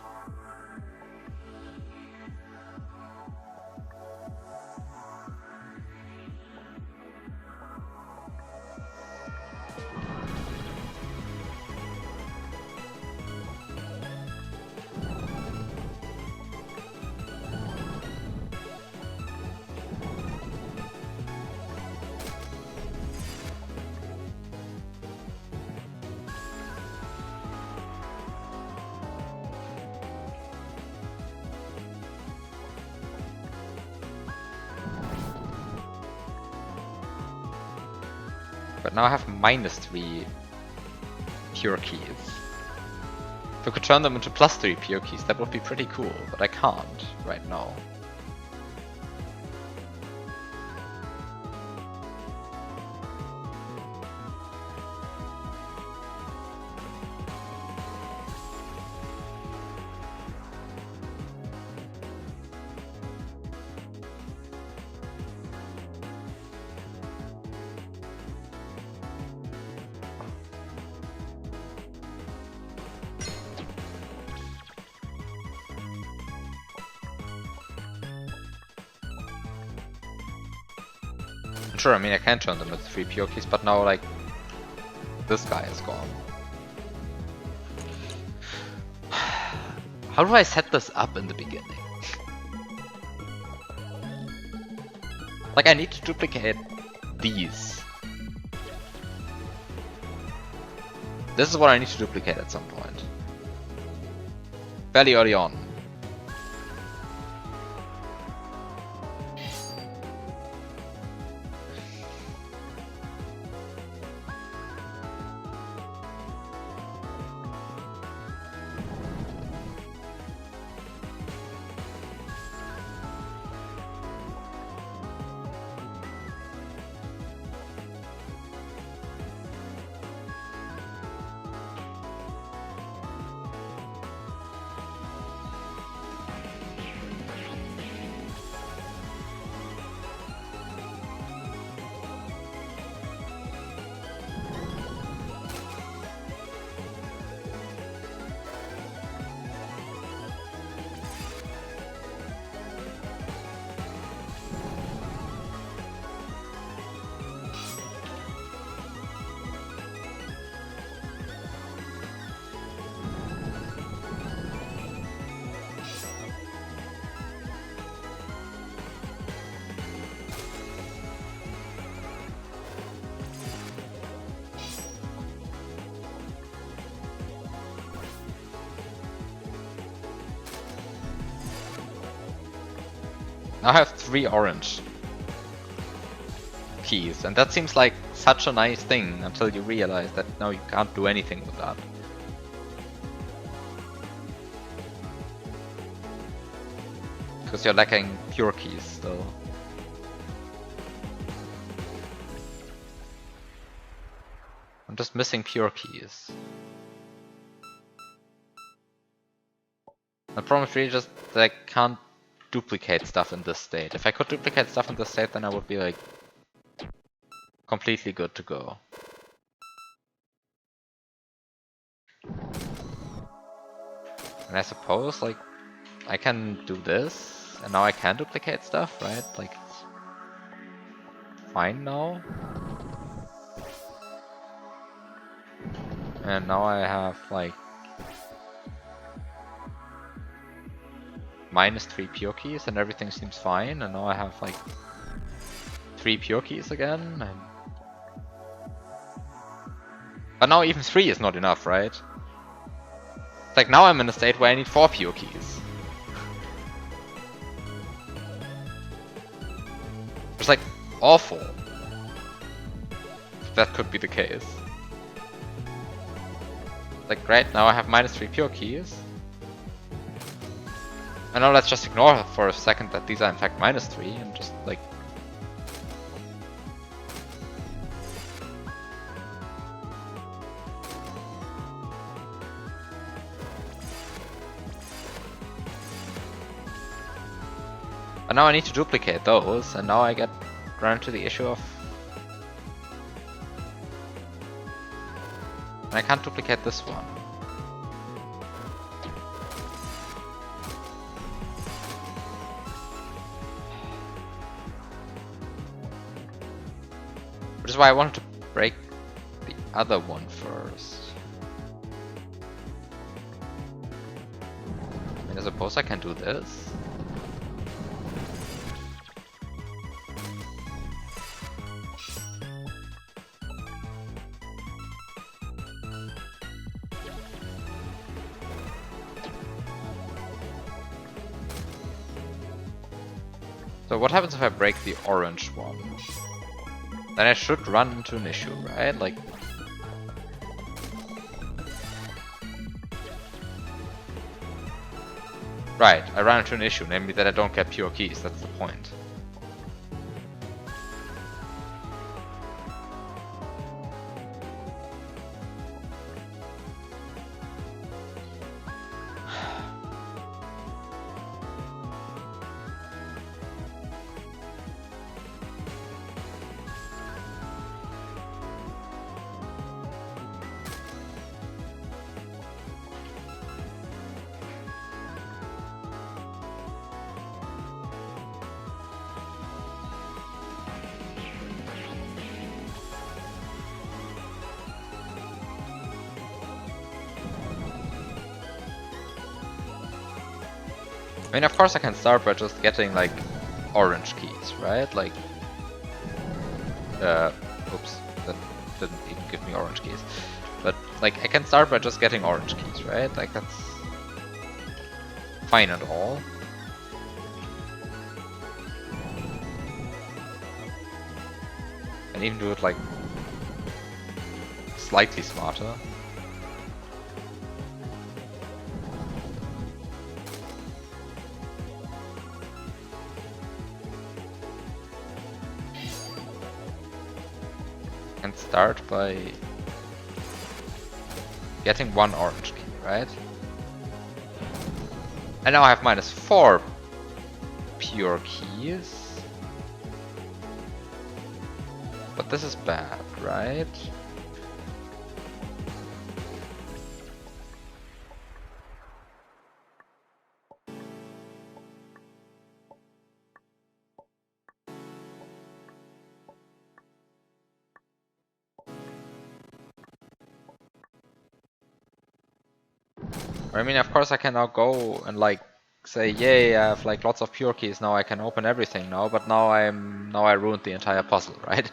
But now I have -3 pure keys. If I could turn them into +3 pure keys, that would be pretty cool, but I can't right now. Sure, I mean, I can turn them into 3 pure keys, but now, like, this guy is gone. How do I set this up in the beginning? Like, I need to duplicate these. This is what I need to duplicate at some point. fairly early on. Now I have 3 orange keys, and that seems like such a nice thing until you realize that now you can't do anything with that. Because you're lacking pure keys still. I'm just missing pure keys. The problem is really just that I can't duplicate stuff in this state. If I could duplicate stuff in this state, then I would be like completely good to go. And I suppose like I can do this, and now I can duplicate stuff, right? Like it's fine now. And now I have like -3 pure keys and everything seems fine, and now I have like 3 pure keys again, and but now even 3 is not enough, right? It's like now I'm in a state where I need 4 pure keys. It's like awful. If that could be the case. Like great, now I have -3 pure keys. And now let's just ignore for a second that these are in fact -3 and just like but now I need to duplicate those, and now I get run into the issue of and I can't duplicate this one. Which is why I wanted to break the other one first. I mean, I suppose I can do this. So what happens if I break the orange one? Then I should run into an issue, right? Like... Right, I run into an issue, namely that I don't get pure keys, that's the point. I mean, of course I can start by just getting, like, orange keys, right? Like, oops, that didn't even give me orange keys. But, like, I can start by just getting orange keys, right? Like, that's... fine and all. And even do it like slightly smarter. And start by getting one orange key, right? And now I have -4 pure keys. But this is bad, right? I mean, of course I can now go and like say, yay, I have like lots of pure keys, now I can open everything now, but now I ruined the entire puzzle, right?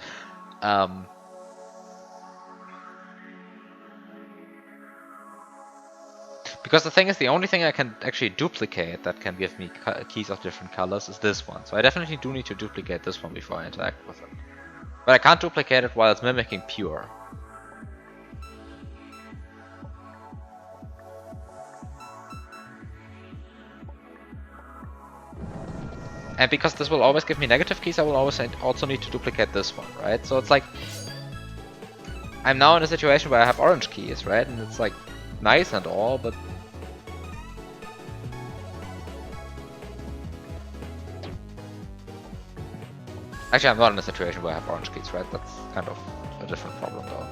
Because the thing is, the only thing I can actually duplicate that can give me keys of different colors is this one. So I definitely do need to duplicate this one before I interact with it. But I can't duplicate it while it's mimicking pure. And because this will always give me negative keys, I will always also need to duplicate this one, right? So it's like, I'm now in a situation where I have orange keys, right? And it's like, nice and all, but... Actually, I'm not in a situation where I have orange keys, right? That's kind of a different problem, though.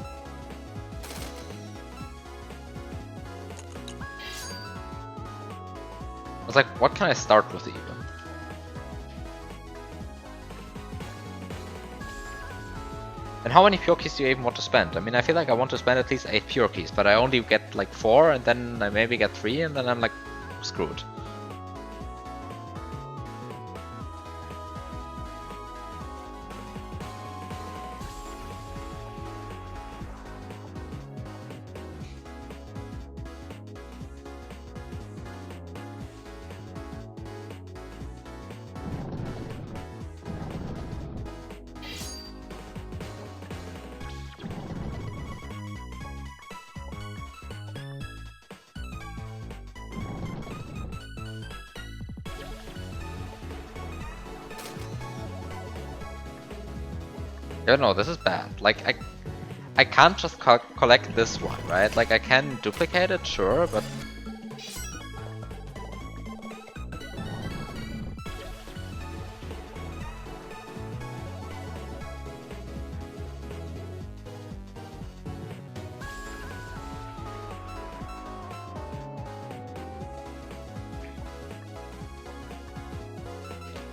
I was like, what can I start with even? And how many pure keys do you even want to spend? I mean, I feel like I want to spend at least 8 pure keys, but I only get like 4, and then I maybe get 3, and then I'm like, screwed. I don't know, this is bad. Like, I can't just collect this one, right? Like, I can duplicate it, sure, but...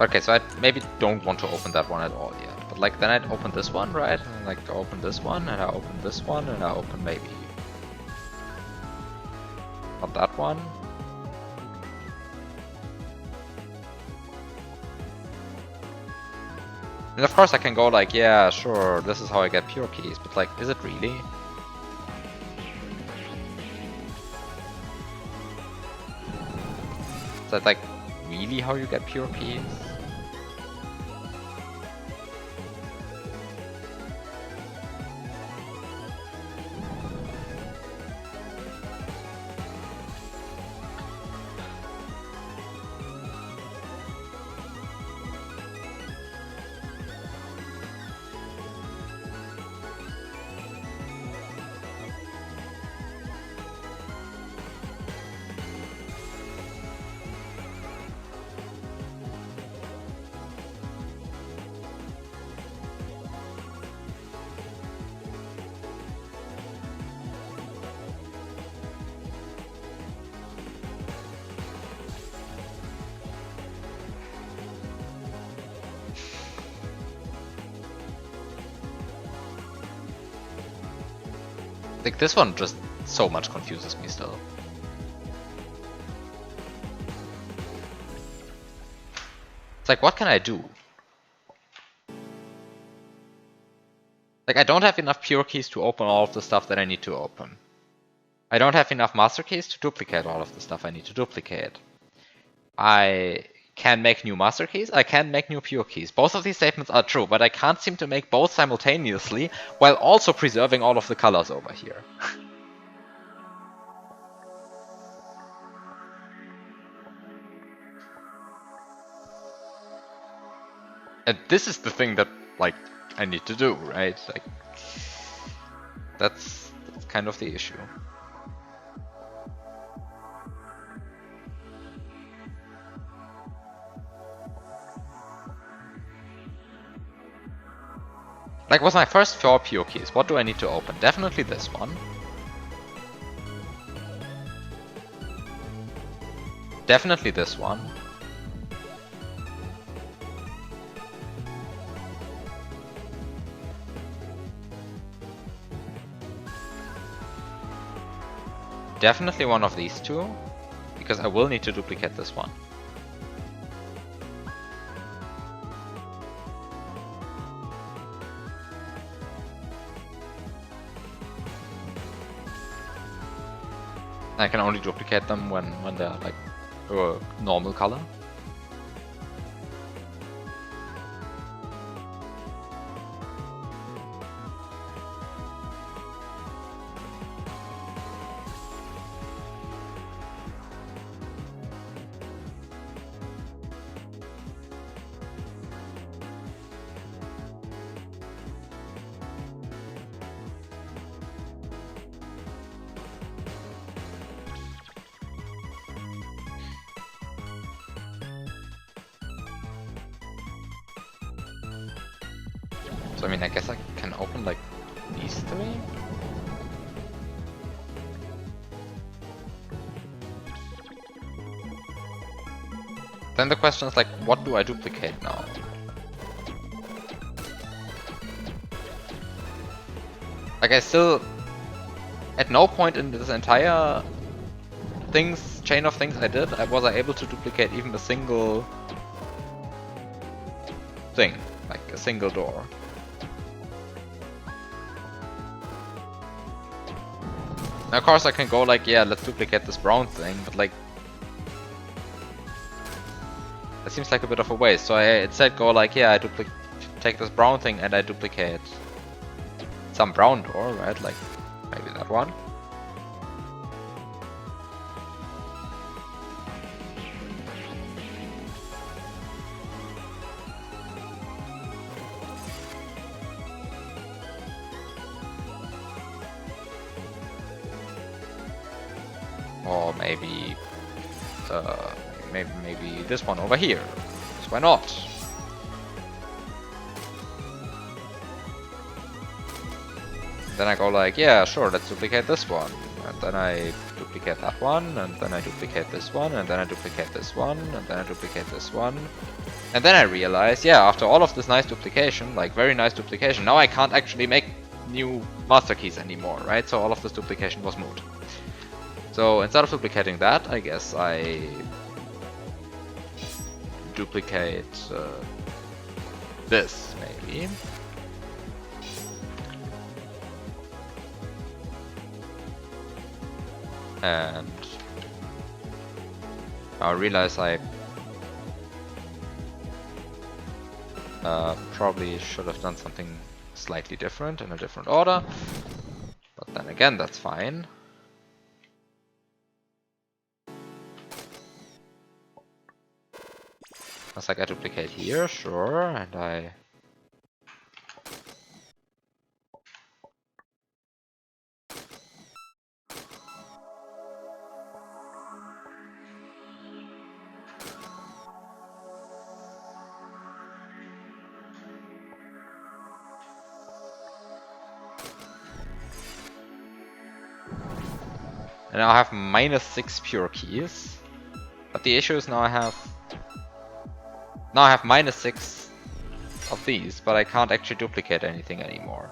Okay, so I maybe don't want to open that one at all yet. But like, then I'd open this one, right? And like, open this one, and I open this one, and I open maybe... not that one. And of course I can go like, yeah, sure, this is how I get pure keys, but like, is it really? Is that like, really how you get pure keys? Like, this one just so much confuses me still. It's like, what can I do? Like, I don't have enough pure keys to open all of the stuff that I need to open. I don't have enough master keys to duplicate all of the stuff I need to duplicate. I can make new master keys, I can make new pure keys. Both of these statements are true, but I can't seem to make both simultaneously while also preserving all of the colors over here. And this is the thing that, like, I need to do, right? Like, that's kind of the issue. Like, with my first 4 pure keys, what do I need to open? Definitely this one. Definitely this one. Definitely one of these two, because I will need to duplicate this one. I can only duplicate them when they're like a normal color. So I mean, I guess I can open like these 3? Then the question is like, what do I duplicate now? Like I still, at no point in this entire chain of things I did, was I able to duplicate even a single thing, like a single door. Now, of course I can go like, yeah, let's duplicate this brown thing, but like, that seems like a bit of a waste. So I instead go like, yeah, I take this brown thing and I duplicate some brown door, right? Like, maybe that one. Or maybe, maybe this one over here. So why not? Then I go like, yeah, sure, let's duplicate this one. And then I duplicate that one, and then I duplicate this one, and then I duplicate this one, and then I duplicate this one. And then I realize, yeah, after all of this nice duplication, like very nice duplication, now I can't actually make new master keys anymore, right? So all of this duplication was moot. So instead of duplicating that, I guess I duplicate this, maybe. And I realize I probably should have done something slightly different in a different order. But then again, that's fine. It's like I duplicate here, sure, and I... And now I have -6 pure keys. But the issue is now I have -6 of these, but I can't actually duplicate anything anymore.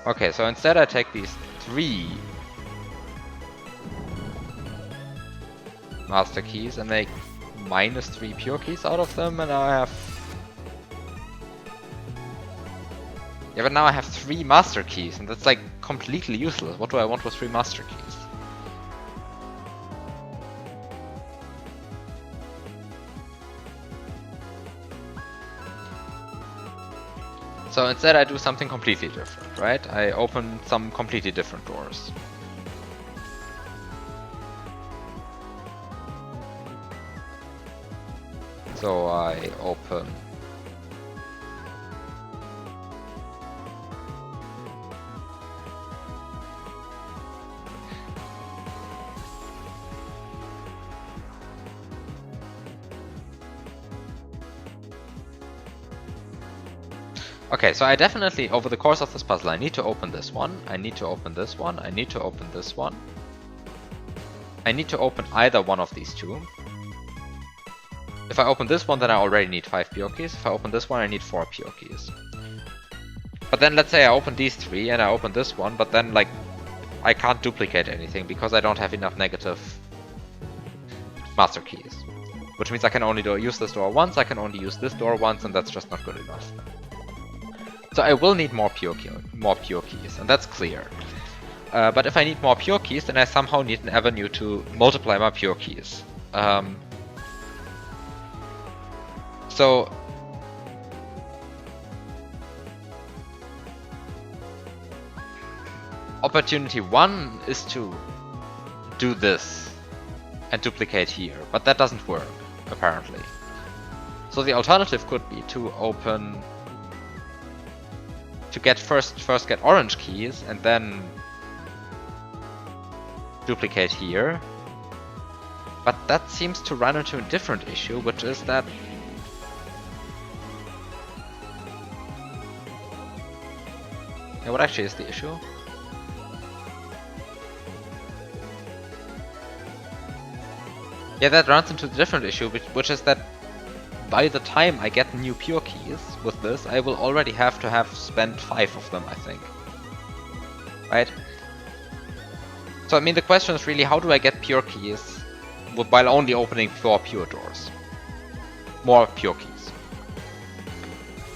Okay, so instead I take these 3 master keys and make -3 pure keys out of them, and now I have... Yeah, but now I have 3 master keys, and that's like completely useless. What do I want with 3 master keys? So instead I do something completely different, right? I open some completely different doors. So I open... Okay, so I definitely, over the course of this puzzle, I need to open this one, I need to open this one, I need to open this one. I need to open either one of these two. If I open this one, then I already need 5 pure keys. If I open this one, I need 4 pure keys. But then let's say I open these 3 and I open this one, but then like I can't duplicate anything because I don't have enough negative master keys. Which means I can only use this door once, I can only use this door once, and that's just not good enough. So I will need more pure keys, and that's clear. But if I need more pure keys, then I somehow need an avenue to multiply my pure keys. So opportunity 1 is to do this and duplicate here, but that doesn't work, apparently. So the alternative could be to open... to get first get orange keys and then duplicate here. But that seems to run into a different issue, which is that yeah, what actually is the issue? Yeah, that runs into a different issue, which is that by the time I get new pure keys with this, I will already have to have spent 5 of them, I think. Right? So I mean, the question is really, how do I get pure keys while only opening 4 pure doors? More pure keys.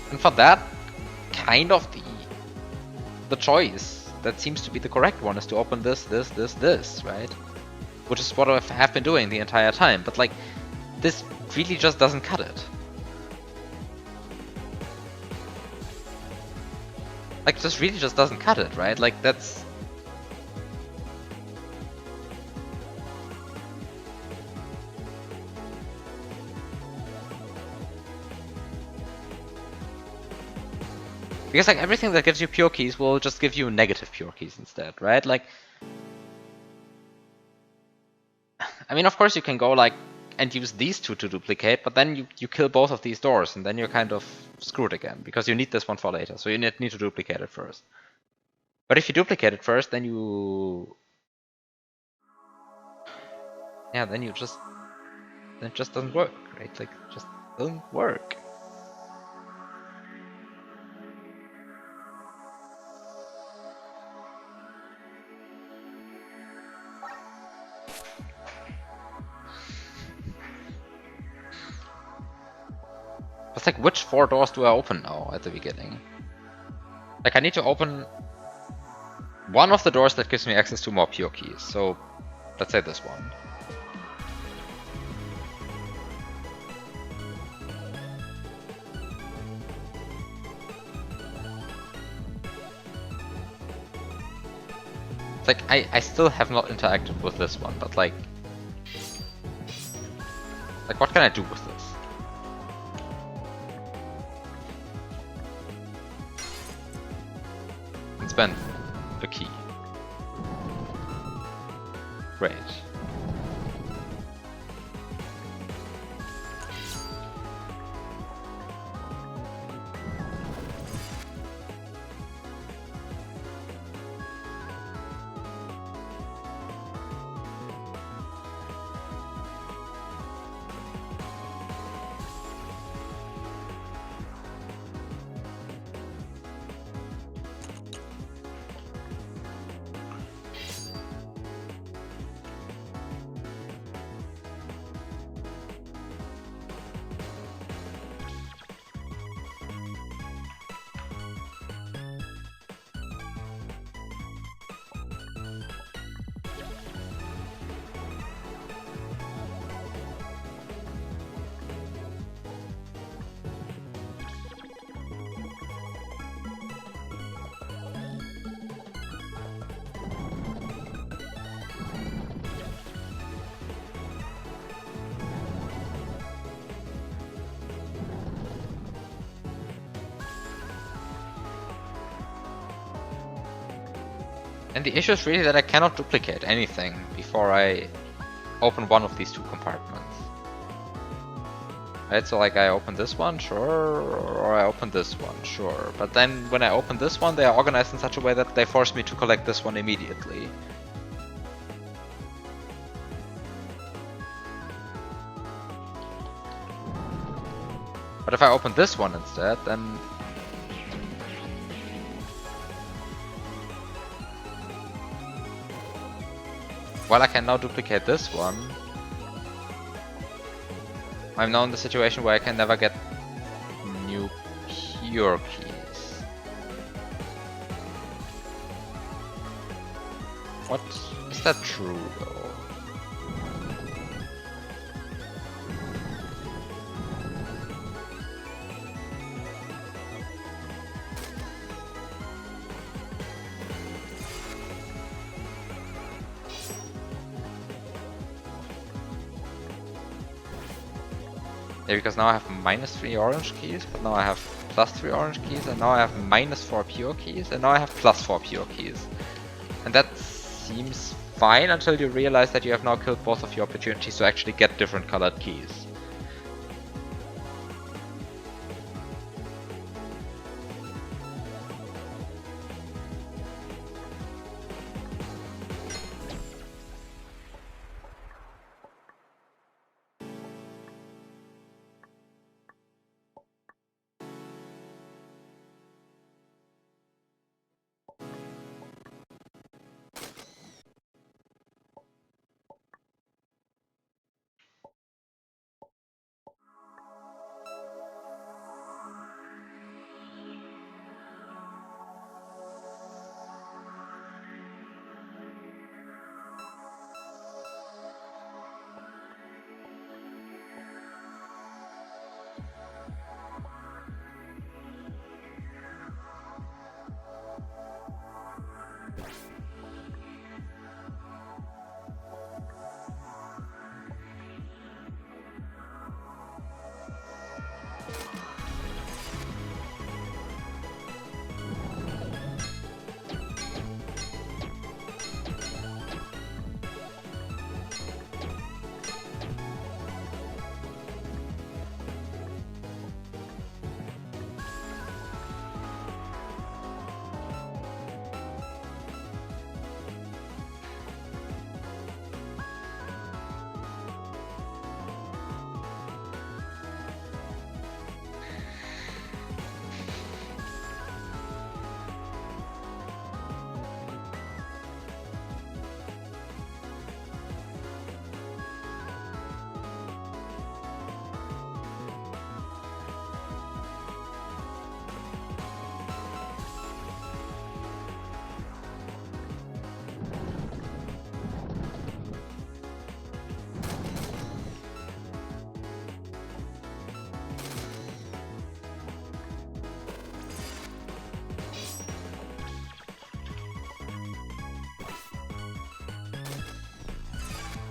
And for that, kind of the choice that seems to be the correct one is to open this, right? Which is what I have been doing the entire time, but like, this really just doesn't cut it. Like, this really just doesn't cut it, right? Like, that's... Because like everything that gives you pure keys will just give you negative pure keys instead, right? Like, I mean, of course you can go like and use these two to duplicate, but then you kill both of these doors and then you're kind of screwed again because you need this one for later, so you need to duplicate it first. But if you duplicate it first, then you... yeah, then it just doesn't work, right? Like, it just doesn't work. It's like, which 4 doors do I open now at the beginning? Like, I need to open one of the doors that gives me access to more pure keys. So, let's say this one. It's like, I still have not interacted with this one, but like what can I do with this? Spend a key. Great. And the issue is really that I cannot duplicate anything before I open one of these two compartments. Right, so like I open this one, sure, or I open this one, sure. But then when I open this one, they are organized in such a way that they force me to collect this one immediately. But if I open this one instead, then... Well, I can now duplicate this one. I'm now in the situation where I can never get new pure keys. What? Is that true though? Yeah, because now I have -3 orange keys, but now I have +3 orange keys, and now I have -4 pure keys, and now I have +4 pure keys. And that seems fine until you realize that you have now killed both of your opportunities to actually get different colored keys.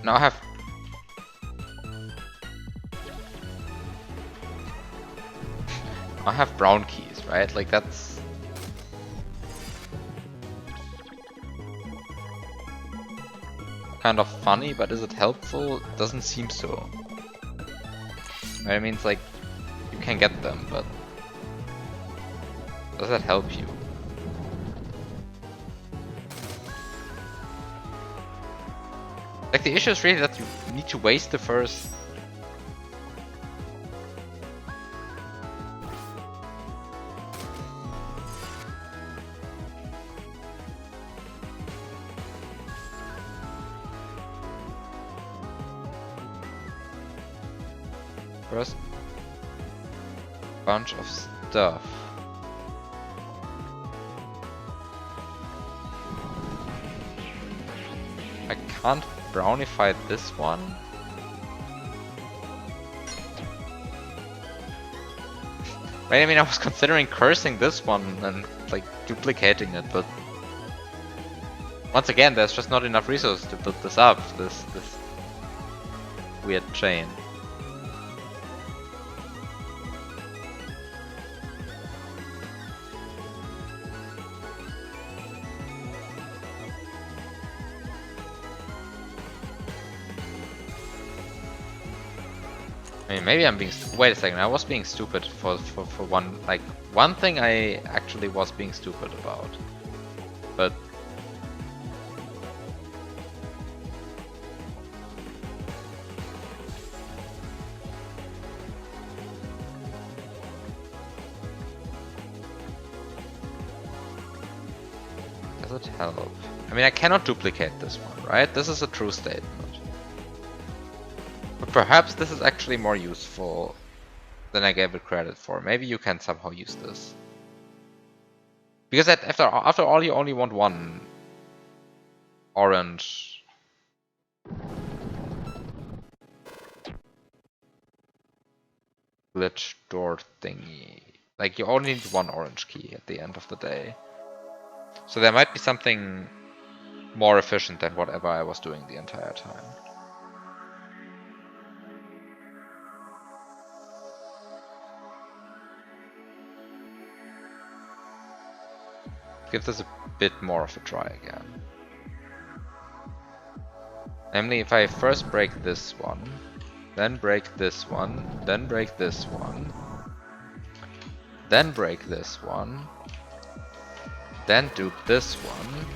Now I have brown keys, right? Like that's kind of funny, but is it helpful? It doesn't seem so. Right? I mean, it's like you can get them, but does that help you? Like the issue is really that you need to waste the first bunch of stuff. I can't brownify this one. Right, I mean, I was considering cursing this one and like duplicating it, but once again, there's just not enough resources to build this up. This weird chain. I mean, maybe I'm being... Wait a second, I was being stupid for one... Like, one thing I actually was being stupid about. But... Does it help? I mean, I cannot duplicate this one, right? This is a true statement. But perhaps this is actually more useful than I gave it credit for. Maybe you can somehow use this. Because after all, you only want one orange glitch door thingy. Like, you only need one orange key at the end of the day. So there might be something more efficient than whatever I was doing the entire time. Give this a bit more of a try again. Namely, if I first break this one, then break this one, then break this one, then break this one, then dupe this one,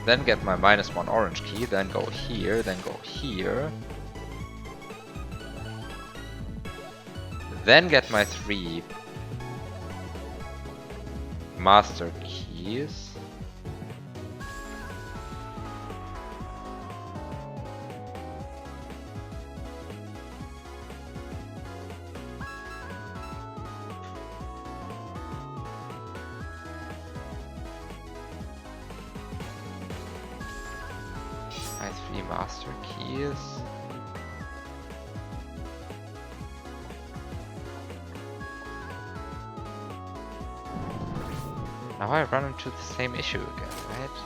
then get my -1 orange key, then go here, then go here, then get my 3 master keys. My 3 master keys. Now I run into the same issue again, right?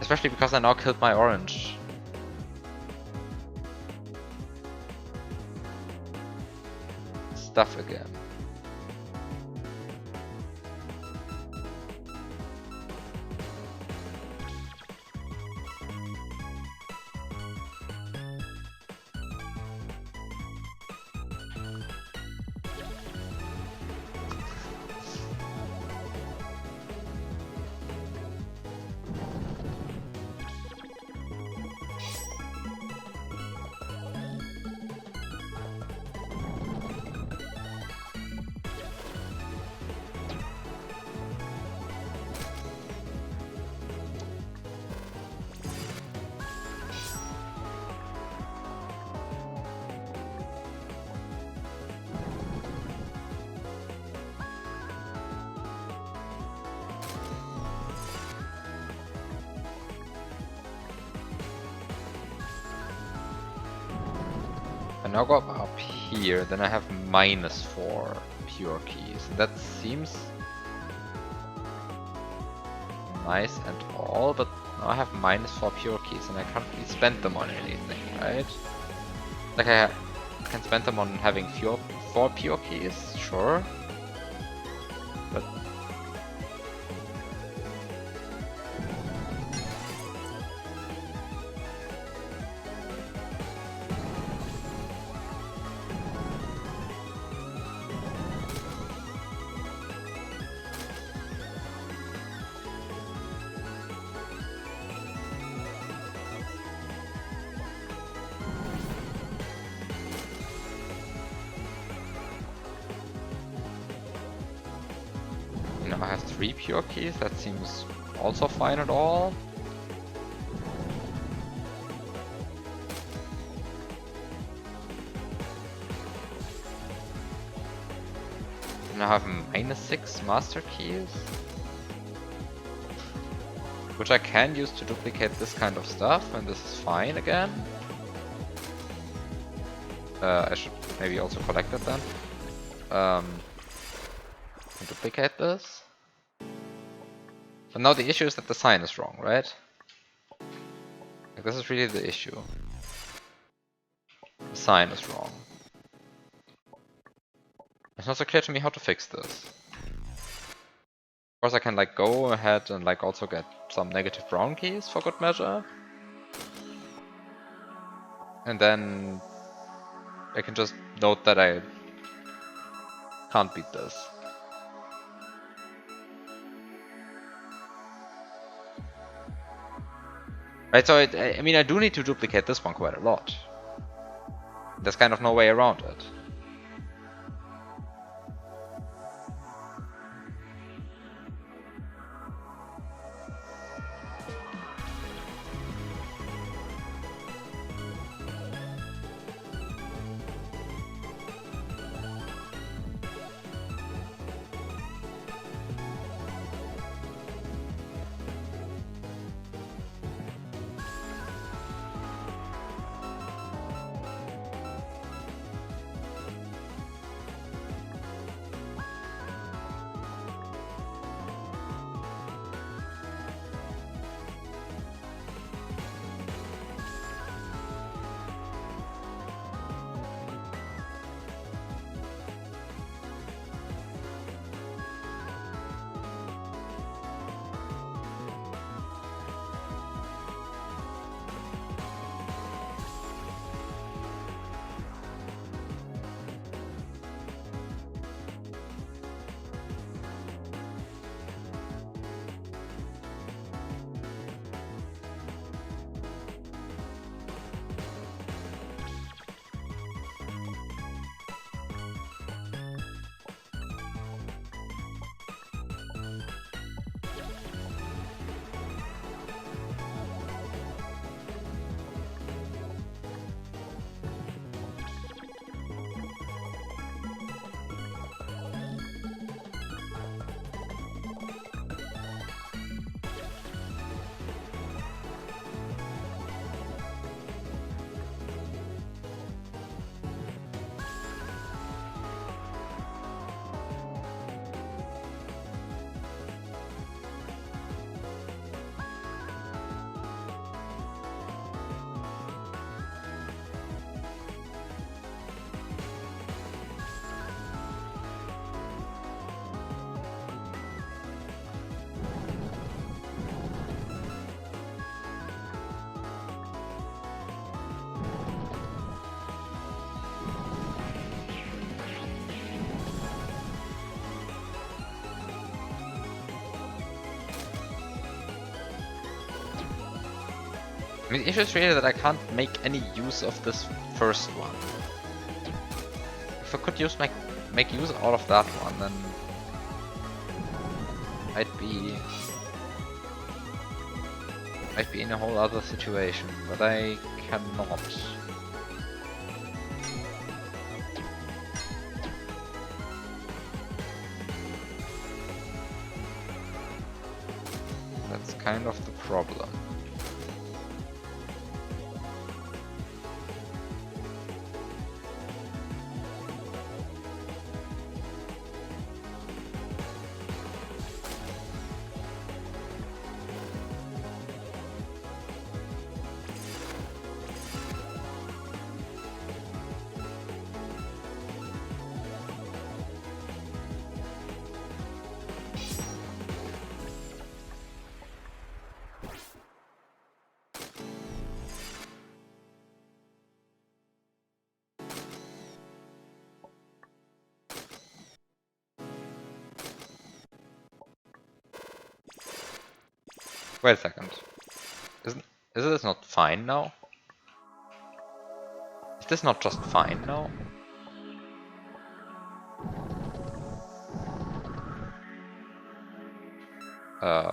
Especially because I now killed my orange. Stuff again. I now go up here, then I have -4 pure keys. That seems nice and all, but now I have -4 pure keys and I can't really spend them on anything, right? Like I can spend them on having 4 pure keys, sure. But now I have 3 pure keys, that seems also fine at all. Now I have -6 master keys, which I can use to duplicate this kind of stuff, and this is fine again. I should maybe also collect it then. Duplicate this. But now the issue is that the sign is wrong, right? Like, this is really the issue. The sign is wrong. It's not so clear to me how to fix this. Of course I can like go ahead and like also get some negative brown keys for good measure. And then I can just note that I can't beat this. Right, so I mean I do need to duplicate this one quite a lot. There's kind of no way around it. I mean, the issue is really that I can't make any use of this first one. If I could make use out of that one, then I'd be in a whole other situation, but I cannot. That's kind of the problem. Wait a second. Is this not fine now? Is this not just fine now?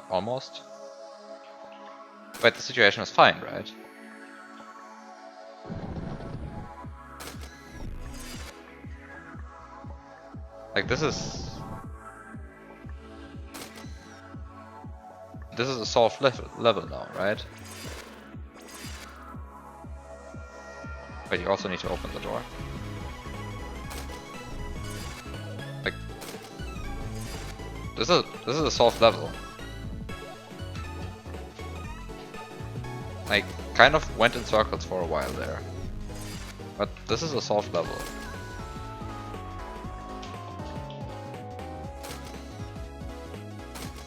Almost. Wait, the situation is fine, right? Like this is a solved level now, right? But you also need to open the door. Like this is a solved level. I kind of went in circles for a while there. But this is a solved level.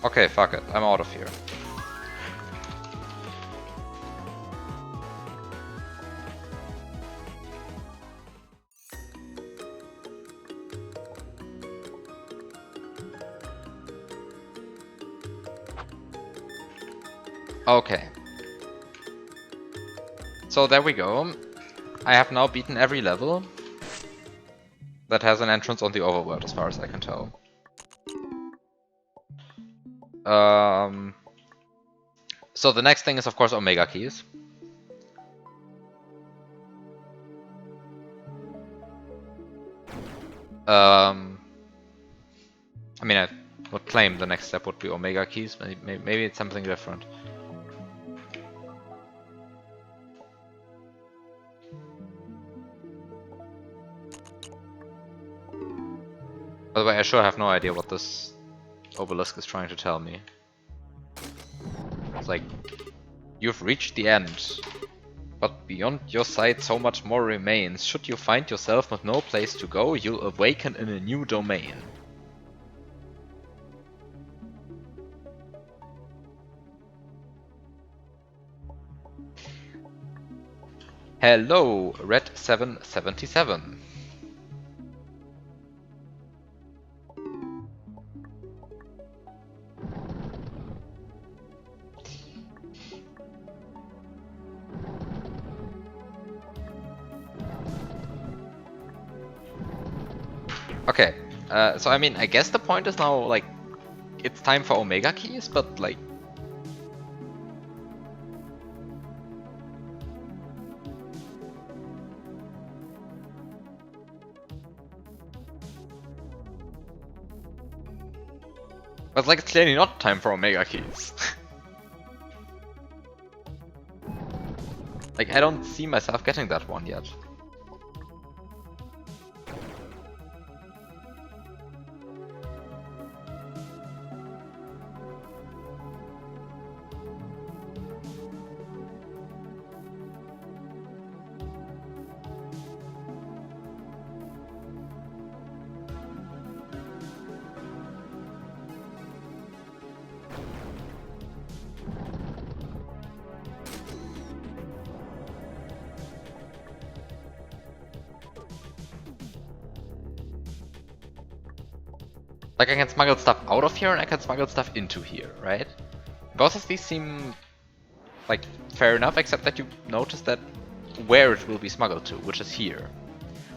Okay, fuck it. I'm out of here. Okay. So there we go. I have now beaten every level that has an entrance on the overworld, as far as I can tell. So the next thing is, of course, Omega Keys. I mean, I would claim the next step would be Omega Keys. Maybe it's something different. By the way, I sure have no idea what this obelisk is trying to tell me. It's like, you've reached the end, but beyond your sight so much more remains. Should you find yourself with no place to go, you'll awaken in a new domain. Hello, Red 777. Okay, so I mean, I guess the point is now, like, it's time for Omega Keys, but like... But like, it's clearly not time for Omega Keys. Like, I don't see myself getting that one yet. Like, I can smuggle stuff out of here and I can smuggle stuff into here, right? Both of these seem like fair enough, except that you notice that where it will be smuggled to, which is here.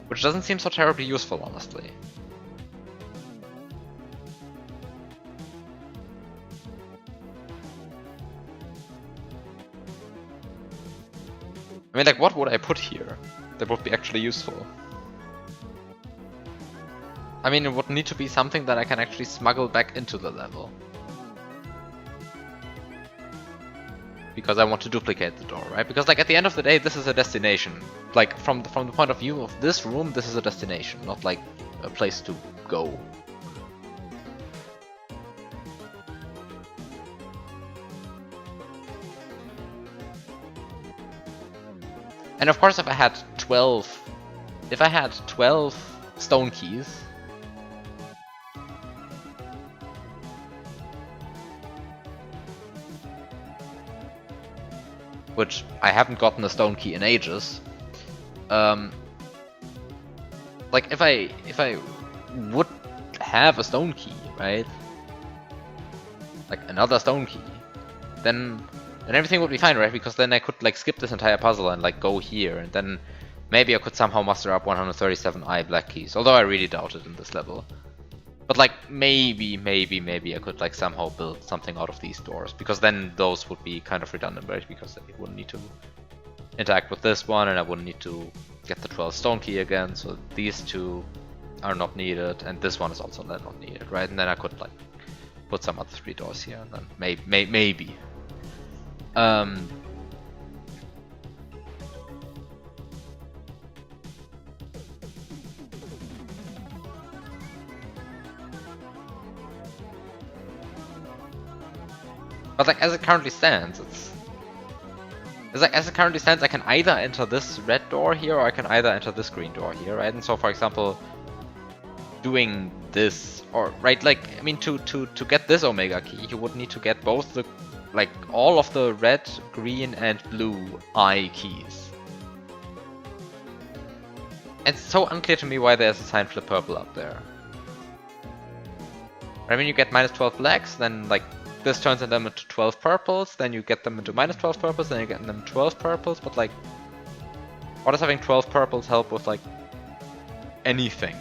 Which doesn't seem so terribly useful, honestly. I mean, like, what would I put here that would be actually useful? I mean, it would need to be something that I can actually smuggle back into the level. Because I want to duplicate the door, right? Because, like, at the end of the day, this is a destination. Like, from the point of view of this room, this is a destination, not like a place to go. And of course, if I had 12 stone keys, which I haven't gotten a stone key in ages, like if I would have a stone key, right? Like another stone key, then everything would be fine, right? Because then I could like skip this entire puzzle and like go here, and then maybe I could somehow muster up 137 black keys, although I really doubt it in this level. But like maybe I could like somehow build something out of these doors, because then those would be kind of redundant, right? Because I wouldn't need to interact with this one, and I wouldn't need to get the 12 stone key again, so these two are not needed, and this one is also not needed, right? And then I could like put some other 3 doors here, and then maybe. But like as it currently stands, as it currently stands, I can either enter this red door here, or I can either enter this green door here, right? And so, for example, doing this, or right, like I mean, to get this Omega key, you would need to get both the like all of the red, green, and blue eye keys. It's so unclear to me why there's a sign flip purple up there. I mean, you get -12 blacks, then like this turns them into 12 purples, then you get them into minus 12 purples, then you get them 12 purples, but like, what does having 12 purples help with like anything?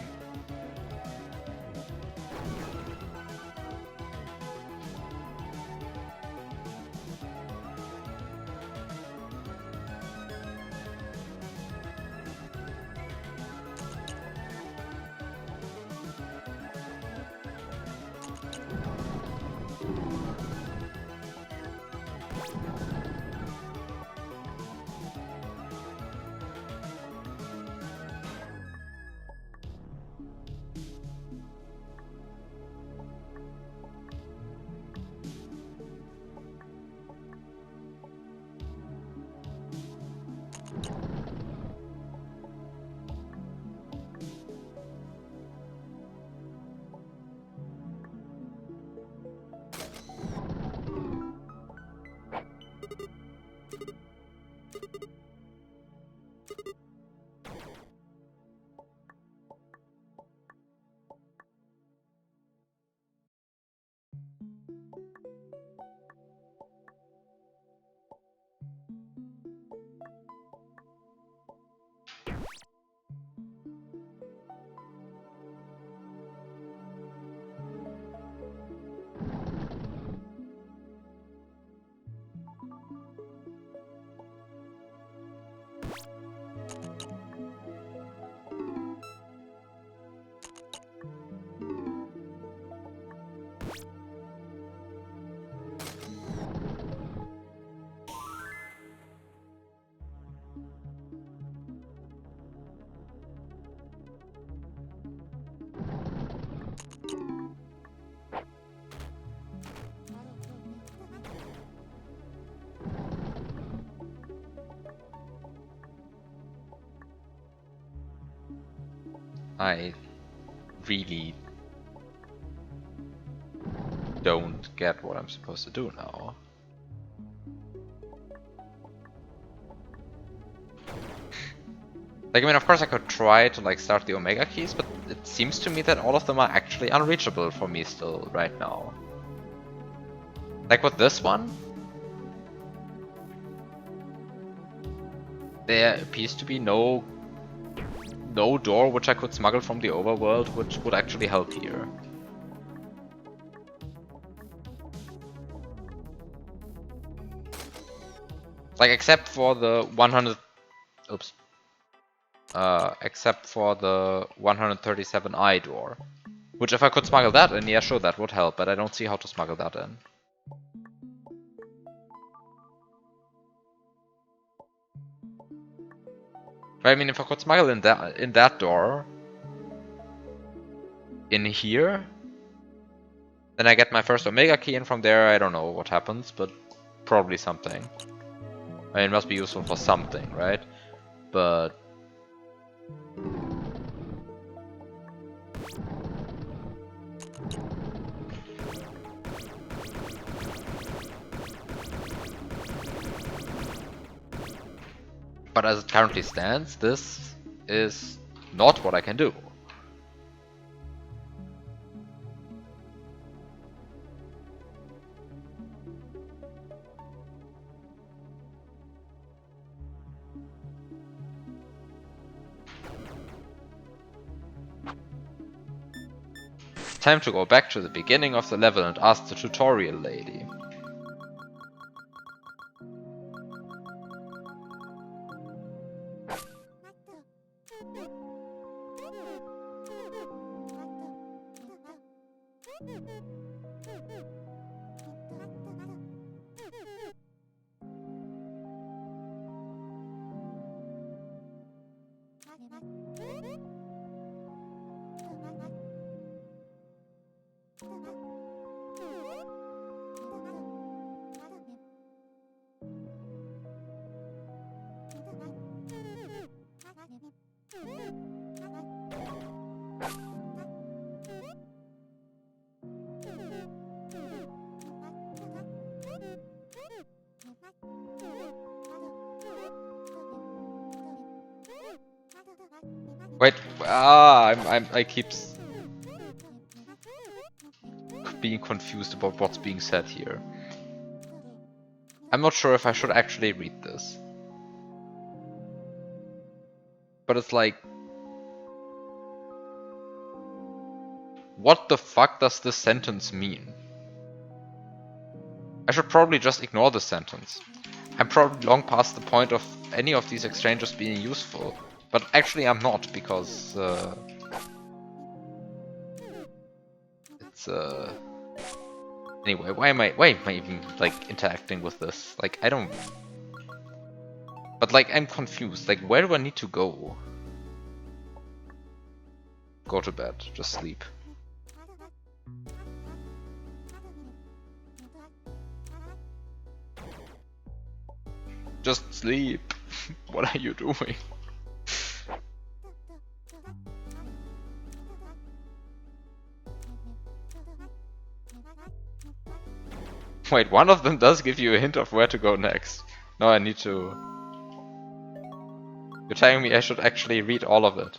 I really don't get what I'm supposed to do now. Like, I mean, of course I could try to like start the Omega keys, but it seems to me that all of them are actually unreachable for me still right now. Like with this one, there appears to be no door which I could smuggle from the overworld which would actually help here. Like, except for the 100... Oops. Except for the 137i door. Which, if I could smuggle that in, yeah, sure, that would help, but I don't see how to smuggle that in. Right, I mean, if I could smuggle in that door, in here, then I get my first Omega key, and from there I don't know what happens, but probably something. I mean, it must be useful for something, right? But... But as it currently stands, this is not what I can do. Time to go back to the beginning of the level and ask the tutorial lady. Wait, I keep being confused about what's being said here. I'm not sure if I should actually read this. But it's like... What the fuck does this sentence mean? I should probably just ignore this sentence. I'm probably long past the point of any of these exchanges being useful. But actually I'm not, because... it's... Anyway, why am I even, like, interacting with this? Like, I don't... But, like, I'm confused. Like, where do I need to go? Go to bed. Just sleep. Just sleep. What are you doing? Wait, one of them does give you a hint of where to go next. No, I need to... You're telling me I should actually read all of it.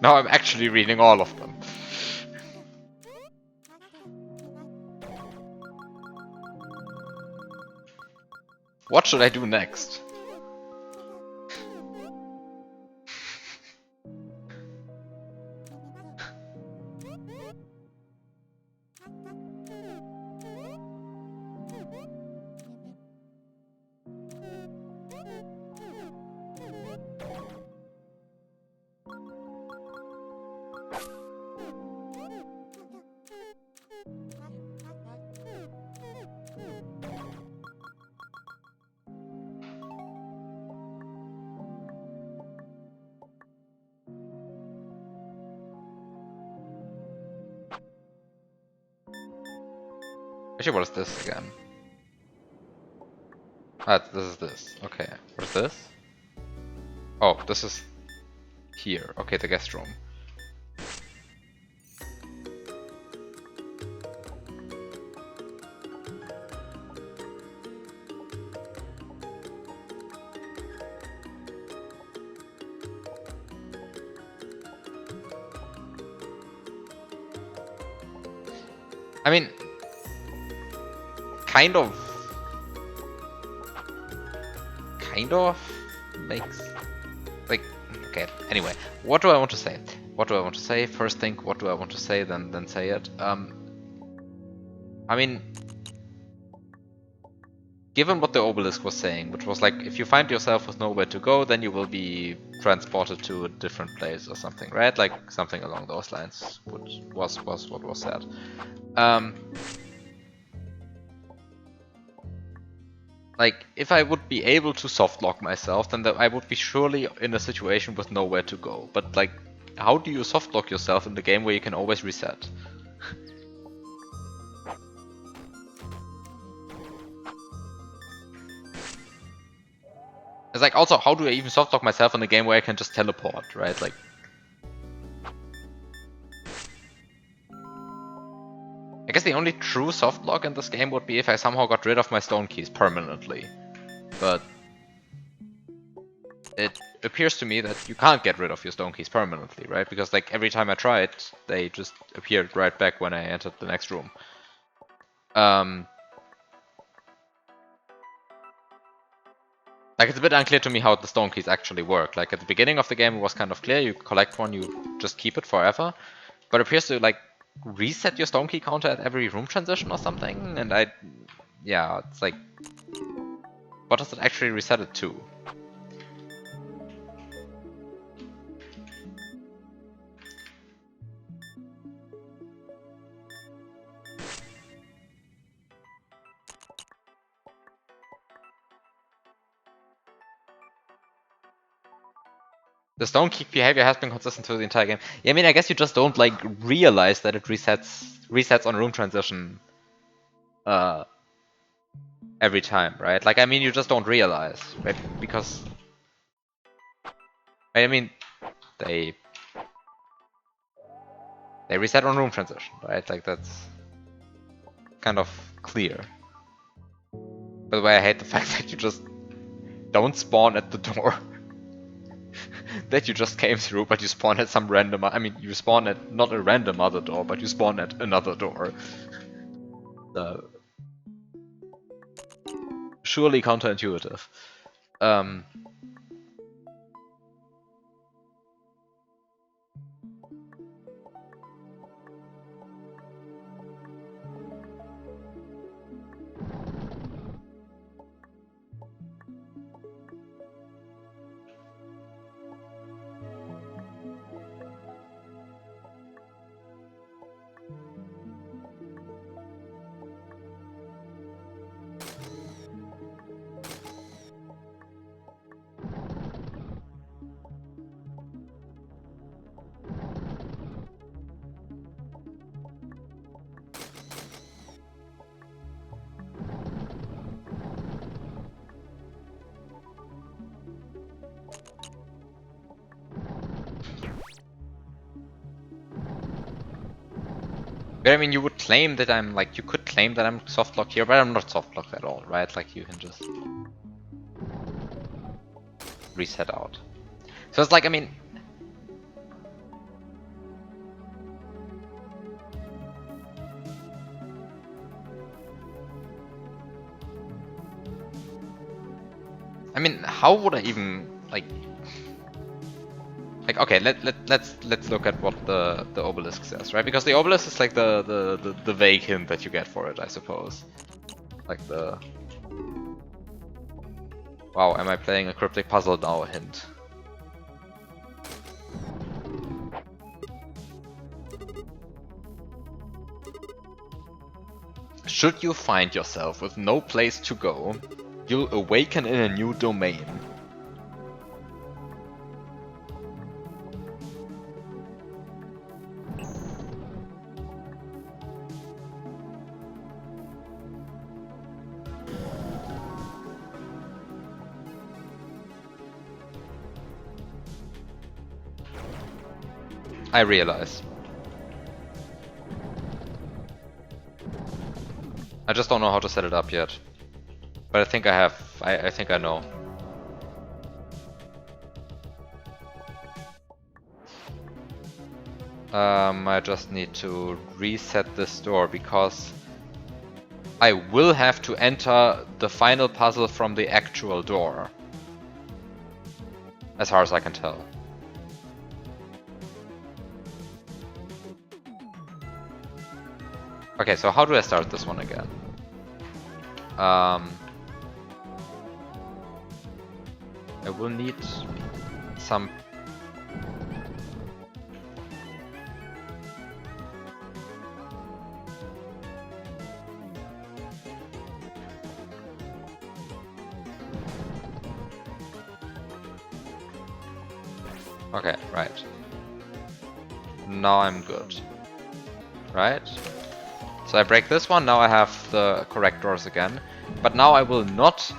Now I'm actually reading all of them. What should I do next? Actually, what is this again? Ah, this is this. Okay. What is this? Oh, this is here. Okay, the guest room. I mean, kind of makes, like, okay, anyway, what do I want to say? What do I want to say? First think, what do I want to say, then say it. I mean, given what the obelisk was saying, which was like, if you find yourself with nowhere to go, then you will be transported to a different place or something, right? Like, something along those lines, which was what was said. Like, if I would be able to softlock myself, then I would be surely in a situation with nowhere to go. But, like, how do you softlock yourself in the game where you can always reset? It's Because like also, how do I even softlock myself in a game where I can just teleport, right? Like, I guess the only true softlock in this game would be if I somehow got rid of my stone keys permanently. But it appears to me that you can't get rid of your stone keys permanently, right? Because like every time I tried, they just appeared right back when I entered the next room. Like it's a bit unclear to me how the stone keys actually work. Like at the beginning of the game it was kind of clear, you collect one, you just keep it forever. But it appears to like reset your stone key counter at every room transition or something, and yeah, it's like, what does it actually reset it to? The stone key behavior has been consistent through the entire game. Yeah, I mean, I guess you just don't like realize that it resets on room transition every time, right? Like, I mean, you just don't realize, right? Because I mean, they reset on room transition, right? Like that's kind of clear. By the way, I hate the fact that you just don't spawn at the door that you just came through, but you spawn at some random... I mean, you spawn at not a random other door, but you spawn at another door. Surely counterintuitive. But I mean, you would claim that I'm like, you could claim that I'm softlocked here, but I'm not softlocked at all, right? Like, you can just reset out. So it's like, I mean, how would I even like okay, let's look at what the obelisk says, right? Because the obelisk is like the vague hint that you get for it, I suppose. Like the wow, am I playing a cryptic puzzle now hint? Should you find yourself with no place to go, you'll awaken in a new domain. I realize. I just don't know how to set it up yet. But I think I have. I think I know. I just need to reset this door because I will have to enter the final puzzle from the actual door. As far as I can tell. Okay, so how do I start this one again? I will need some... Okay, right. Now I'm good. Right? So I break this one, now I have the correct doors again. But now I will not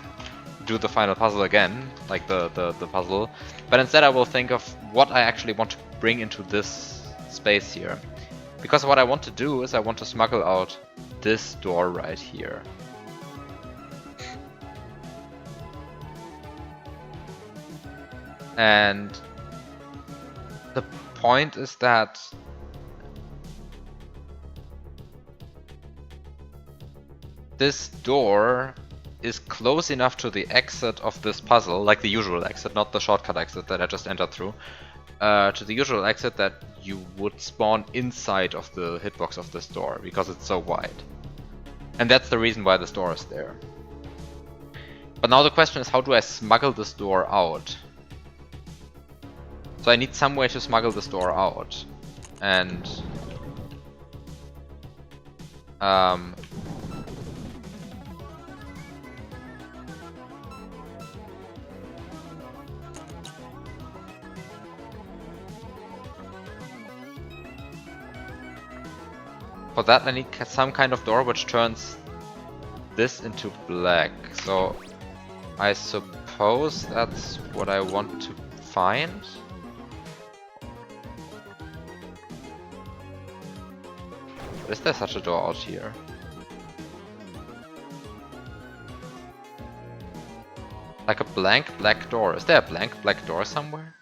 do the final puzzle again, like the puzzle, but instead I will think of what I actually want to bring into this space here. Because what I want to do is I want to smuggle out this door right here. And the point is that this door is close enough to the exit of this puzzle, like the usual exit, not the shortcut exit that I just entered through, to the usual exit that you would spawn inside of the hitbox of this door, because it's so wide. And that's the reason why this door is there. But now the question is, how do I smuggle this door out? So I need some way to smuggle this door out. And for that I need some kind of door which turns this into black. So I suppose that's what I want to find. Is there such a door out here? Like a blank black door. Is there a blank black door somewhere?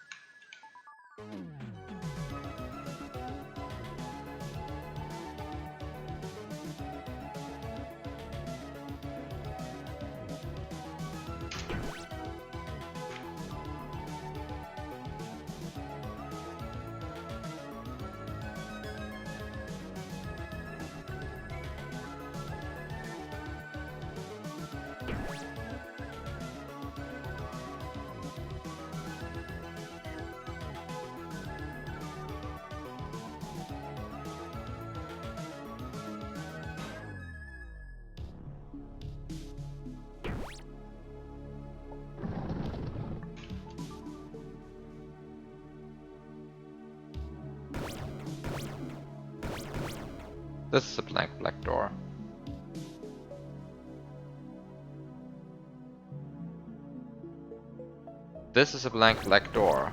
This is a blank black door. This is a blank black door.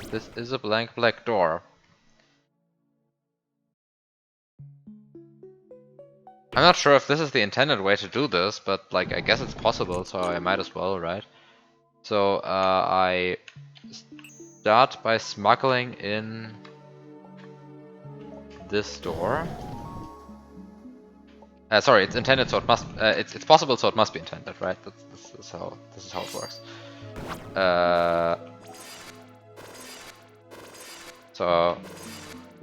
This is a blank black door. I'm not sure if this is the intended way to do this, but like I guess it's possible, so I might as well, right? So I start by smuggling in this door. Sorry, it's intended, so it must. It's possible, so it must be intended, right? This is how it works. So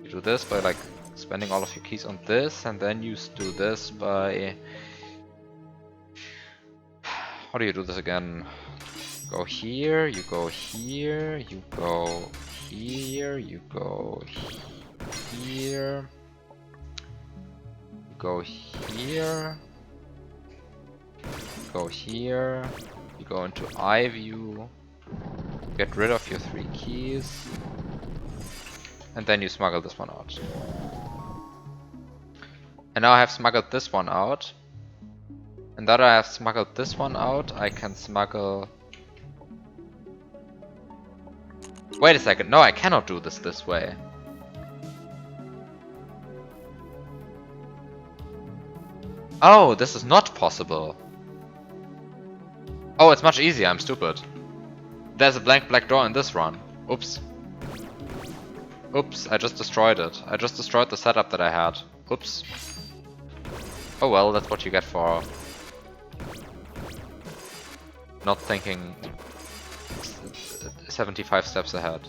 you do this by like spending all of your keys on this, and then you do this by. How do you do this again? Go here, you go here, you go here, you go here, you go here, go here, you go into eye view, get rid of your 3 keys, and then you smuggle this one out. And now I have smuggled this one out, and now that I have smuggled this one out, I can smuggle. Wait a second, no, I cannot do this way. Oh, this is not possible. Oh, it's much easier, I'm stupid. There's a blank black door in this run. Oops. Oops, I just destroyed it. I just destroyed the setup that I had. Oops. Oh well, that's what you get for not thinking 75 steps ahead.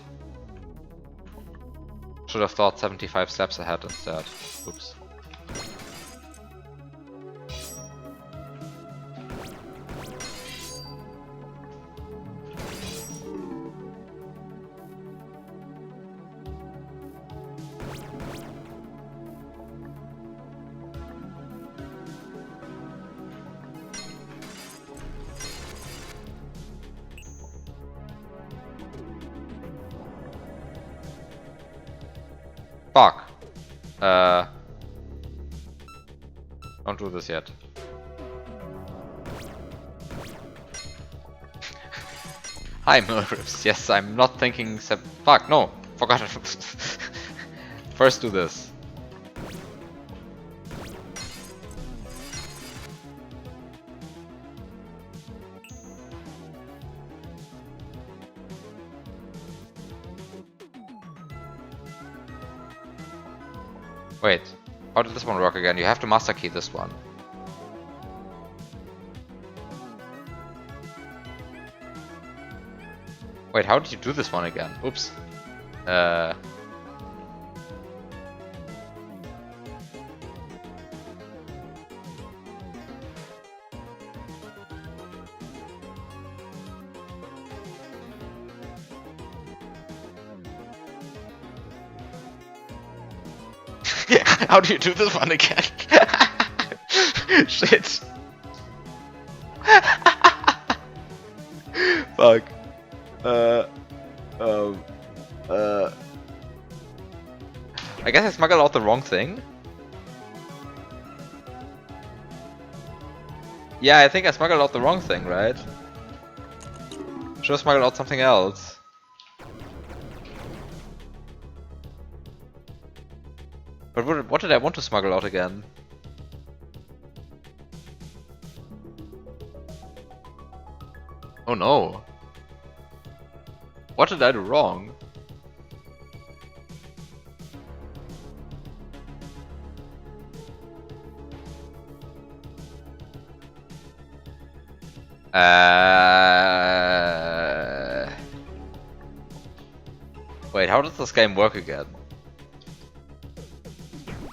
Should have thought 75 steps ahead instead. Oops. Fuck. Don't do this yet. Hi, Milgriffs. Yes, I'm not thinking. Fuck, no. Forgot it. First, do this. Wait, how did this one work again? You have to master key this one. Wait, how did you do this one again? Oops. How do you do this one again? Shit. Fuck. I guess I smuggled out the wrong thing. Yeah, I think I smuggled out the wrong thing, right? Should have smuggled out something else. But what did I want to smuggle out again? Oh no. What did I do wrong? Wait, how does this game work again?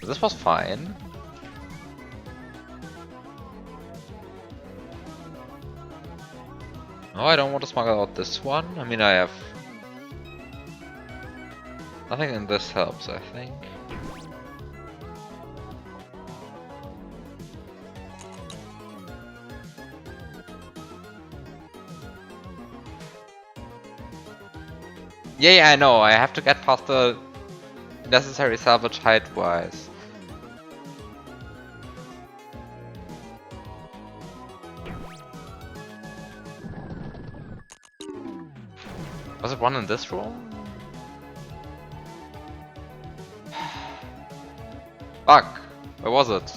This was fine. No, I don't want to smuggle out this one. I mean, I have... Nothing in this helps, I think. Yeah, I know. I have to get past the necessary salvage height-wise. Was it one in this room? Fuck! Where was it?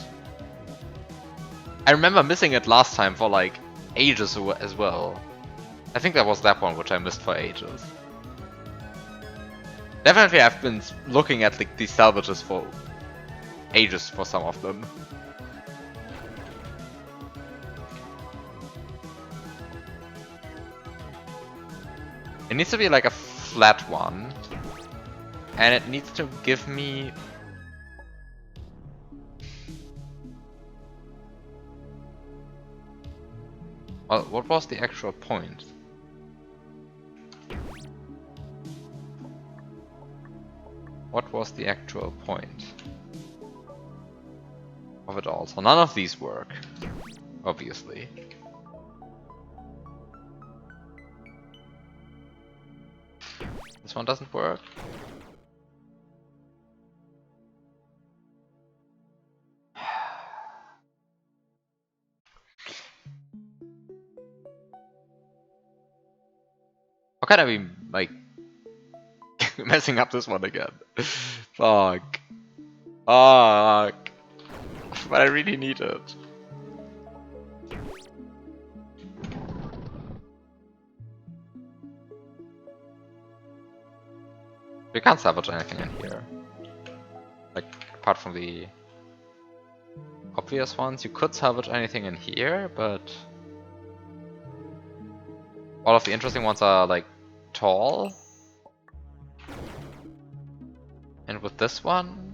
I remember missing it last time for like ages as well. I think that was that one which I missed for ages. Definitely I've been looking at like these salvages for ages for some of them. It needs to be like a flat one. And it needs to give me... Well, what was the actual point? What was the actual point of it all? So none of these work, obviously. This one doesn't work. How can I be, like, messing up this one again? Fuck. Fuck. But I really need it. We can't salvage anything in here. Like, apart from the obvious ones. You could salvage anything in here, but... all of the interesting ones are, like, tall. And with this one...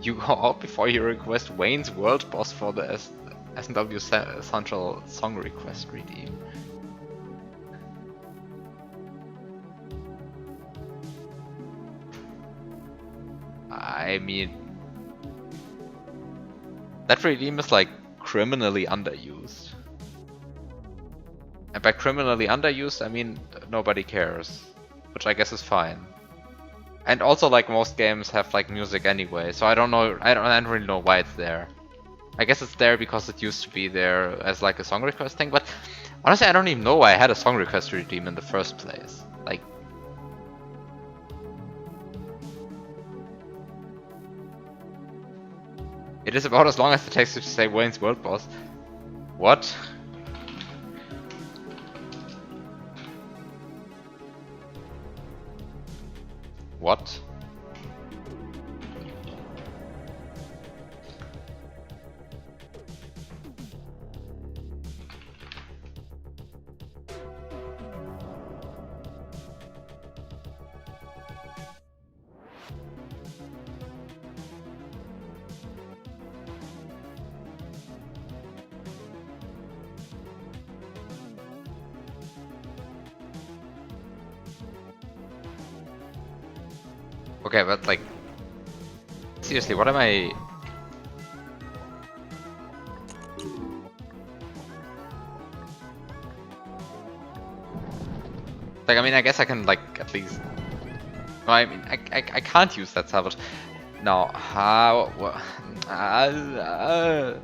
You go out before you request Wayne's World Boss for the S&W Central Song Request Redeem. I mean, that redeem is like criminally underused. And by criminally underused, I mean nobody cares, which I guess is fine. And also, like, most games have like music anyway, so I don't know. I don't really know why it's there. I guess it's there because it used to be there as like a song request thing, but honestly, I don't even know why I had a song request redeem in the first place. Like, it is about as long as it takes to say Wayne's World Boss. What? What? Okay, but like, seriously, what am I? Like, I mean, I guess I can like at least. No, I mean, I can't use that salvage. No, how? I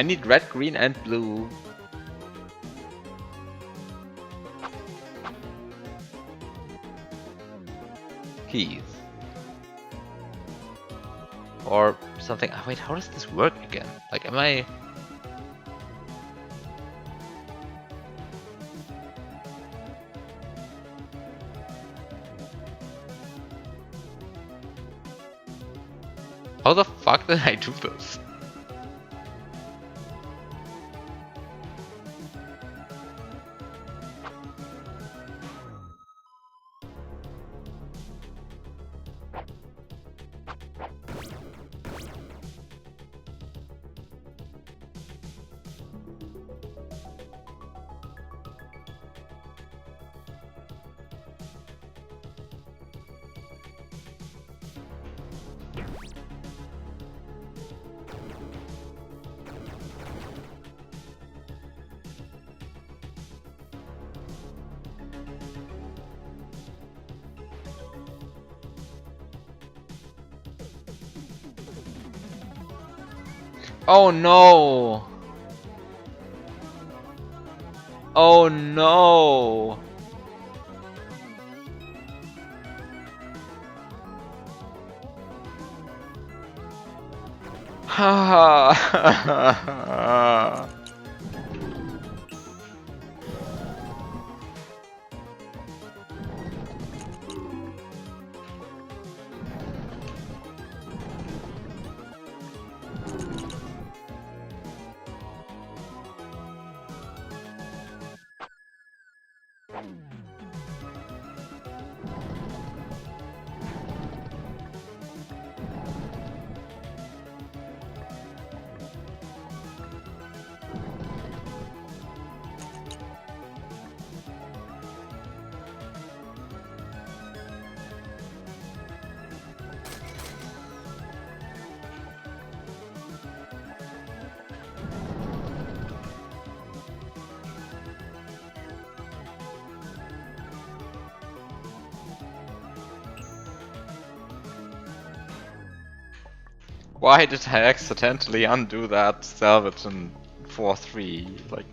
need red, green, and blue. Keys. Or something. Oh, wait, how does this work again? Like, am I... How the fuck did I do this? Oh no! Oh no! Ha! Why did I accidentally undo that salvage in 4-3? Like...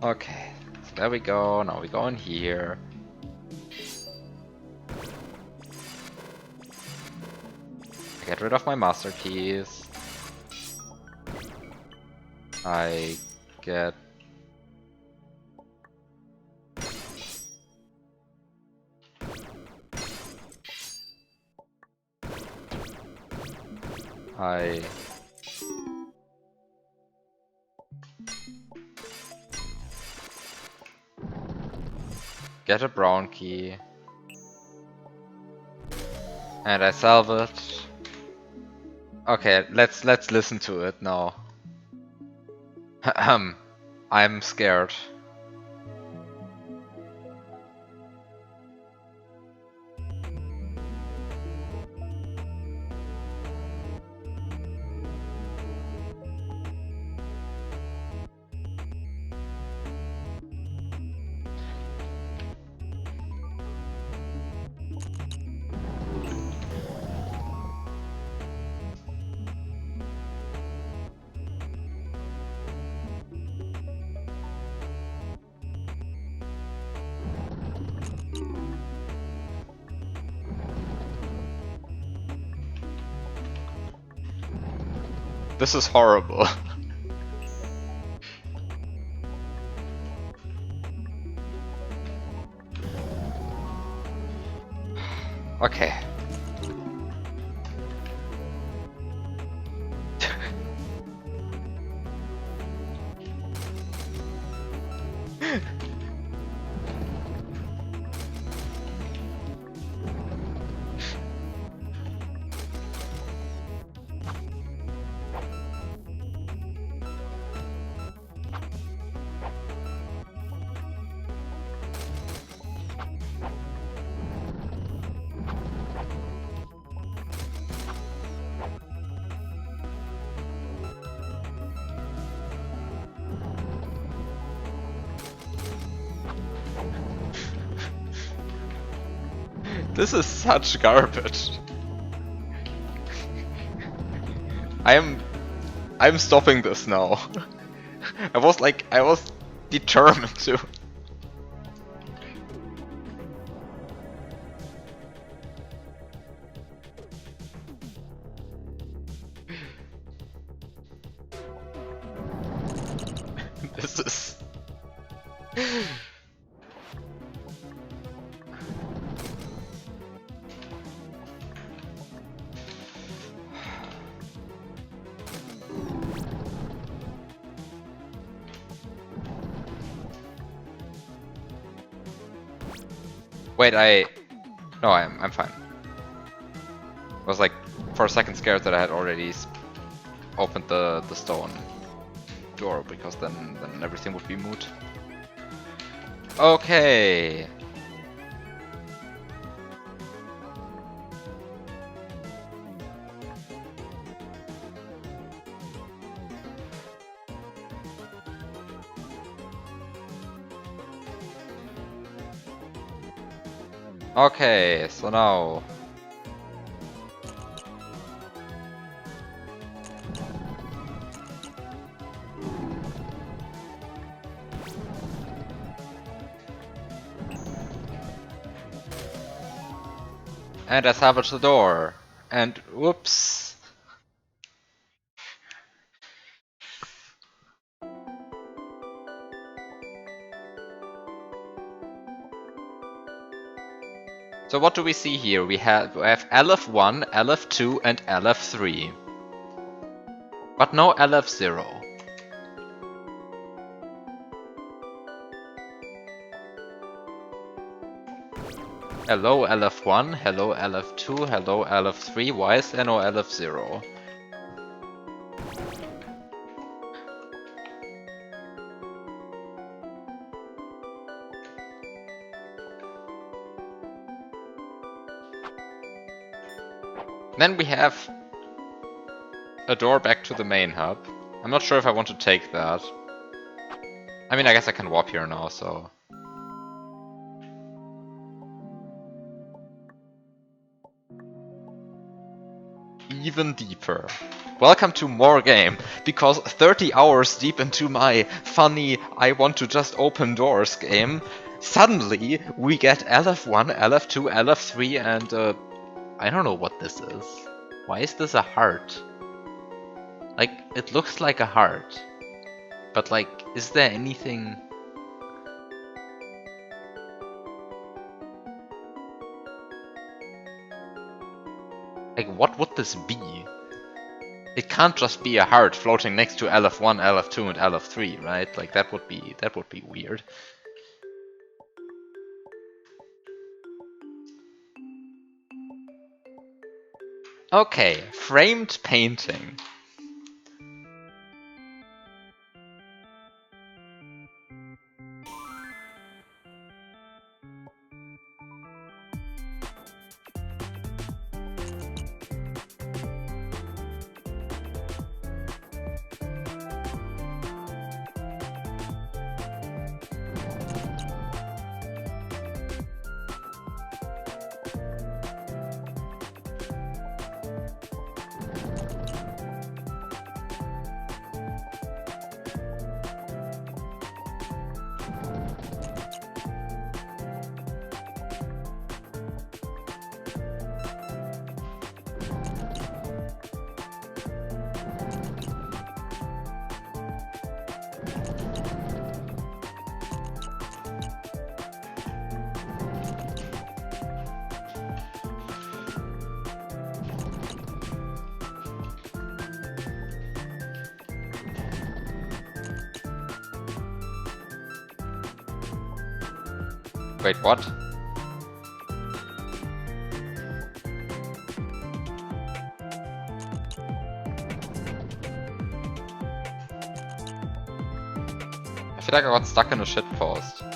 Okay, so there we go, now we go in here. I get rid of my master keys. I get... I... Get a brown key. And I solve it. Okay, let's listen to it now. I'm scared. This is horrible. Okay. This is such garbage. I'm stopping this now. I was determined to. This is... Wait, no, I'm fine. I was like, for a second scared that I had already opened the stone door, because then everything would be moot. Okay. Okay, so now... And I salvage the door. And whoops. So what do we see here? We have LF1, LF2 and LF3. But no LF0. Hello LF1, hello LF2, hello LF3, why is there no LF0? Then we have a door back to the main hub. I'm not sure if I want to take that. I mean, I guess I can warp here now, so... Even deeper. Welcome to more game, because 30 hours deep into my funny I want to just open doors game, suddenly we get LF1, LF2, LF3 and I don't know what this is. Why is this a heart? Like, it looks like a heart. But like, is there anything... Like, what would this be? It can't just be a heart floating next to LF1, LF2 and LF3, right? Like, that would be weird. Okay, framed painting. Wait, what? I feel like I got stuck in a shitpost.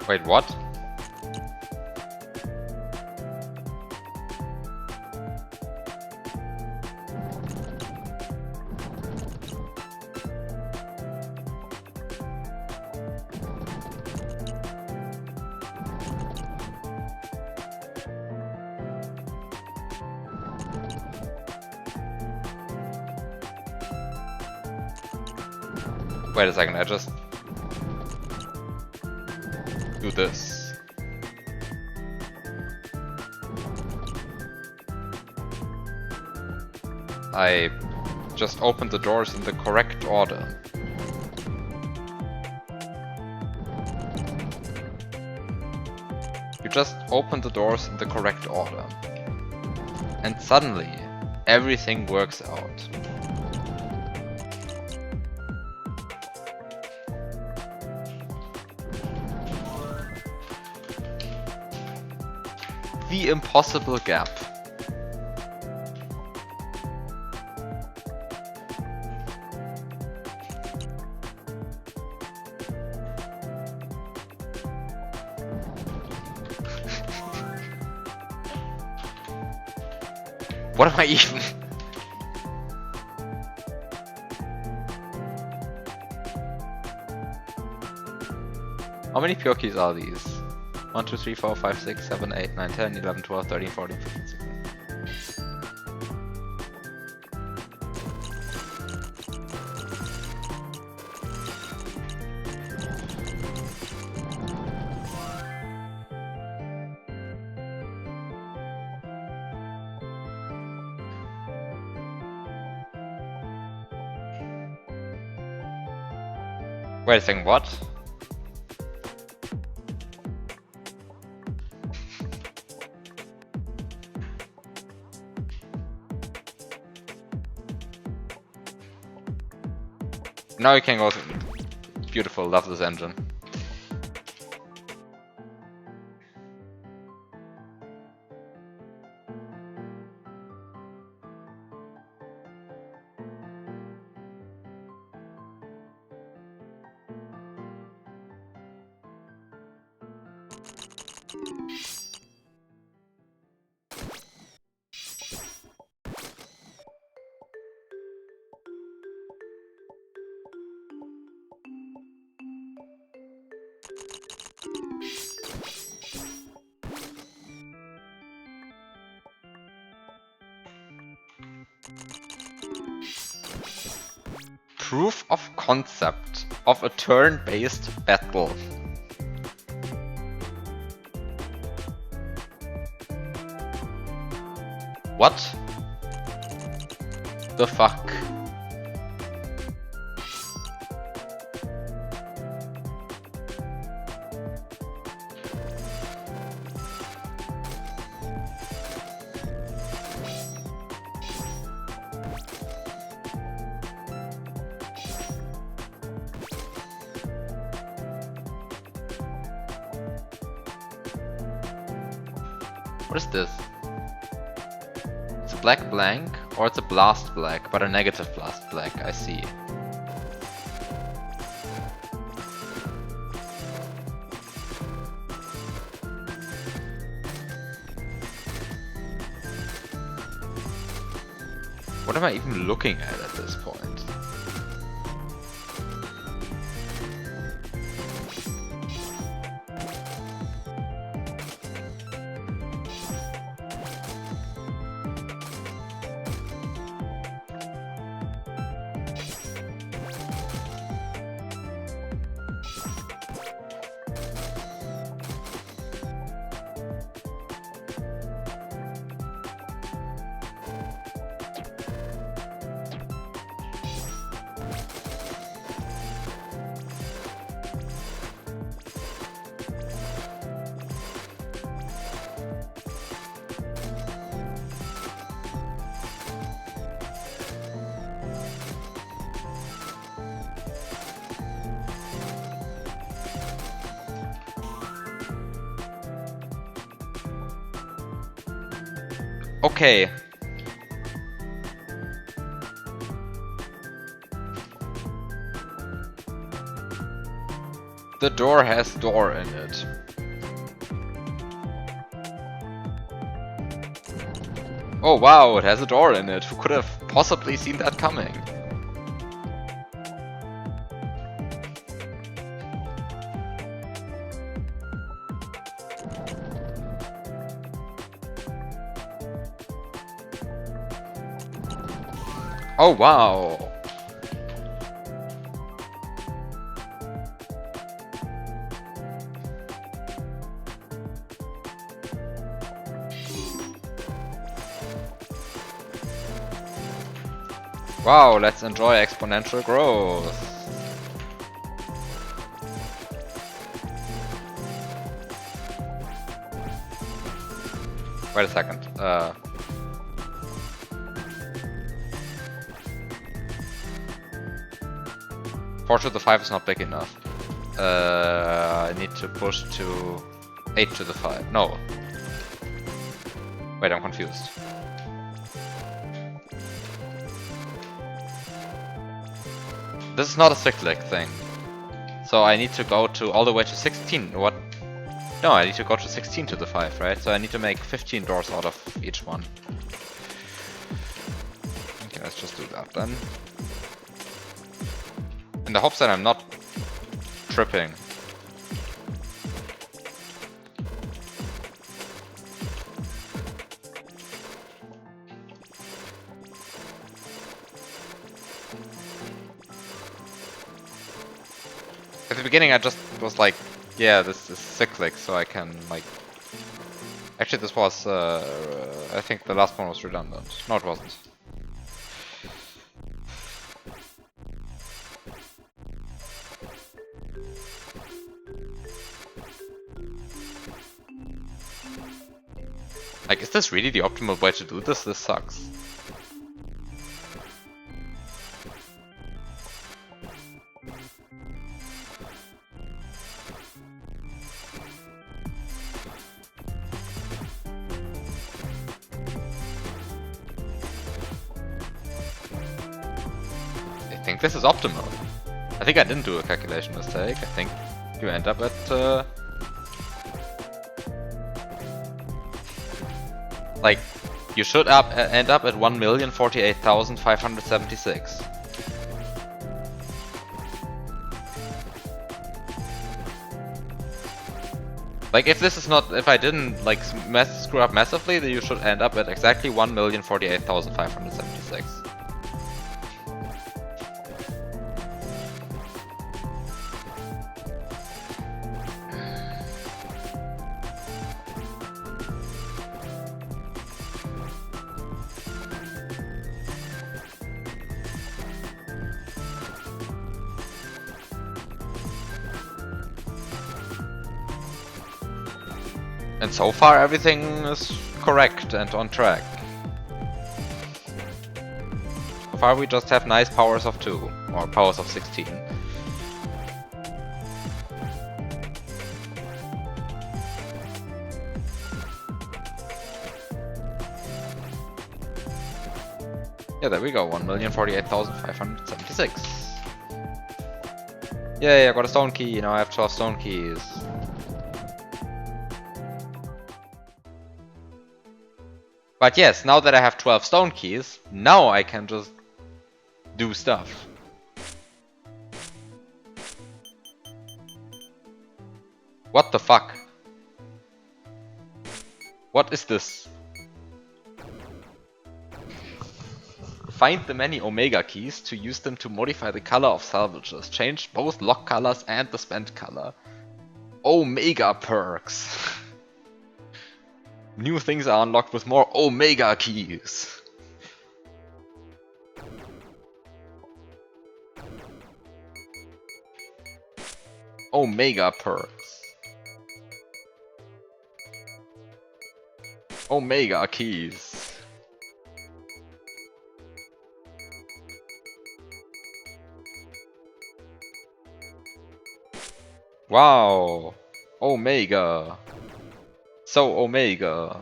Wait, what? Wait a second, I just do this. I just open the doors in the correct order. You just open the doors in the correct order. And suddenly, everything works out. The impossible gap. What am I even? How many pure keys are these? 1, 2, 3, 4, 5, 6, 7, 8, 9, 10, 11, 12, 13, 14, 15, 16. Wait a second, what? Now you can go. Beautiful, love this engine. Proof of concept of a turn-based battle. What the fuck? What is this? It's a black blank, or it's a blast black, but a negative blast black, I see. What am I even looking at this point? Okay. The door has door in it. Oh wow, it has a door in it. Who could have possibly seen that coming? Oh wow! Wow, let's enjoy exponential growth. Wait a second. 4 to the 5 is not big enough. I need to push to 8 to the 5. No. Wait, I'm confused. This is not a cyclic thing. So I need to go to all the way to 16. What? No, I need to go to 16 to the 5, right? So I need to make 15 doors out of each one. Okay, let's just do that then. In the hopes that I'm not tripping. At the beginning I just was like, yeah, this is cyclic, so I can like... Actually this was, I think the last one was redundant. No, it wasn't. Like, is this really the optimal way to do this? This sucks. I think this is optimal. I think I didn't do a calculation mistake. I think you end up at... Like, you should end up at 1,048,576. Like, if this is not, if I didn't like screw up massively, then you should end up at exactly 1,048,576. And so far everything is correct and on track. So far we just have nice powers of 2, or powers of 16. Yeah, there we go, 1,048,576. Yay, I got a stone key, now I have 12 stone keys. But yes, now that I have 12 stone keys, now I can just do stuff. What the fuck? What is this? Find the many Omega keys to use them to modify the color of salvages. Change both lock colors and the spent color. Omega perks. New things are unlocked with more Omega keys. Omega perks. Omega keys. Wow. Omega. So Omega.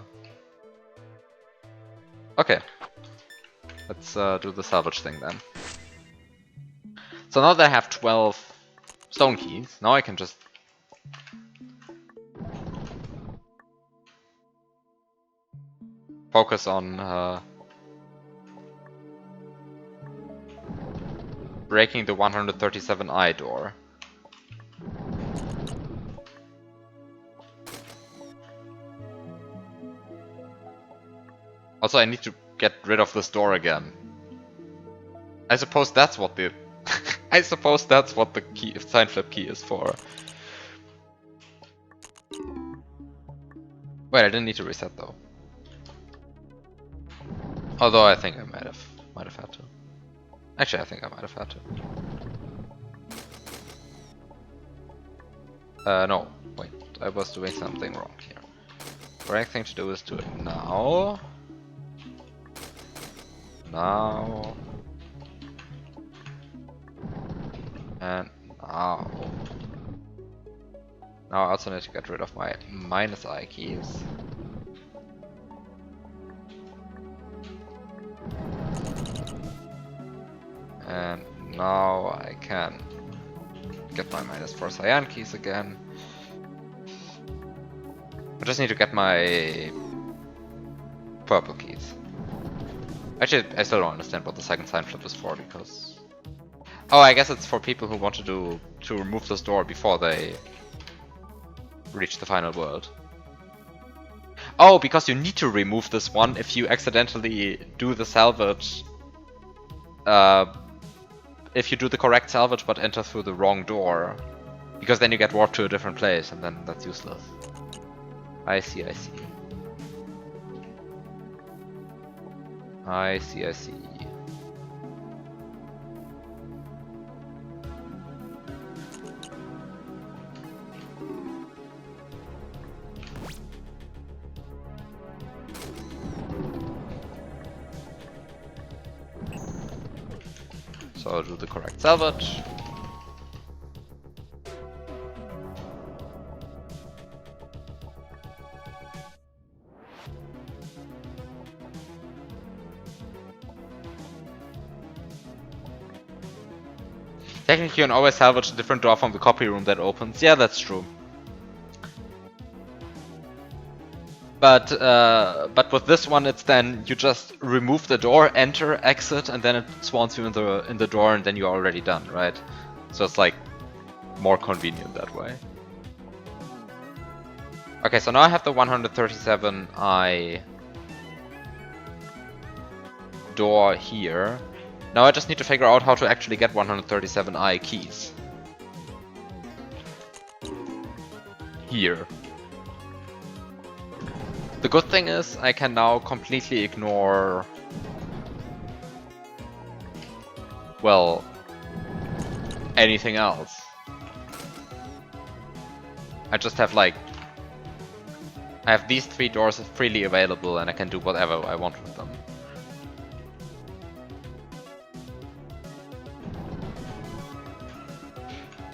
Okay. Let's do the salvage thing then. So now that I have 12 stone keys, now I can just focus on breaking the 137i door. Also, I need to get rid of this door again. I suppose that's what the I suppose that's what the key sign flip key is for. Wait, I didn't need to reset though. Although I think I might have had to. Actually, I think I might have had to. No, wait, I was doing something wrong here. The right thing to do is do it now. Now. And now. Now I also need to get rid of my -I keys. And now I can get my -4 cyan keys again. I just need to get my purple keys. Actually, I still don't understand what the second sign flip is for, because... Oh, I guess it's for people who want to remove this door before they reach the final world. Oh, because you need to remove this one if you accidentally do the salvage. If you do the correct salvage but enter through the wrong door. Because then you get warped to a different place and then that's useless. I see, I see. I see, I see. So I'll do the correct salvage. Technically, you can always salvage a different door from the copy room that opens. Yeah, that's true. But with this one, it's then you just remove the door, enter, exit, and then it spawns you in the door, and then you're already done, right? So it's like more convenient that way. Okay, so now I have the 137i door here. Now I just need to figure out how to actually get 137i keys. Here. The good thing is I can now completely ignore, well, anything else. I just have like, I have these 3 doors freely available and I can do whatever I want with them.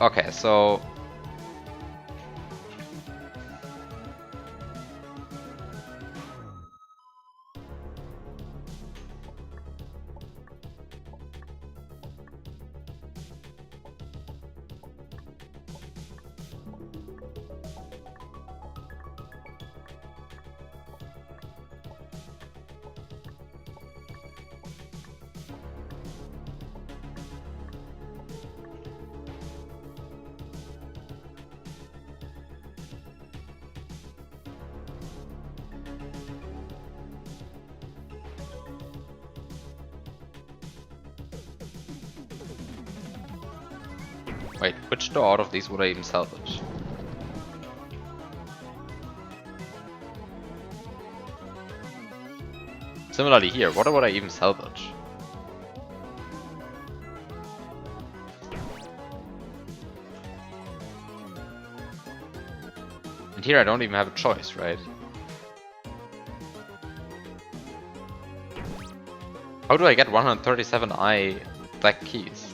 Okay, so Wait, which door out of these would I even salvage? Similarly here, what would I even salvage? And here I don't even have a choice, right? How do I get 137i black keys?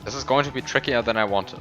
This is going to be trickier than I wanted.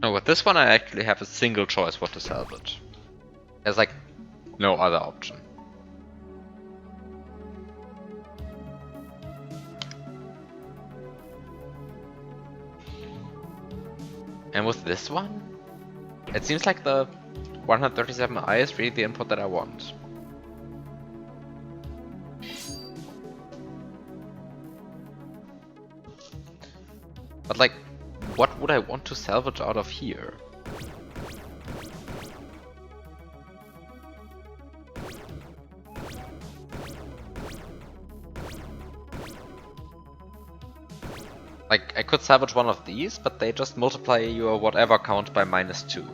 No, with this one I actually have a single choice what to salvage. There's like no other option. And with this one, it seems like the 137i is really the input that I want. But like, what would I want to salvage out of here? Like, I could salvage one of these, but they just multiply your whatever count by -2.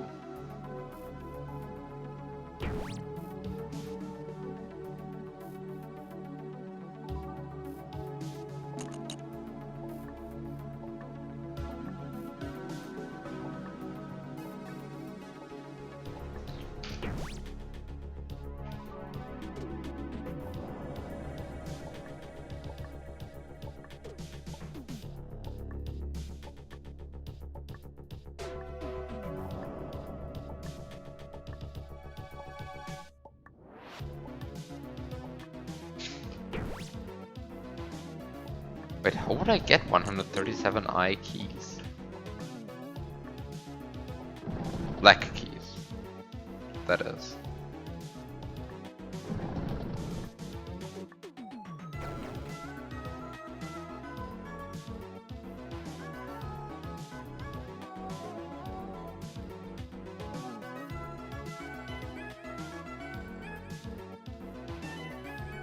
Wait, how would I get 137i keys? Black keys. That is.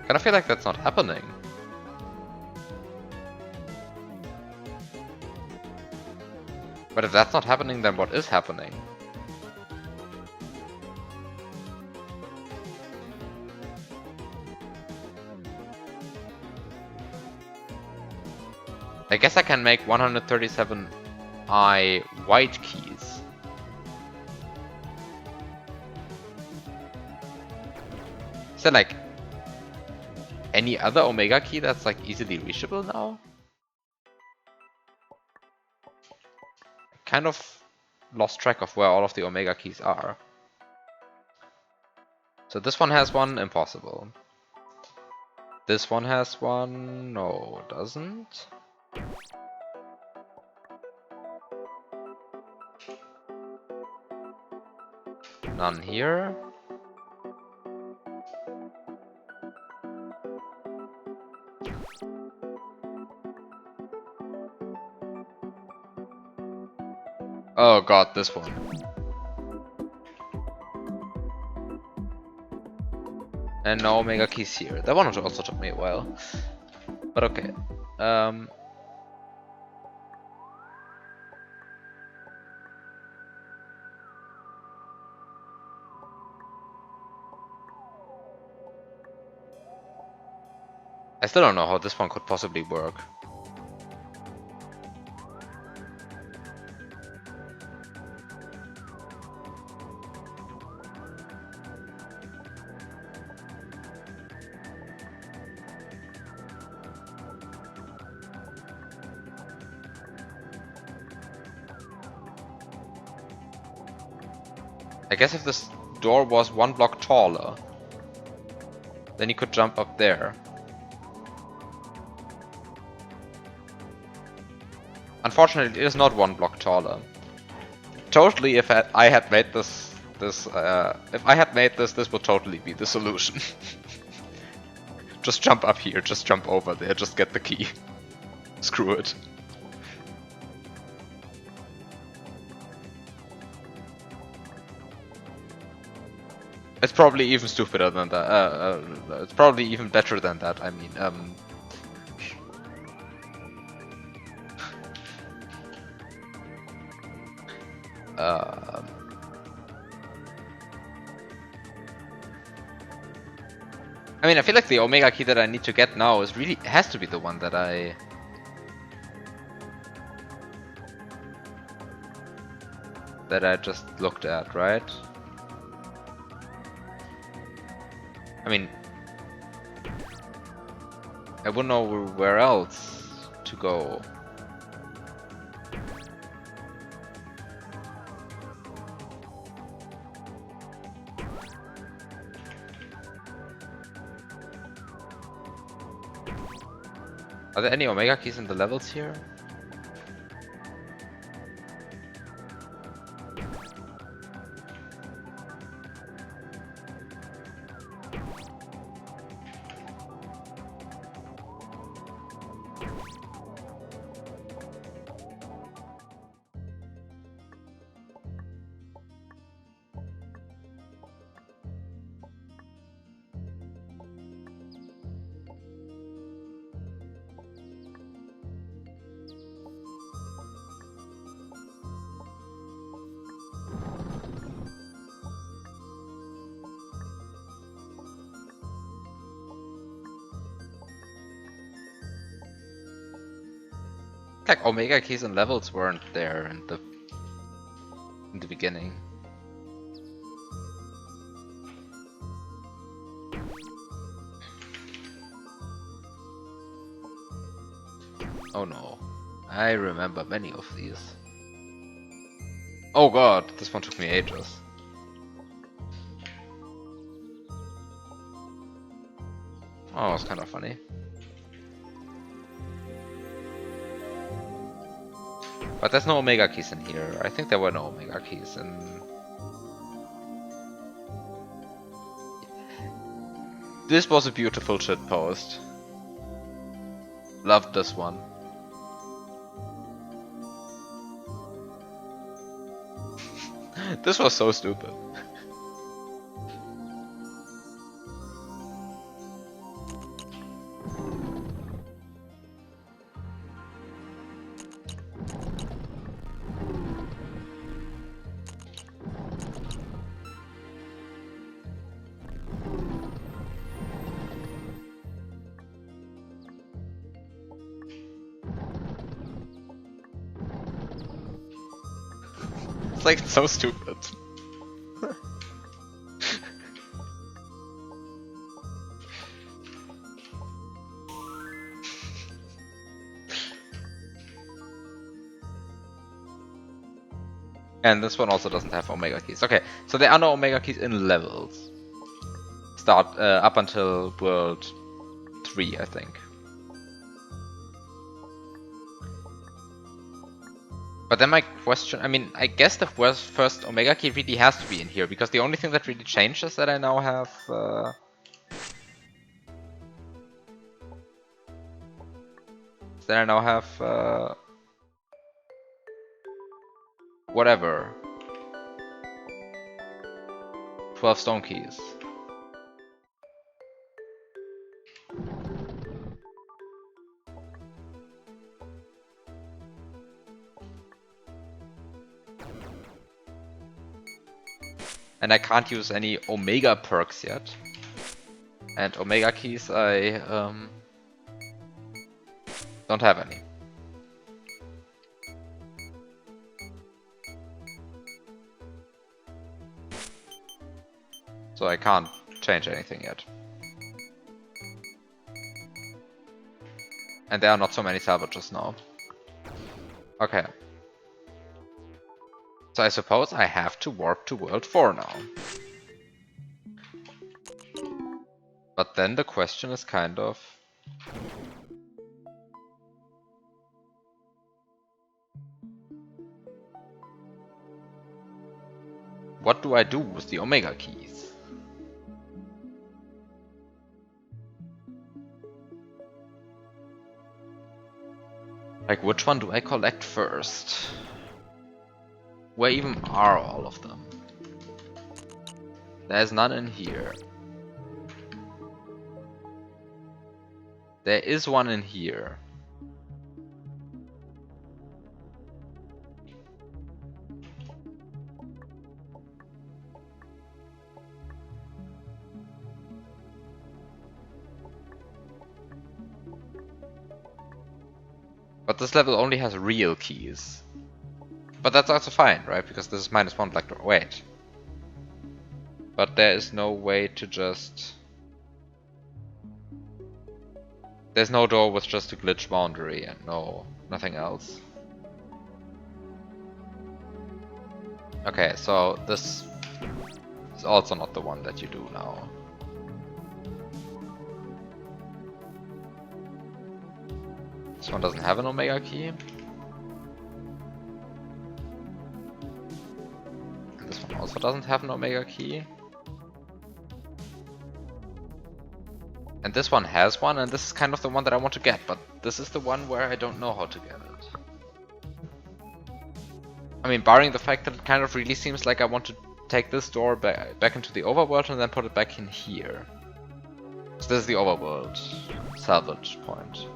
I kinda feel like that's not happening. But if that's not happening, then what is happening? I guess I can make 137i white keys. Is there like any other omega key that's like easily reachable now? Kind of lost track of where all of the omega keys are. So this one has one, impossible. This one has one, no, it doesn't. None here. Oh god, this one. And no omega keys here. That one also took me a while. But okay. I still don't know how this one could possibly work. I guess if this door was one block taller, then you could jump up there. Unfortunately, it is not one block taller. Totally, if I had made this, this would totally be the solution. Just jump up here, just jump over there, just get the key. Screw it. It's probably even stupider than that. It's probably even better than that. I mean, I feel like the omega key that I need to get now is really has to be the one that I just looked at, right? I mean, I wouldn't know where else to go. Are there any omega keys in the levels here? Like omega keys and levels weren't there in the beginning. Oh no, I remember many of these. Oh god, this one took me ages. Oh, it's kind of funny. But there's no omega keys in here. I think there were no omega keys in... This was a beautiful shitpost. Loved this one. This was so stupid. It's like so stupid. And this one also doesn't have omega keys. Okay, so there are no omega keys in levels. Start up until world 3, I think. But then my question, I mean, I guess the first omega key really has to be in here, because the only thing that really changed is that I now have whatever, 12 stone keys. And I can't use any omega perks yet. And omega keys I don't have any. So I can't change anything yet. And there are not so many salvages now. Okay. So I suppose I have to warp to World 4 now. But then the question is kind of... what do I do with the Omega keys? Like, which one do I collect first? Where even are all of them? There's none in here. There is one in here. But this level only has real keys. But that's also fine, right? Because this is -1 black door. Wait. But there is no way to just... there's no door with just a glitch boundary and nothing else. Okay, so this is also not the one that you do now. This one doesn't have an Omega key. And this one also doesn't have an Omega key. And this one has one, and this is kind of the one that I want to get, but this is the one where I don't know how to get it. I mean, barring the fact that it kind of really seems like I want to take this door back into the overworld and then put it back in here. So this is the overworld salvage point.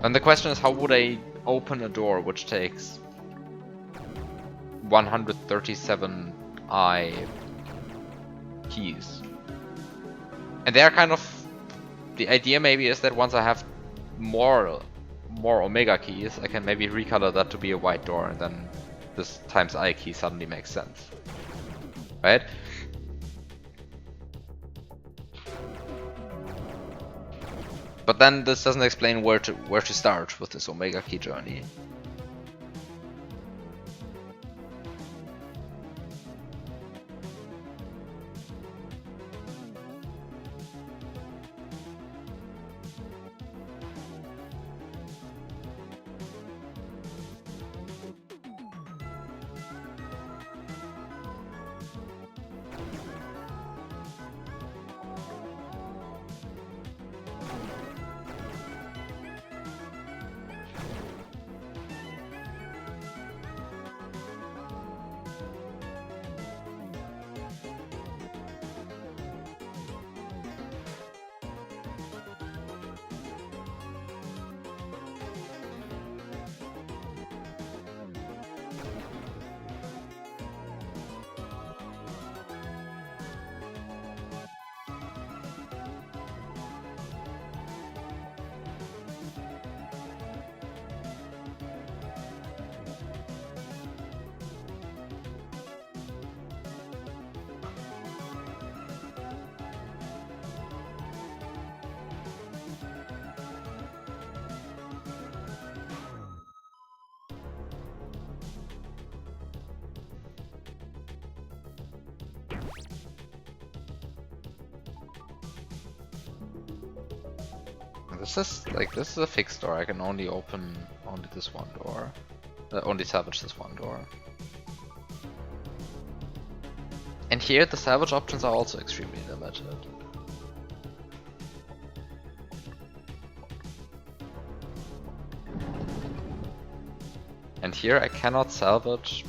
And the question is, how would I open a door which takes 137 keys? And they are kind of... the idea maybe is that once I have more Omega keys, I can maybe recolor that to be a white door, and then this times I key suddenly makes sense. Right? But then this doesn't explain where to start with this Omega key journey. This is a fixed door. I can only open only this one door. Only salvage this one door. And here the salvage options are also extremely limited. And here I cannot salvage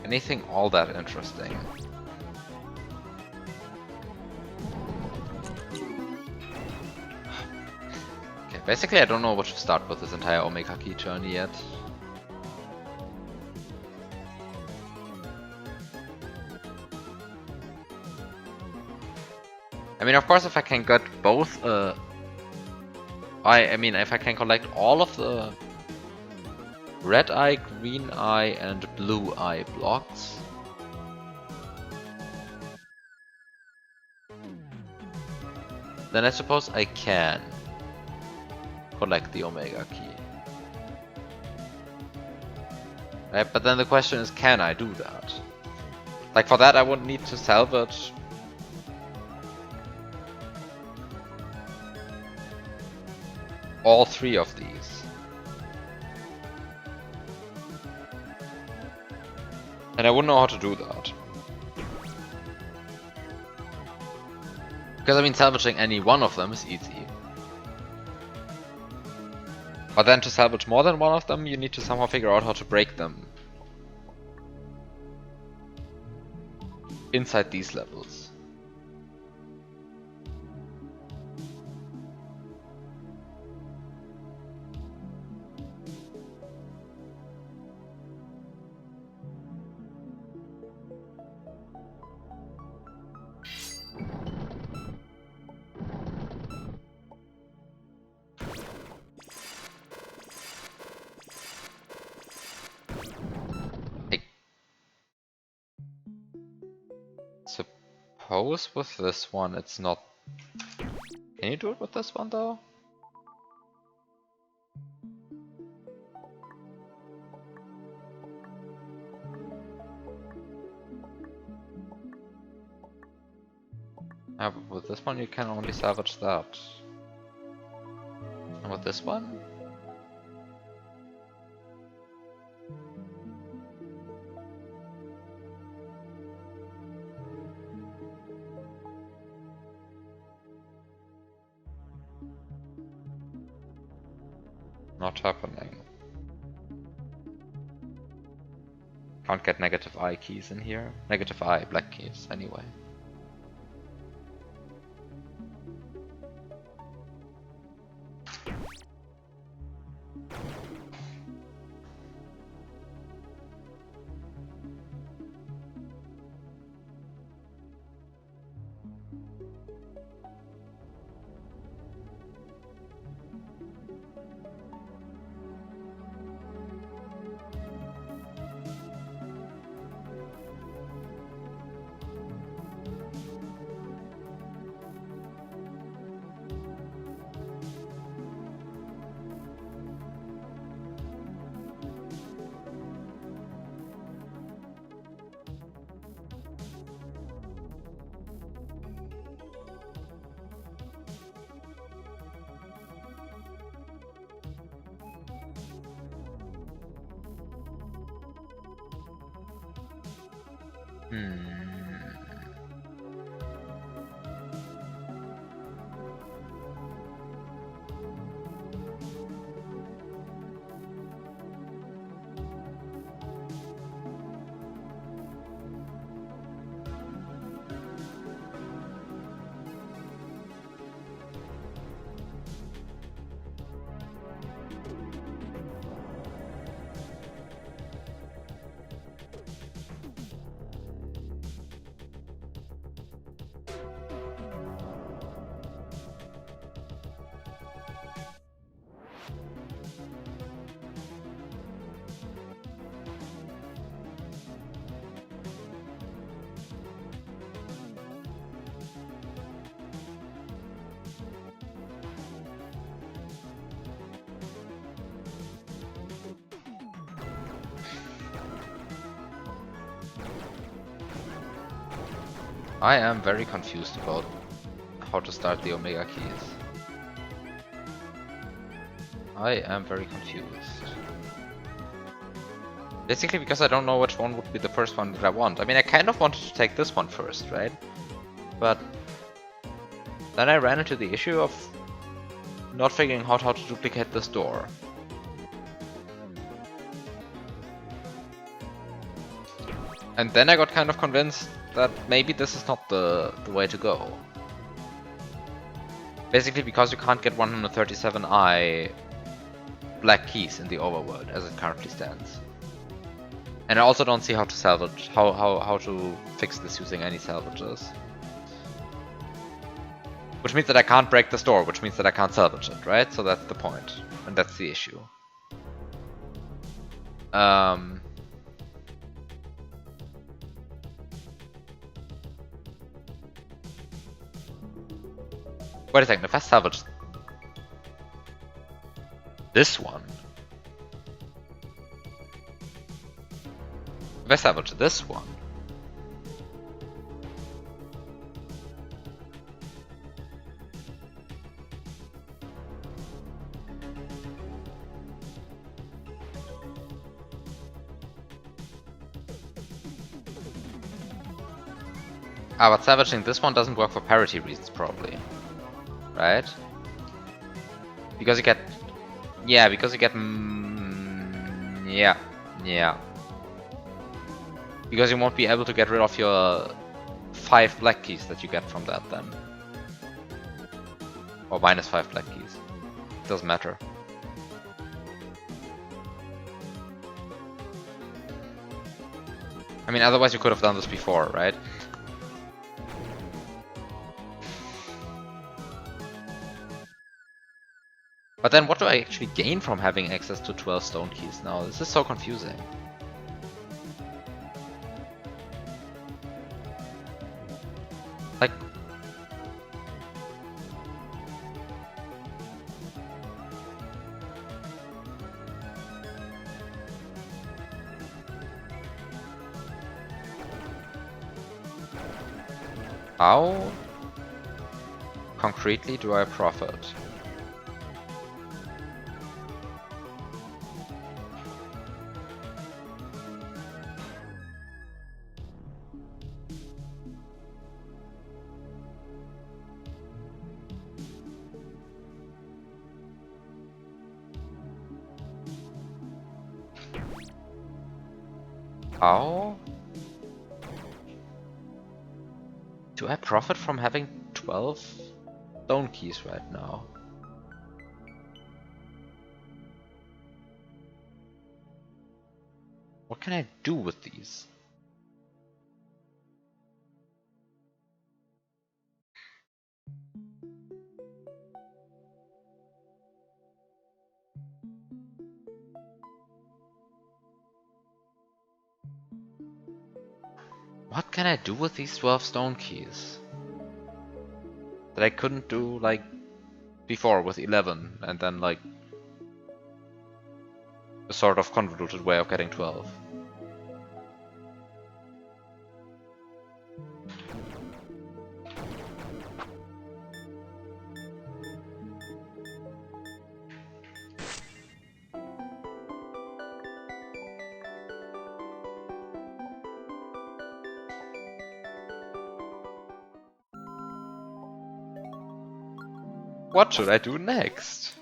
anything all that interesting. Okay, basically I don't know what to start with this entire Omega Key journey yet. I mean, of course, if I can get both, I mean, if I can collect all of the red eye, green eye, and blue eye blocks, then I suppose I can collect the Omega Key. Right, but then the question is, can I do that? Like, for that I would need to salvage all 3 of these. And I wouldn't know how to do that. Because I mean, salvaging any one of them is easy. But then to salvage more than one of them, you need to somehow figure out how to break them inside these levels. Suppose with this one it's not. Can you do it with this one though? Yeah, but with this one you can only salvage that. And with this one? Not happening. Can't get negative eye keys in here. Negative eye, black keys, anyway. I am very confused about how to start the Omega keys. I am very confused. Basically because I don't know which one would be the first one that I want. I mean, I kind of wanted to take this one first, right? But then I ran into the issue of not figuring out how to duplicate this door. And then I got kind of convinced that maybe this is not the way to go. Basically because you can't get 137i black keys in the overworld as it currently stands. And I also don't see how to salvage, how to fix this using any salvages. Which means that I can't break this door, which means that I can't salvage it, right? So that's the point, and that's the issue. Wait a second, if I salvage this one, if I salvage this one, but salvaging this one doesn't work for parity reasons, probably. Right? Because you get... Yeah, because you get... yeah. Because you won't be able to get rid of your 5 black keys that you get from that then. Or minus 5 black keys. Doesn't matter. I mean, otherwise you could have done this before, right? But then what do I actually gain from having access to 12 stone keys now? This is so confusing. Like... How concretely do I profit? How do I profit from having 12 stone keys right now? What can I do with these? What can I do with these 12 stone keys? That I couldn't do, like, before with 11, and then, like, a sort of convoluted way of getting 12. What should I do next?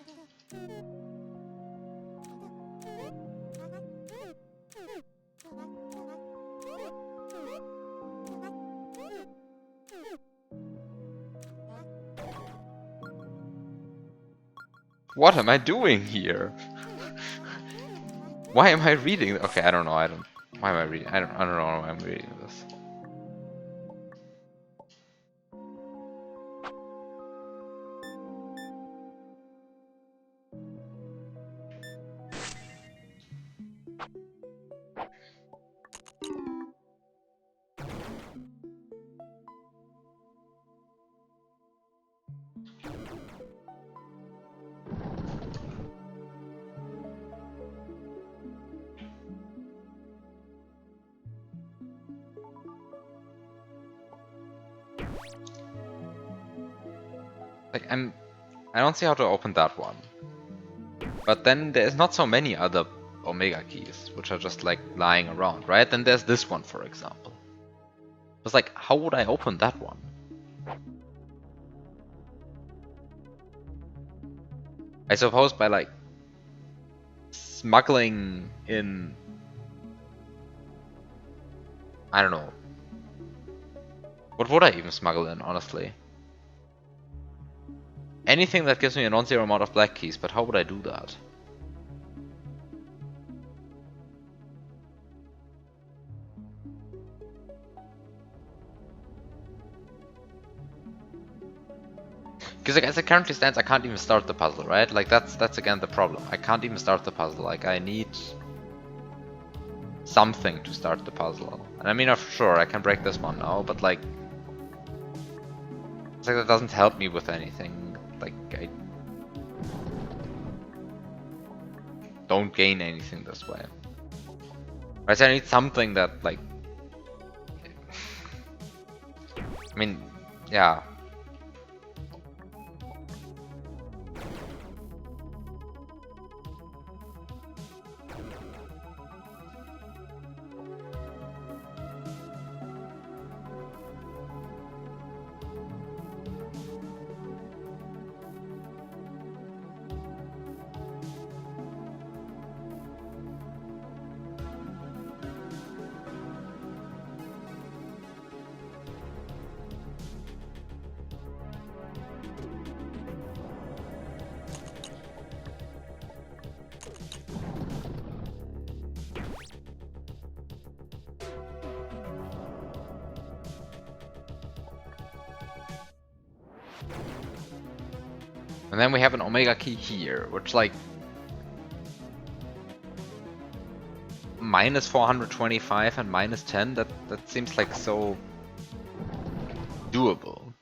What am I doing here? Why am I reading? Okay, I don't know. Why am I reading? I don't know why I'm reading this. Like, I don't see how to open that one. But then there's not so many other Omega keys, which are just like lying around, right? Then there's this one, for example. It's like, how would I open that one? I suppose by like smuggling in, I don't know. What would I even smuggle in, honestly? Anything that gives me a non-zero amount of black keys, but how would I do that? Because like, as it currently stands, I can't even start the puzzle, right? Like that's again the problem. I can't even start the puzzle. Like I need something to start the puzzle. And I mean, sure, I can break this one now, but like, it's like that doesn't help me with anything. Like I don't gain anything this way. Right? So I need something that like, I mean, yeah. And then we have an Omega key here, which like minus 425 and minus 10, that seems like so doable.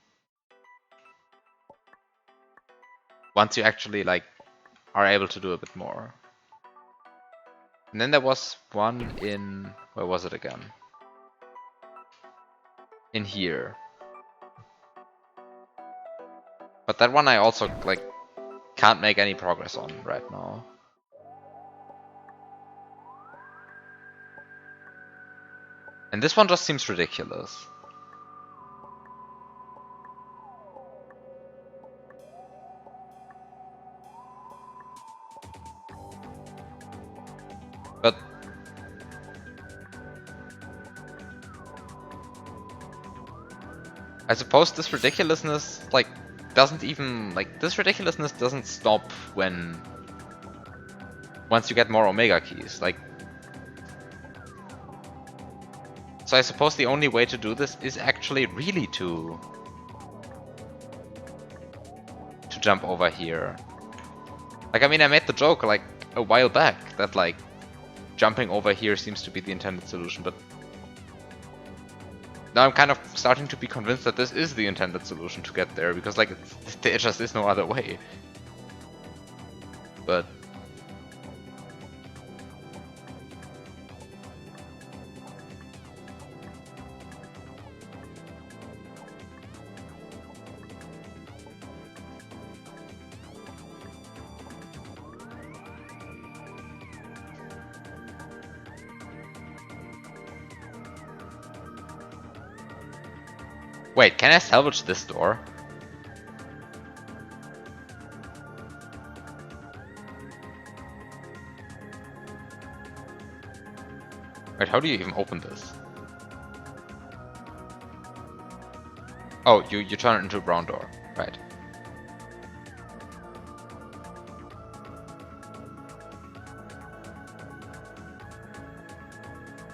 Once you actually like are able to do a bit more. And then there was one in, where was it again? In here. But that one I also like can't make any progress on right now. And this one just seems ridiculous. But I suppose this ridiculousness like doesn't even like this ridiculousness doesn't stop when once you get more Omega keys. Like, so I suppose the only way to do this is actually really to jump over here. Like, I mean, I made the joke like a while back that like jumping over here seems to be the intended solution, but now I'm kind of starting to be convinced that this is the intended solution to get there, because like there just is no other way. But wait, can I salvage this door? Wait, how do you even open this? Oh, you turn it into a brown door, right.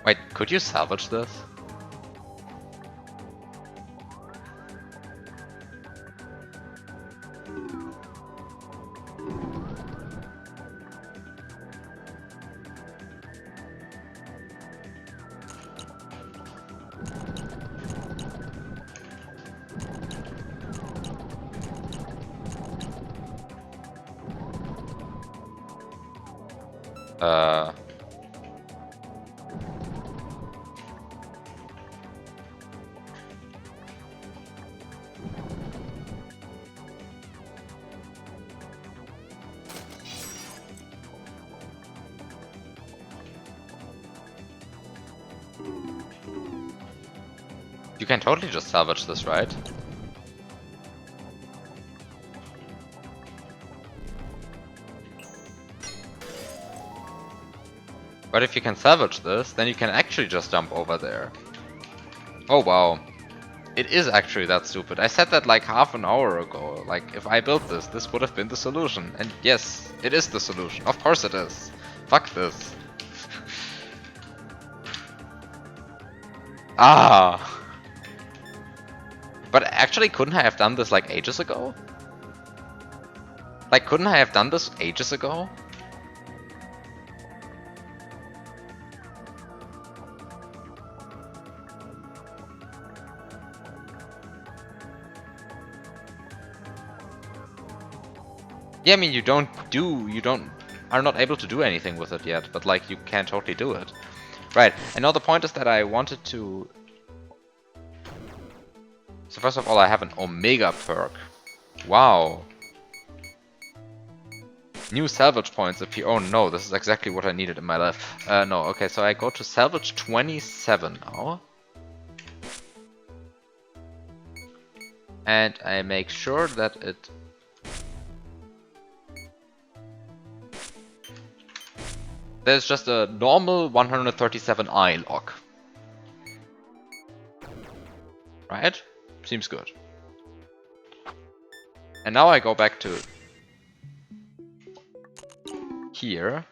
Wait, could you salvage this? You can totally just salvage this, right? But if you can salvage this, then you can actually just jump over there. Oh wow. It is actually that stupid. I said that like half an hour ago. Like, if I built this, this would have been the solution. And yes, it is the solution. Of course it is. Fuck this. Ah. But actually, couldn't I have done this like ages ago? Like, couldn't I have done this ages ago? Yeah, I mean, you are not able to do anything with it yet, but like, you can totally do it. Right, and now the point is that I wanted to... So first of all, I have an Omega perk. Wow. New salvage points appear. Oh no, this is exactly what I needed in my life. No, okay, so I go to salvage 27 now. And I make sure that it... There's just a normal 137i lock. Right? Seems good. And now I go back to here.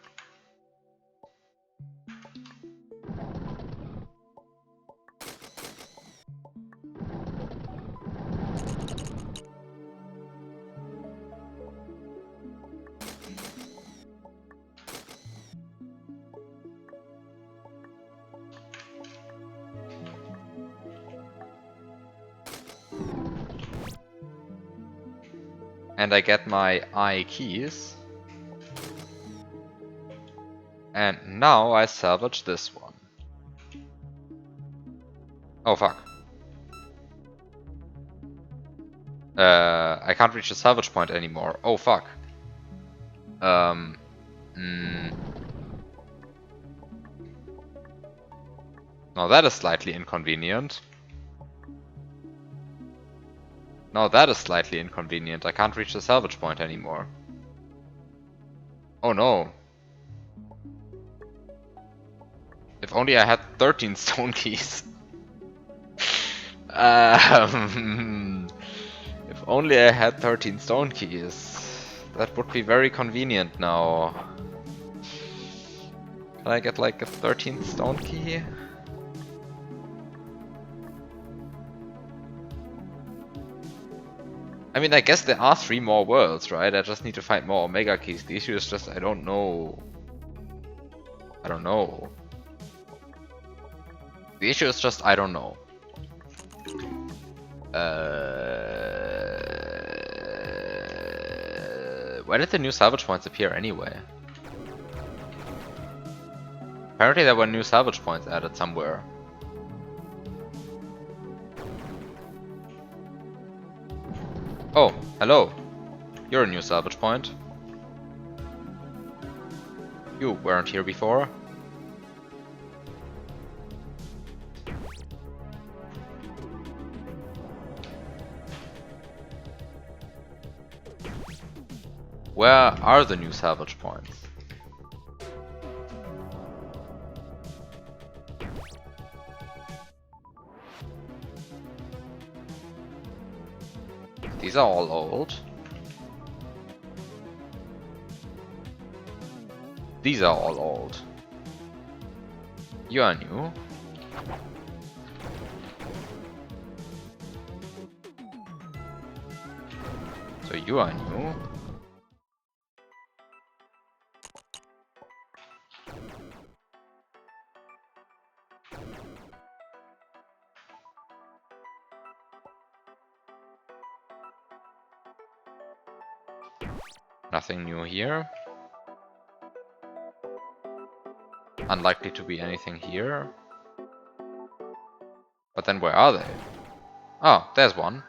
And I get my I keys. And now I salvage this one. Oh fuck. I can't reach the salvage point anymore. Oh fuck. No, that is slightly inconvenient. No, that is slightly inconvenient. I can't reach the salvage point anymore. Oh no. If only I had 13 stone keys. If only I had 13 stone keys. That would be very convenient now. Can I get like a 13th stone key? I mean, I guess there are 3 more worlds, right? I just need to find more Omega keys. The issue is just I don't know. I don't know. The issue is just I don't know. Where did the new salvage points appear anyway? Apparently there were new salvage points added somewhere. Oh, hello. You're a new salvage point. You weren't here before. Where are the new salvage points? These are all old. These are all old. You are new. So you are new. Nothing new here. Unlikely to be anything here. But then where are they? Oh, there's one.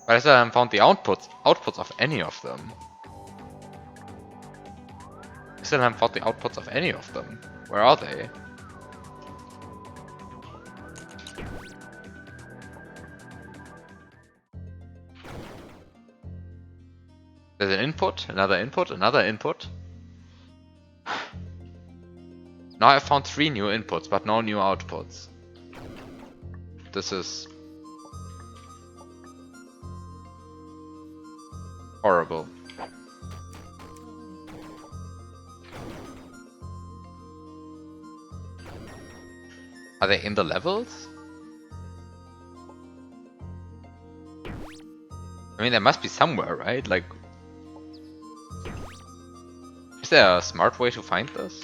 But I still haven't found the outputs of any of them. I still haven't found the outputs of any of them. Where are they? There's an input, another input, another input. Now I found 3 new inputs, but no new outputs. This is horrible. Are they in the levels? I mean, there must be somewhere, right? Like, is there a smart way to find this?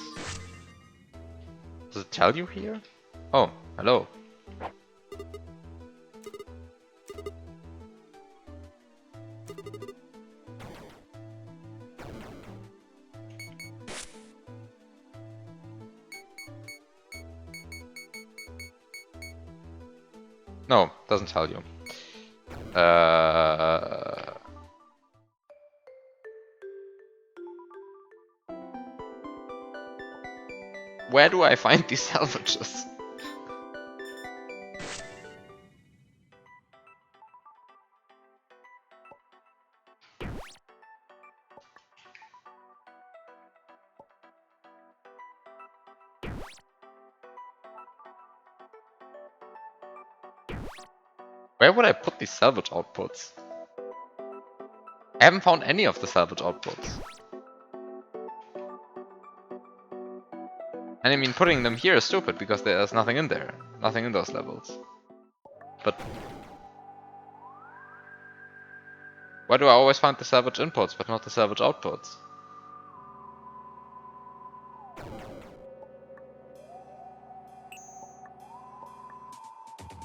Does it tell you here? Oh, hello. No, doesn't tell you. Where do I find these salvages? Where would I put these salvage outputs? I haven't found any of the salvage outputs. And I mean, putting them here is stupid because there's nothing in there. Nothing in those levels. But why do I always find the salvage inputs but not the salvage outputs?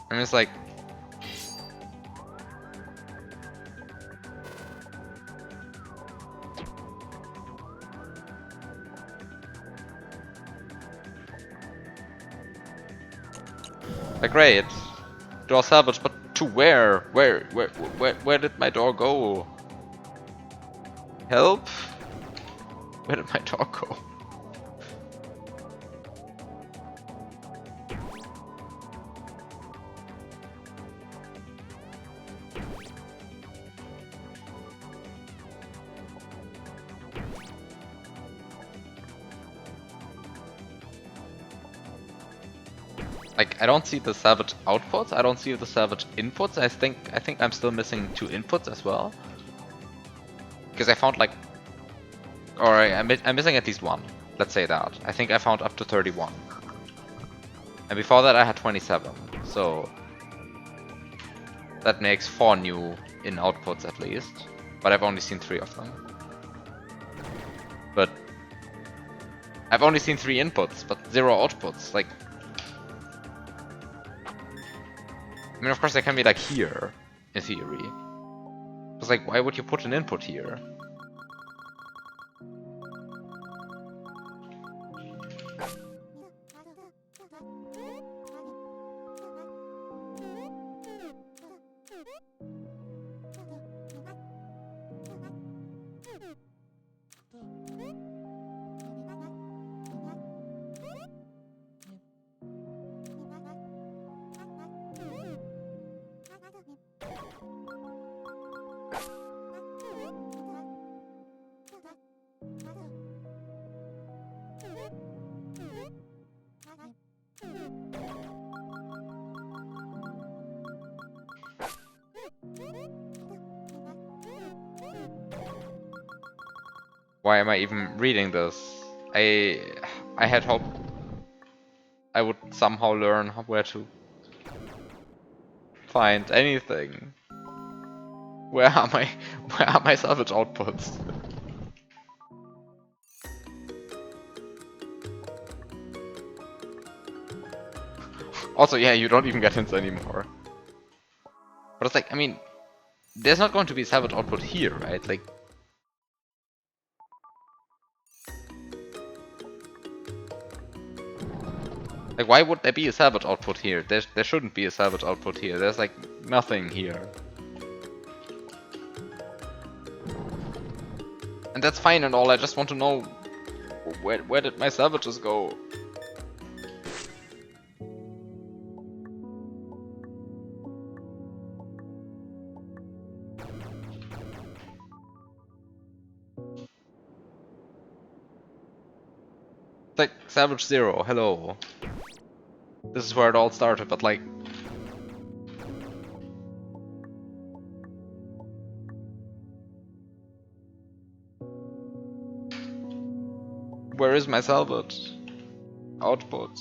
I mean, it's like... great. Door salvage, but to where? Where did my door go? Help? Where did my door go? Like, I don't see the salvage outputs, I don't see the salvage inputs. I think I'm still missing 2 inputs as well. Because I found like... Alright, I'm missing at least 1. Let's say that. I think I found up to 31. And before that I had 27. So... that makes 4 new in outputs at least. But I've only seen 3 of them. But... I've only seen 3 inputs, but 0 outputs. Like... I mean, of course, they can be like here, in theory. It's like, why would you put an input here? Why am I even reading this? I had hoped I would somehow learn where to find anything. Where are my salvage outputs? Also, yeah, you don't even get hints anymore. But it's like, I mean, there's not going to be a salvage output here, right? Like, why would there be a salvage output here? There shouldn't be a salvage output here. There's like nothing here. And that's fine and all, I just want to know Where did my salvages go? It's like salvage 0, hello. This is where it all started, but like... Where is my salvage? Output.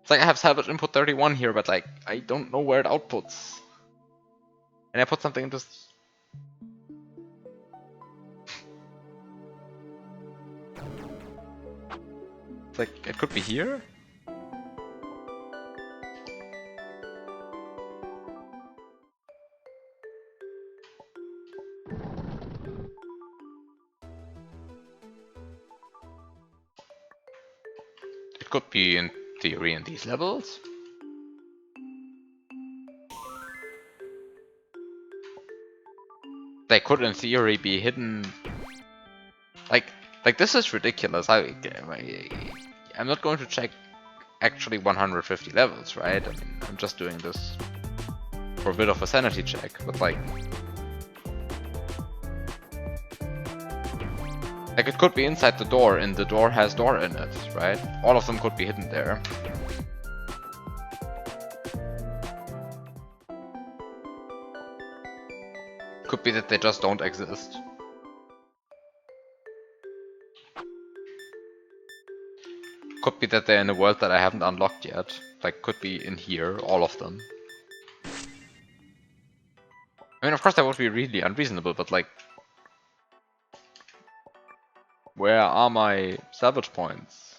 It's like I have salvage input 31 here, but like, I don't know where it outputs. And I put something into... It's like, it could be here? It could be in theory in these levels. They could in theory be hidden. Like this is ridiculous. I'm not going to check actually 150 levels, right? I mean, I'm just doing this for a bit of a sanity check, but like it could be inside the door, and the door has door in it, right? All of them could be hidden there. Could be that they just don't exist. Could be that they're in a world that I haven't unlocked yet. Like, could be in here, all of them. I mean, of course that would be really unreasonable, but like... Where are my salvage points?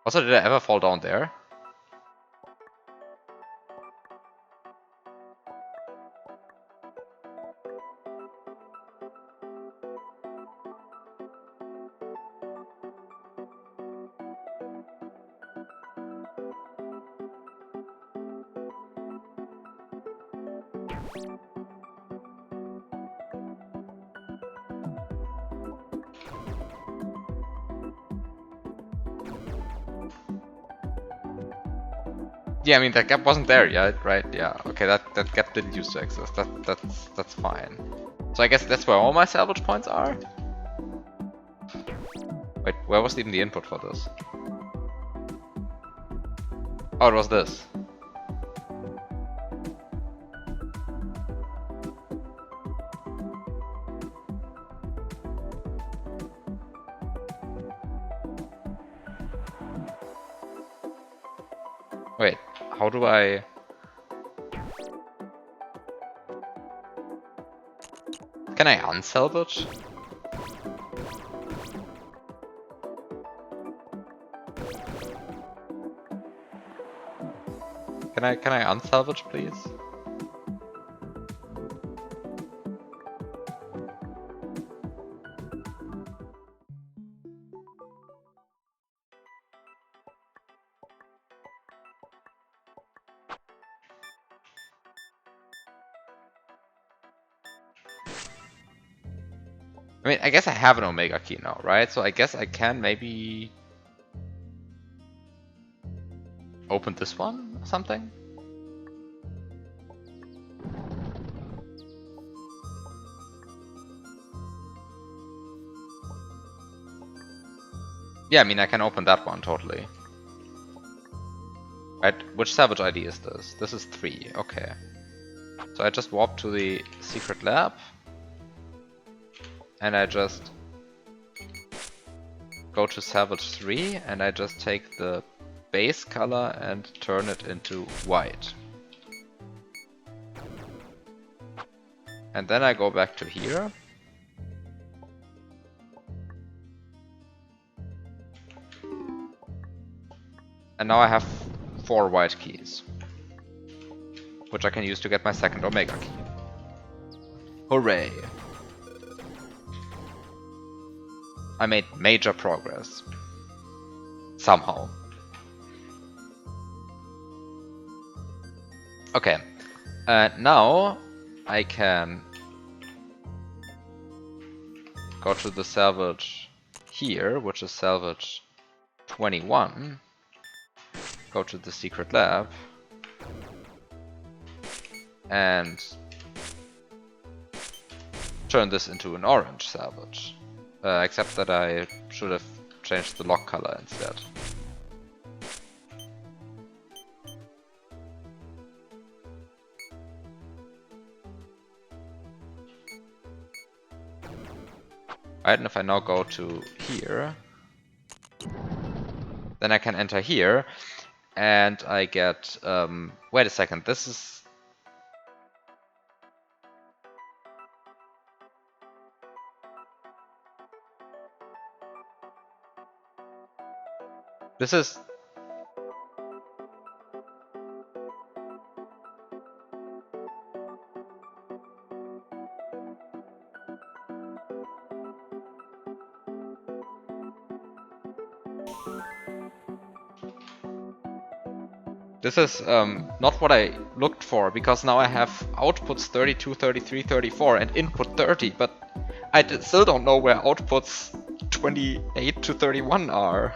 Also, did I ever fall down there? Yeah, I mean that gap wasn't there yet, right? Yeah, okay, that gap didn't used to exist. That's fine. So I guess that's where all my salvage points are? Wait, where was even the input for this? Oh, it was this. Wait, how do I... Can I unsalvage? Can I unsalvage, please? I mean, I guess I have an Omega key now, right? So I guess I can maybe open this one or something? Yeah, I mean, I can open that one, totally. Right, which salvage ID is this? This is 3, okay. So I just warp to the secret lab. And I just go to salvage 3, and I just take the base color and turn it into white. And then I go back to here. And now I have 4 white keys, which I can use to get my second Omega key. Hooray! I made major progress. Somehow. Okay. Now I can go to the salvage here, which is salvage 21, go to the secret lab, and turn this into an orange salvage. Except that I should have changed the lock color instead. Right, and if I now go to here, then I can enter here, and I get, wait a second, this is... This is... This is not what I looked for, because now I have outputs 32, 33, 34 and input 30, but I still don't know where outputs 28 to 31 are.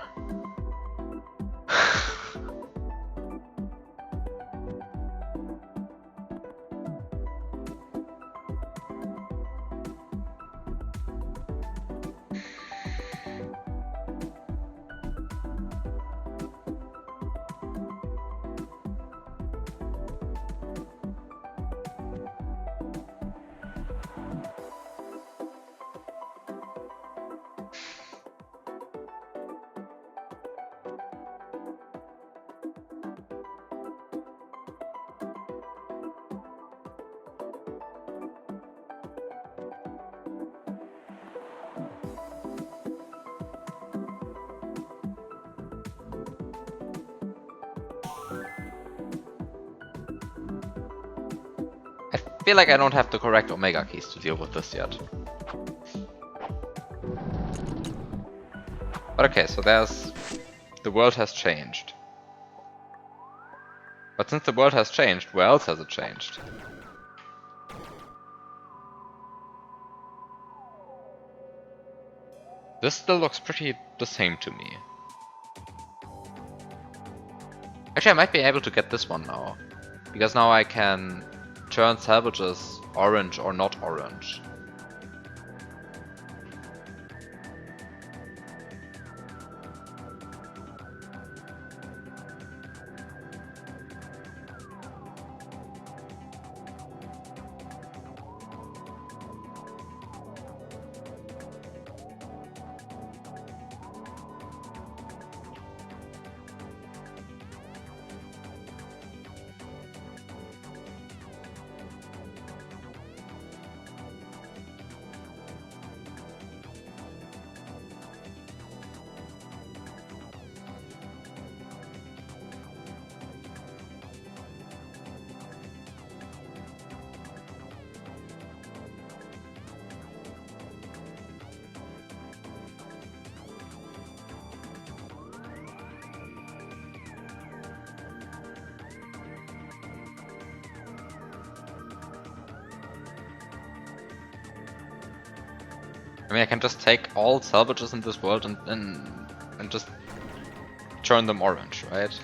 I feel like I don't have the correct omega keys to deal with this yet. But okay, so there's... the world has changed. But since the world has changed, where else has it changed? This still looks pretty the same to me. Actually, I might be able to get this one now. Because now I can turn salvages orange or not orange. I mean, I can just take all salvages in this world and just turn them orange, right?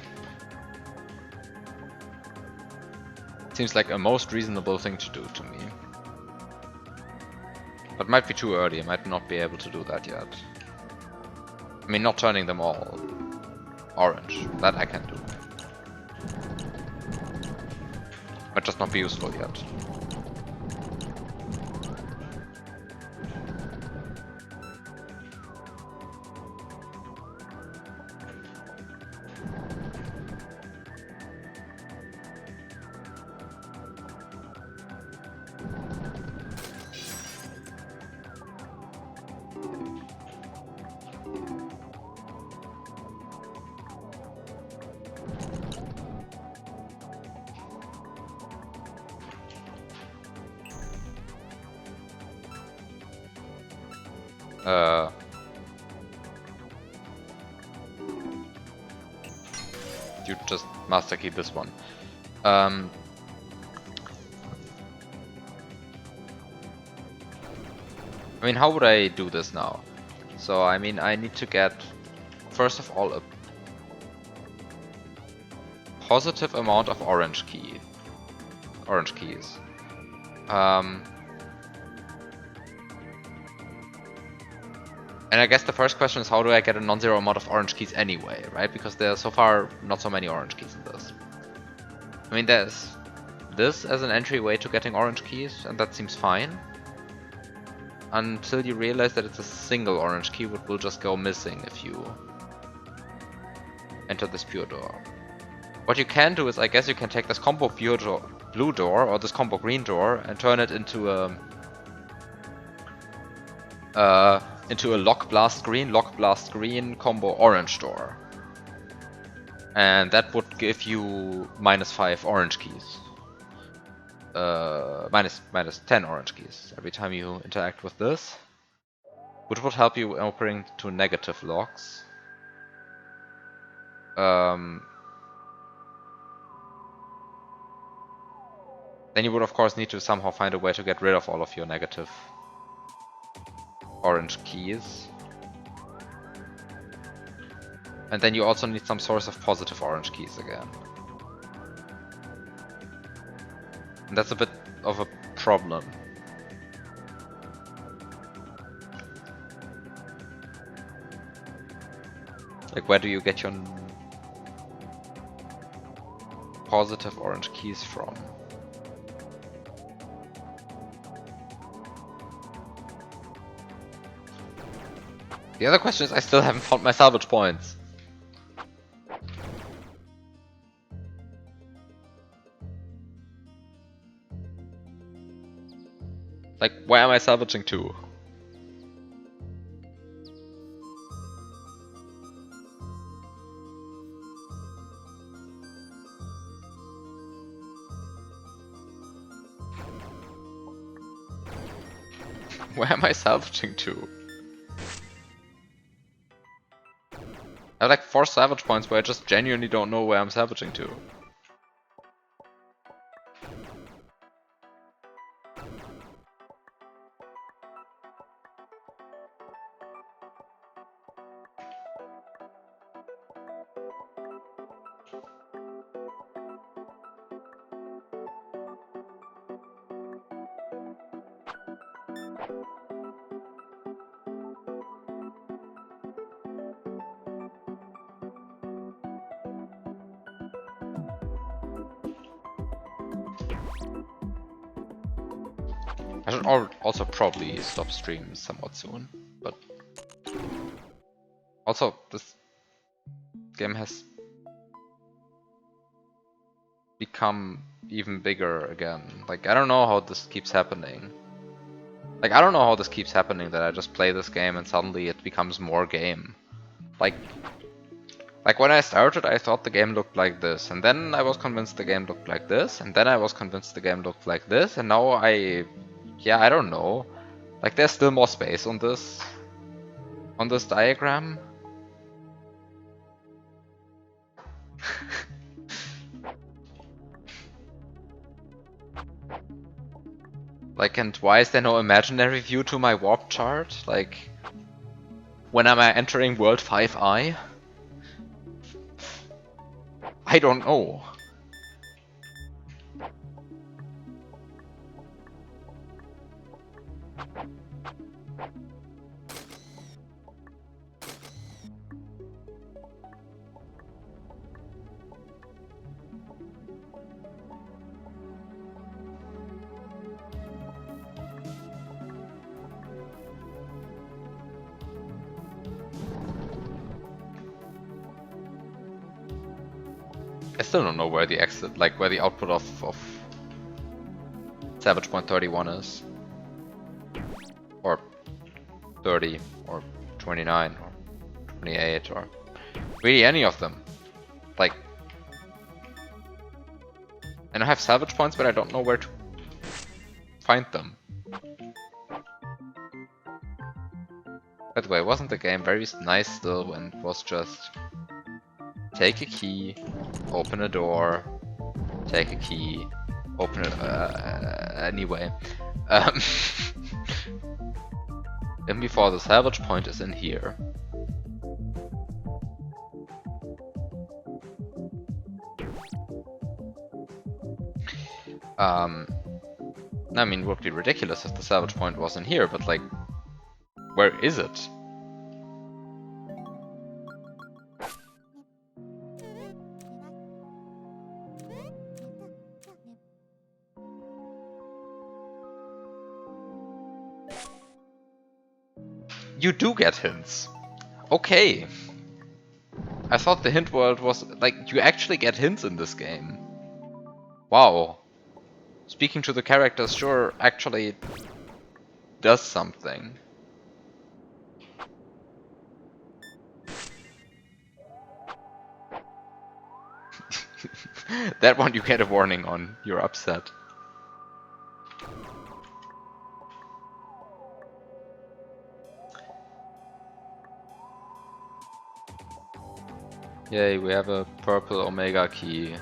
Seems like a most reasonable thing to do to me. But might be too early, I might not be able to do that yet. I mean, not turning them all orange, that I can do. Might just not be useful yet. You just master key this one. I mean, how would I do this now? So, I mean, I need to get, first of all, a positive amount of orange keys. And I guess the first question is, how do I get a non-zero amount of orange keys anyway, right? Because there are so far not so many orange keys in this. I mean, there's this as an entryway to getting orange keys, and that seems fine. Until you realize that it's a single orange key, which will just go missing if you enter this pure door. What you can do is, I guess you can take this combo blue door or this combo green door and turn it into a lock blast green combo orange door, and that would give you -5 orange keys, minus 10 orange keys every time you interact with this, which would help you opening to negative locks. Then you would of course need to somehow find a way to get rid of all of your negative orange keys. And then you also need some source of positive orange keys again. And that's a bit of a problem. Like, where do you get your positive orange keys from? The other question is, I still haven't found my salvage points. Like, where am I salvaging to? Where am I salvaging to? I have like 4 salvage points where I just genuinely don't know where I'm salvaging to. I should also probably stop stream somewhat soon, but also this game has become even bigger again. Like, I don't know how this keeps happening. Like, I don't know how this keeps happening, that I just play this game and suddenly it becomes more game. Like when I started, I thought the game looked like this, and then I was convinced the game looked like this, and then I was convinced the game looked like this, and now yeah, I don't know. Like, there's still more space on this diagram. Like, and why is there no imaginary view to my warp chart? Like, when am I entering World 5i? I don't know. I still don't know where the exit, like where the output of Savage Point 31 is. Or 30, or 29, or 28, or really any of them. Like, and I have salvage points, but I don't know where to find them. By the way, wasn't the game very nice still when it was just take a key, open a door, take a key, open it, anyway. In before the salvage point is in here. I mean, it would be ridiculous if the salvage point was in here, but like, where is it? You do get hints. Okay. I thought the hint world was like, you actually get hints in this game. Wow. Speaking to the characters sure actually does something. That one you get a warning on. You're upset. Yay, we have a purple Omega key.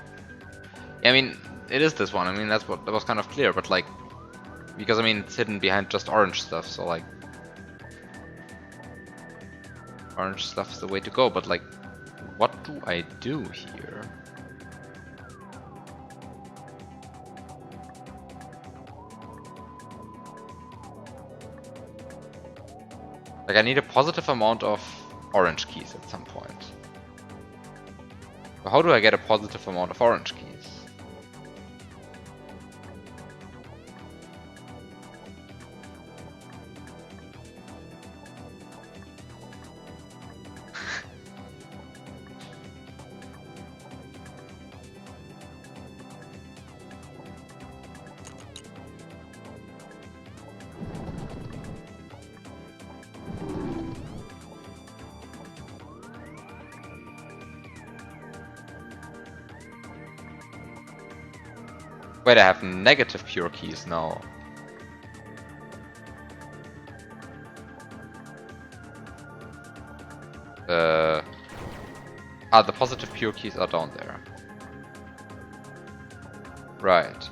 Yeah, I mean, it is this one. I mean, that was kind of clear, but like, because I mean, it's hidden behind just orange stuff, so like, orange stuff's the way to go. But like, what do I do here? Like, I need a positive amount of orange keys at some point. How do I get a positive amount of orange keys? Wait, I have negative pure keys now. The positive pure keys are down there. Right.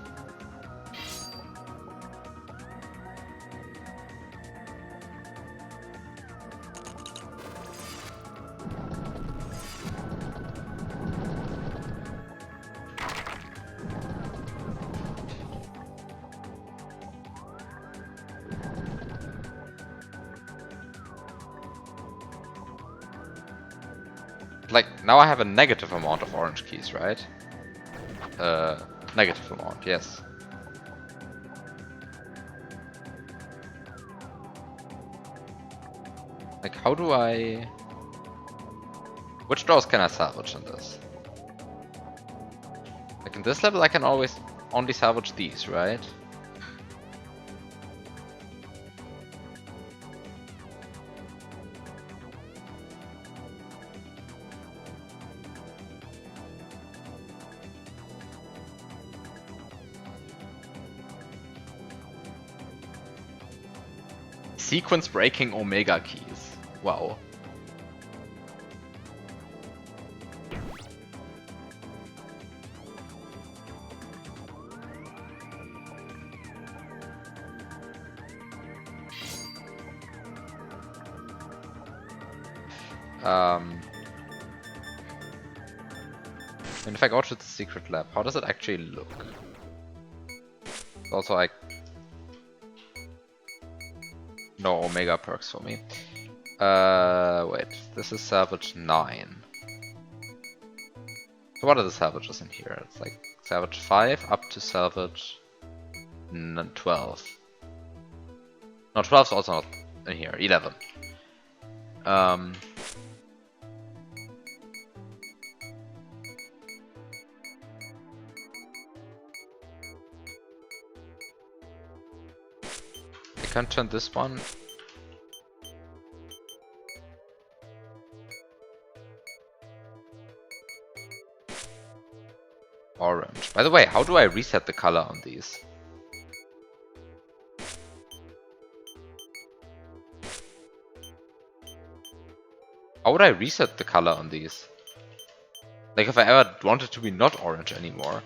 Like, now I have a negative amount of orange keys, right? Negative amount, yes. Like, how do I... Which doors can I salvage in this? Like, in this level I can always only salvage these, right? Sequence breaking Omega keys. Wow. And if I go to the secret lab, how does it actually look? It's also like no Omega perks for me. Wait, this is salvage 9. So what are the salvages in here? It's like salvage 5 up to salvage 12. No, 12 is also not in here. 11. I can turn this one. Orange. By the way, how do I reset the color on these? How would I reset the color on these? Like if I ever wanted to be not orange anymore.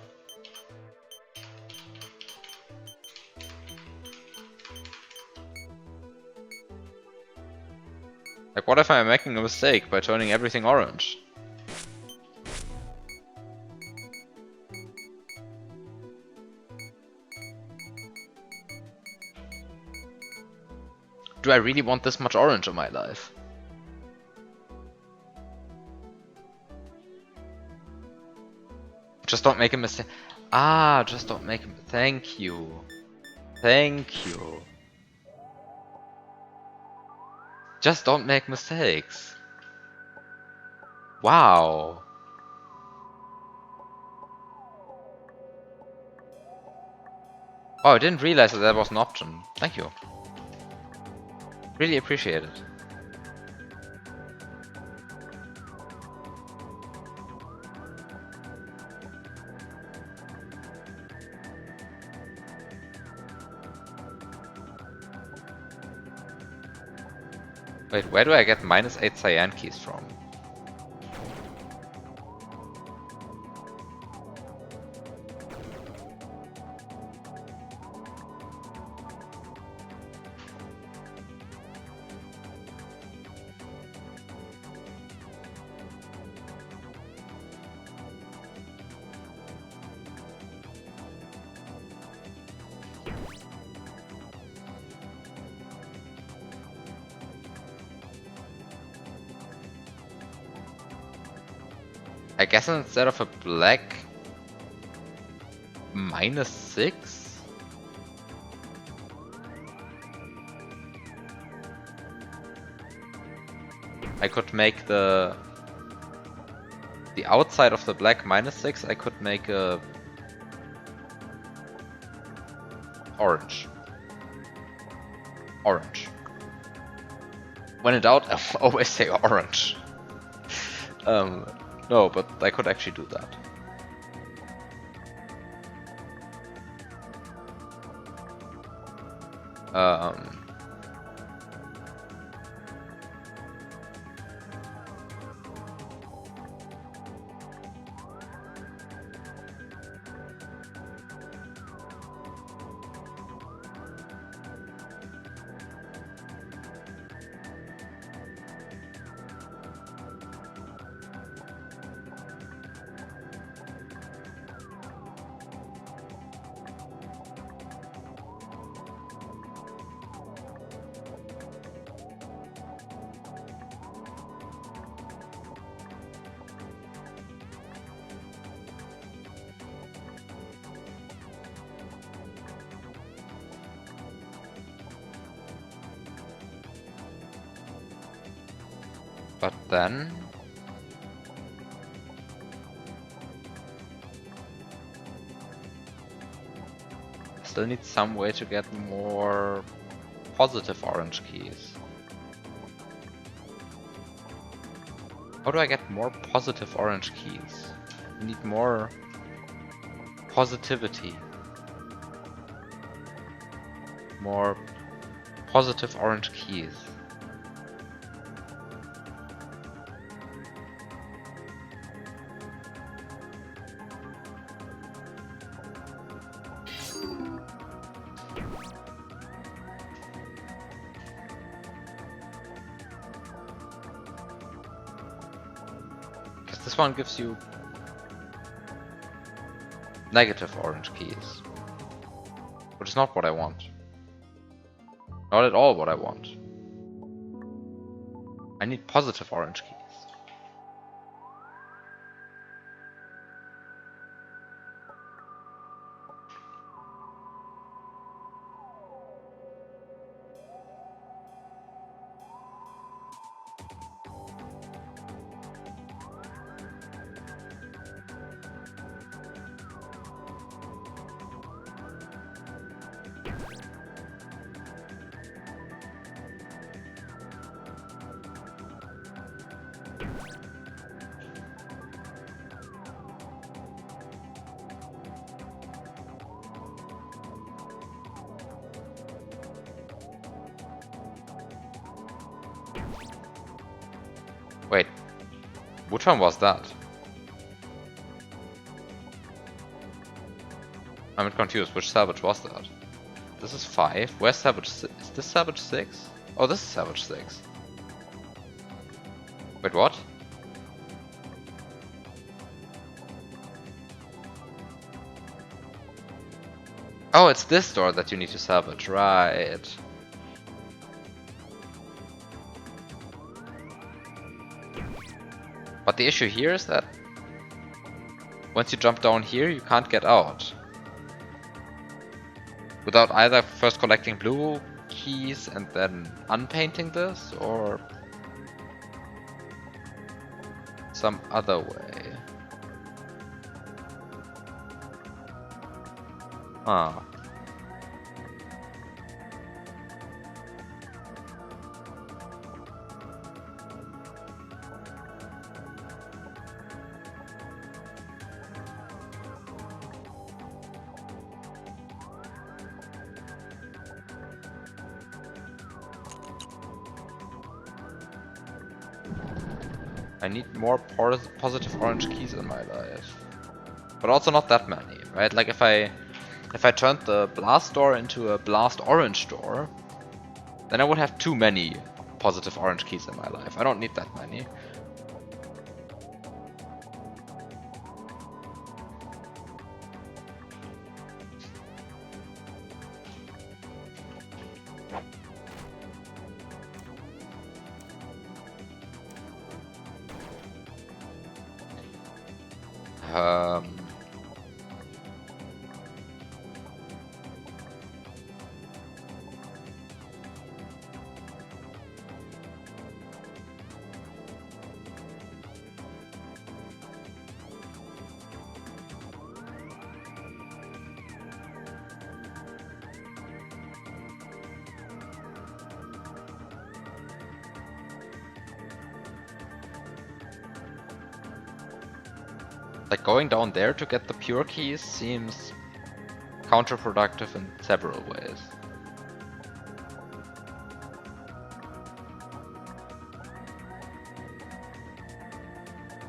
Like, what if I'm making a mistake by turning everything orange? Do I really want this much orange in my life? Just don't make a mistake. Ah, just don't make a mistake. Thank you. Thank you. Just don't make mistakes. Wow. Oh, I didn't realize that was an option. Thank you. Really appreciate it. Wait, where do I get -8 cyan keys from? I guess instead of a black -6? I could make the outside of the black -6, I could make a orange. Orange. When in doubt, always say orange. No, but I could actually do that. But then... I still need some way to get more positive orange keys. How do I get more positive orange keys? I need more positivity. More positive orange keys. This one gives you negative orange keys, which is not what I want. Not at all what I want. I need positive orange keys. Wait, which one was that? I'm confused, which Savage was that? This is 5, where's Savage 6? Is this Savage 6? Oh, this is Savage 6. Wait, what? Oh, it's this door that you need to salvage, right. But the issue here is that once you jump down here, you can't get out. Without either first collecting blue keys and then unpainting this, or some other way. Ah. I need more positive orange keys in my life. But also not that many, right? Like if I turned the blast door into a blast orange door, then I would have too many positive orange keys in my life. I don't need that many. Like going down there to get the pure keys seems counterproductive in several ways.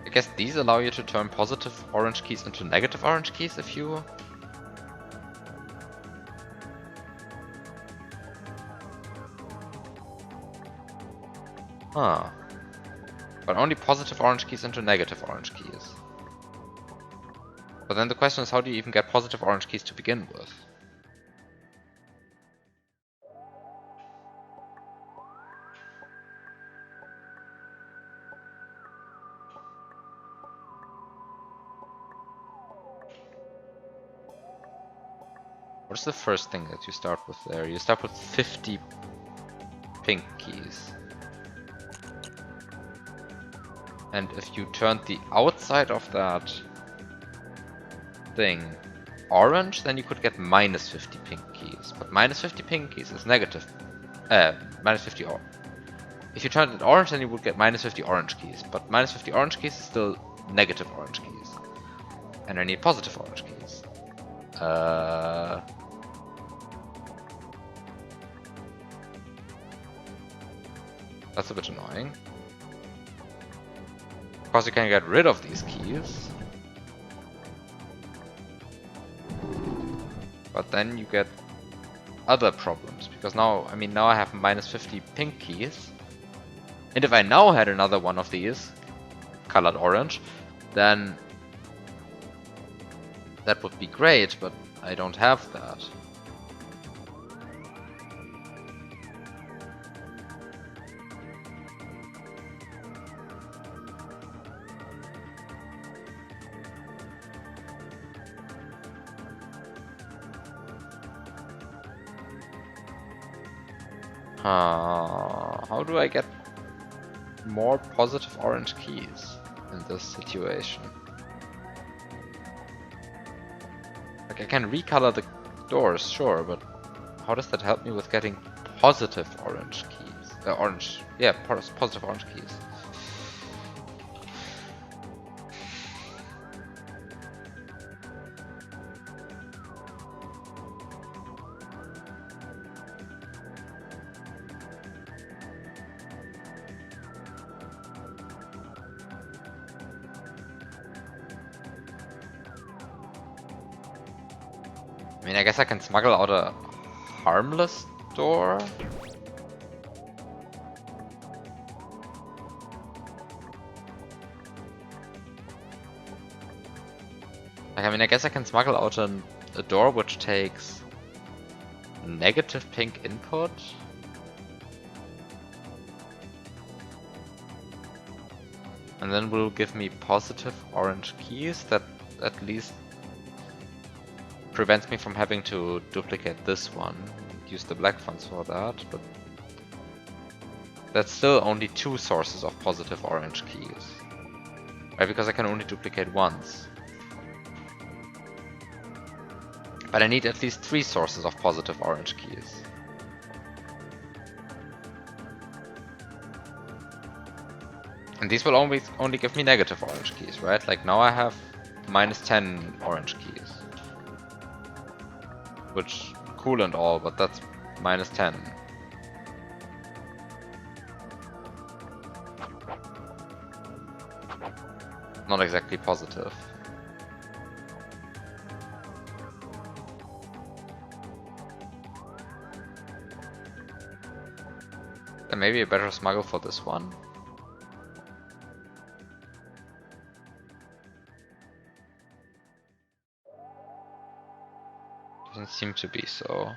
I guess these allow you to turn positive orange keys into negative orange keys if you... Huh. But only positive orange keys into negative orange keys. But then the question is, how do you even get positive orange keys to begin with? What is the first thing that you start with there? You start with 50 pink keys. And if you turn the outside of that thing orange, then you could get minus 50 pink keys. But minus 50 pink keys is negative. Minus 50 or. If you turn it orange, then you would get minus 50 orange keys. But minus 50 orange keys is still negative orange keys. And I need positive orange keys. That's a bit annoying. Of course, you can get rid of these keys. But then you get other problems, because now, now I have minus 50 pink keys. And if I now had another one of these, colored orange, then that would be great, but I don't have that. How do I get more positive orange keys in this situation? Like, I can recolor the doors, sure, but how does that help me with getting positive orange keys? Positive orange keys. I guess I can smuggle out a harmless door. I mean, I guess I can smuggle out a door which takes negative pink input. And then will give me positive orange keys that at least prevents me from having to duplicate this one. Use the black funds for that, but that's still only 2 sources of positive orange keys. Right, because I can only duplicate once. But I need at least 3 sources of positive orange keys. And these will only give me negative orange keys, right? Like now I have minus 10 orange keys. Which, cool and all, but that's minus 10. Not exactly positive. Then maybe a better smuggle for this one. Doesn't seem to be so.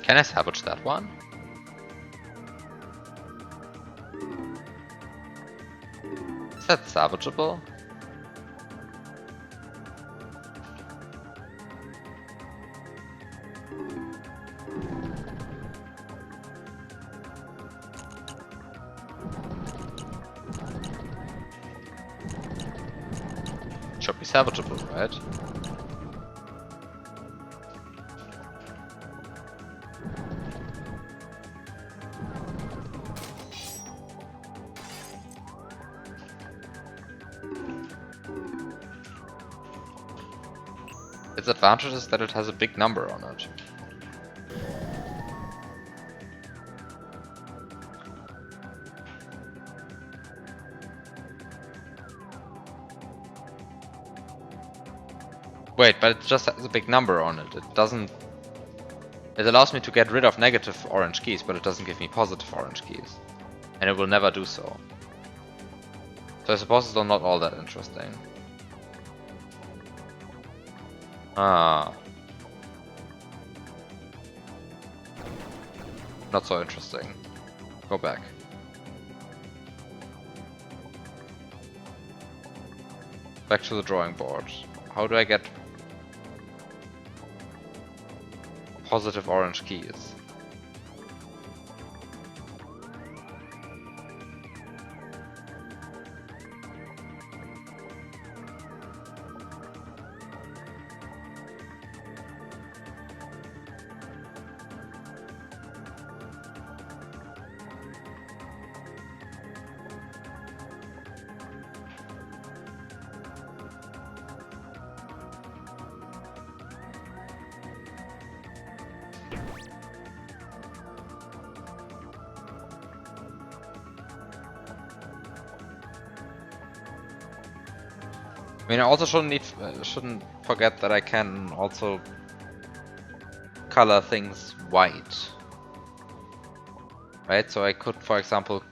Can I salvage that one? Is that salvageable? Should be salvageable, right? Its advantage is that it has a big number on it. Wait, but it just has a big number on it. It doesn't... It allows me to get rid of negative orange keys, but it doesn't give me positive orange keys. And it will never do so. So I suppose it's still not all that interesting. Ah. Not so interesting. Go back. Back to the drawing board. How do I get positive orange keys? I mean, I also shouldn't forget that I can also color things white, right? So I could, for example,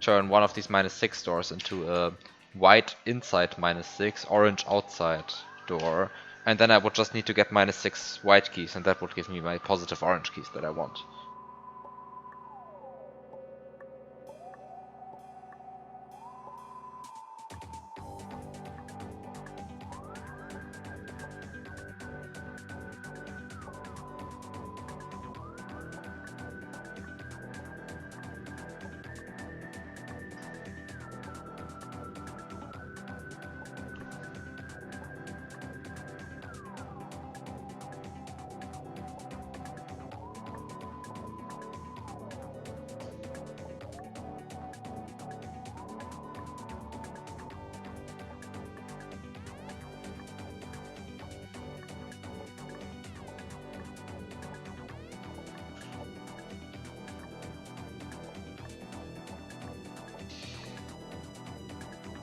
turn one of these -6 doors into a white inside -6, orange outside door, And then I would just need to get -6 white keys, and that would give me my positive orange keys that I want.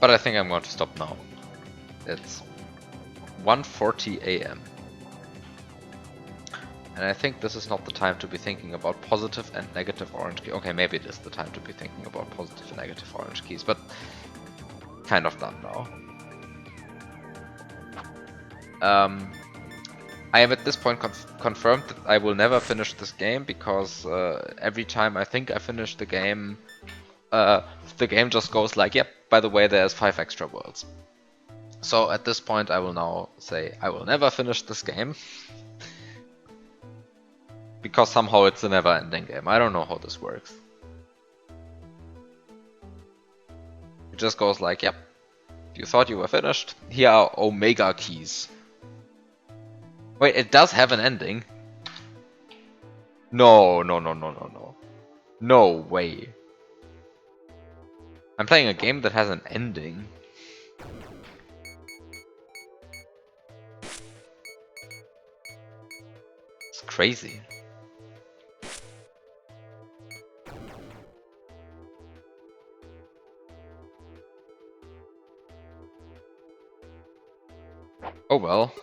But I think I'm going to stop now. It's 1:40 a.m. And I think this is not the time to be thinking about positive and negative orange keys. Okay, maybe it is the time to be thinking about positive and negative orange keys, but kind of done now. I am at this point confirmed that I will never finish this game, because every time I think I finish the game just goes like, yep, by the way, there's 5 extra worlds. So at this point I will now say I will never finish this game. Because somehow it's a never-ending game. I don't know how this works. It just goes like, yep, you thought you were finished? Here are Omega keys. Wait, it does have an ending? No. No way. I'm playing a game that has an ending. It's crazy. Oh well.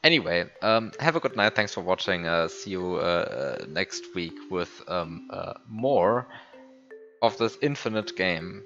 Anyway, have a good night. Thanks for watching. See you next week with more of this infinite game.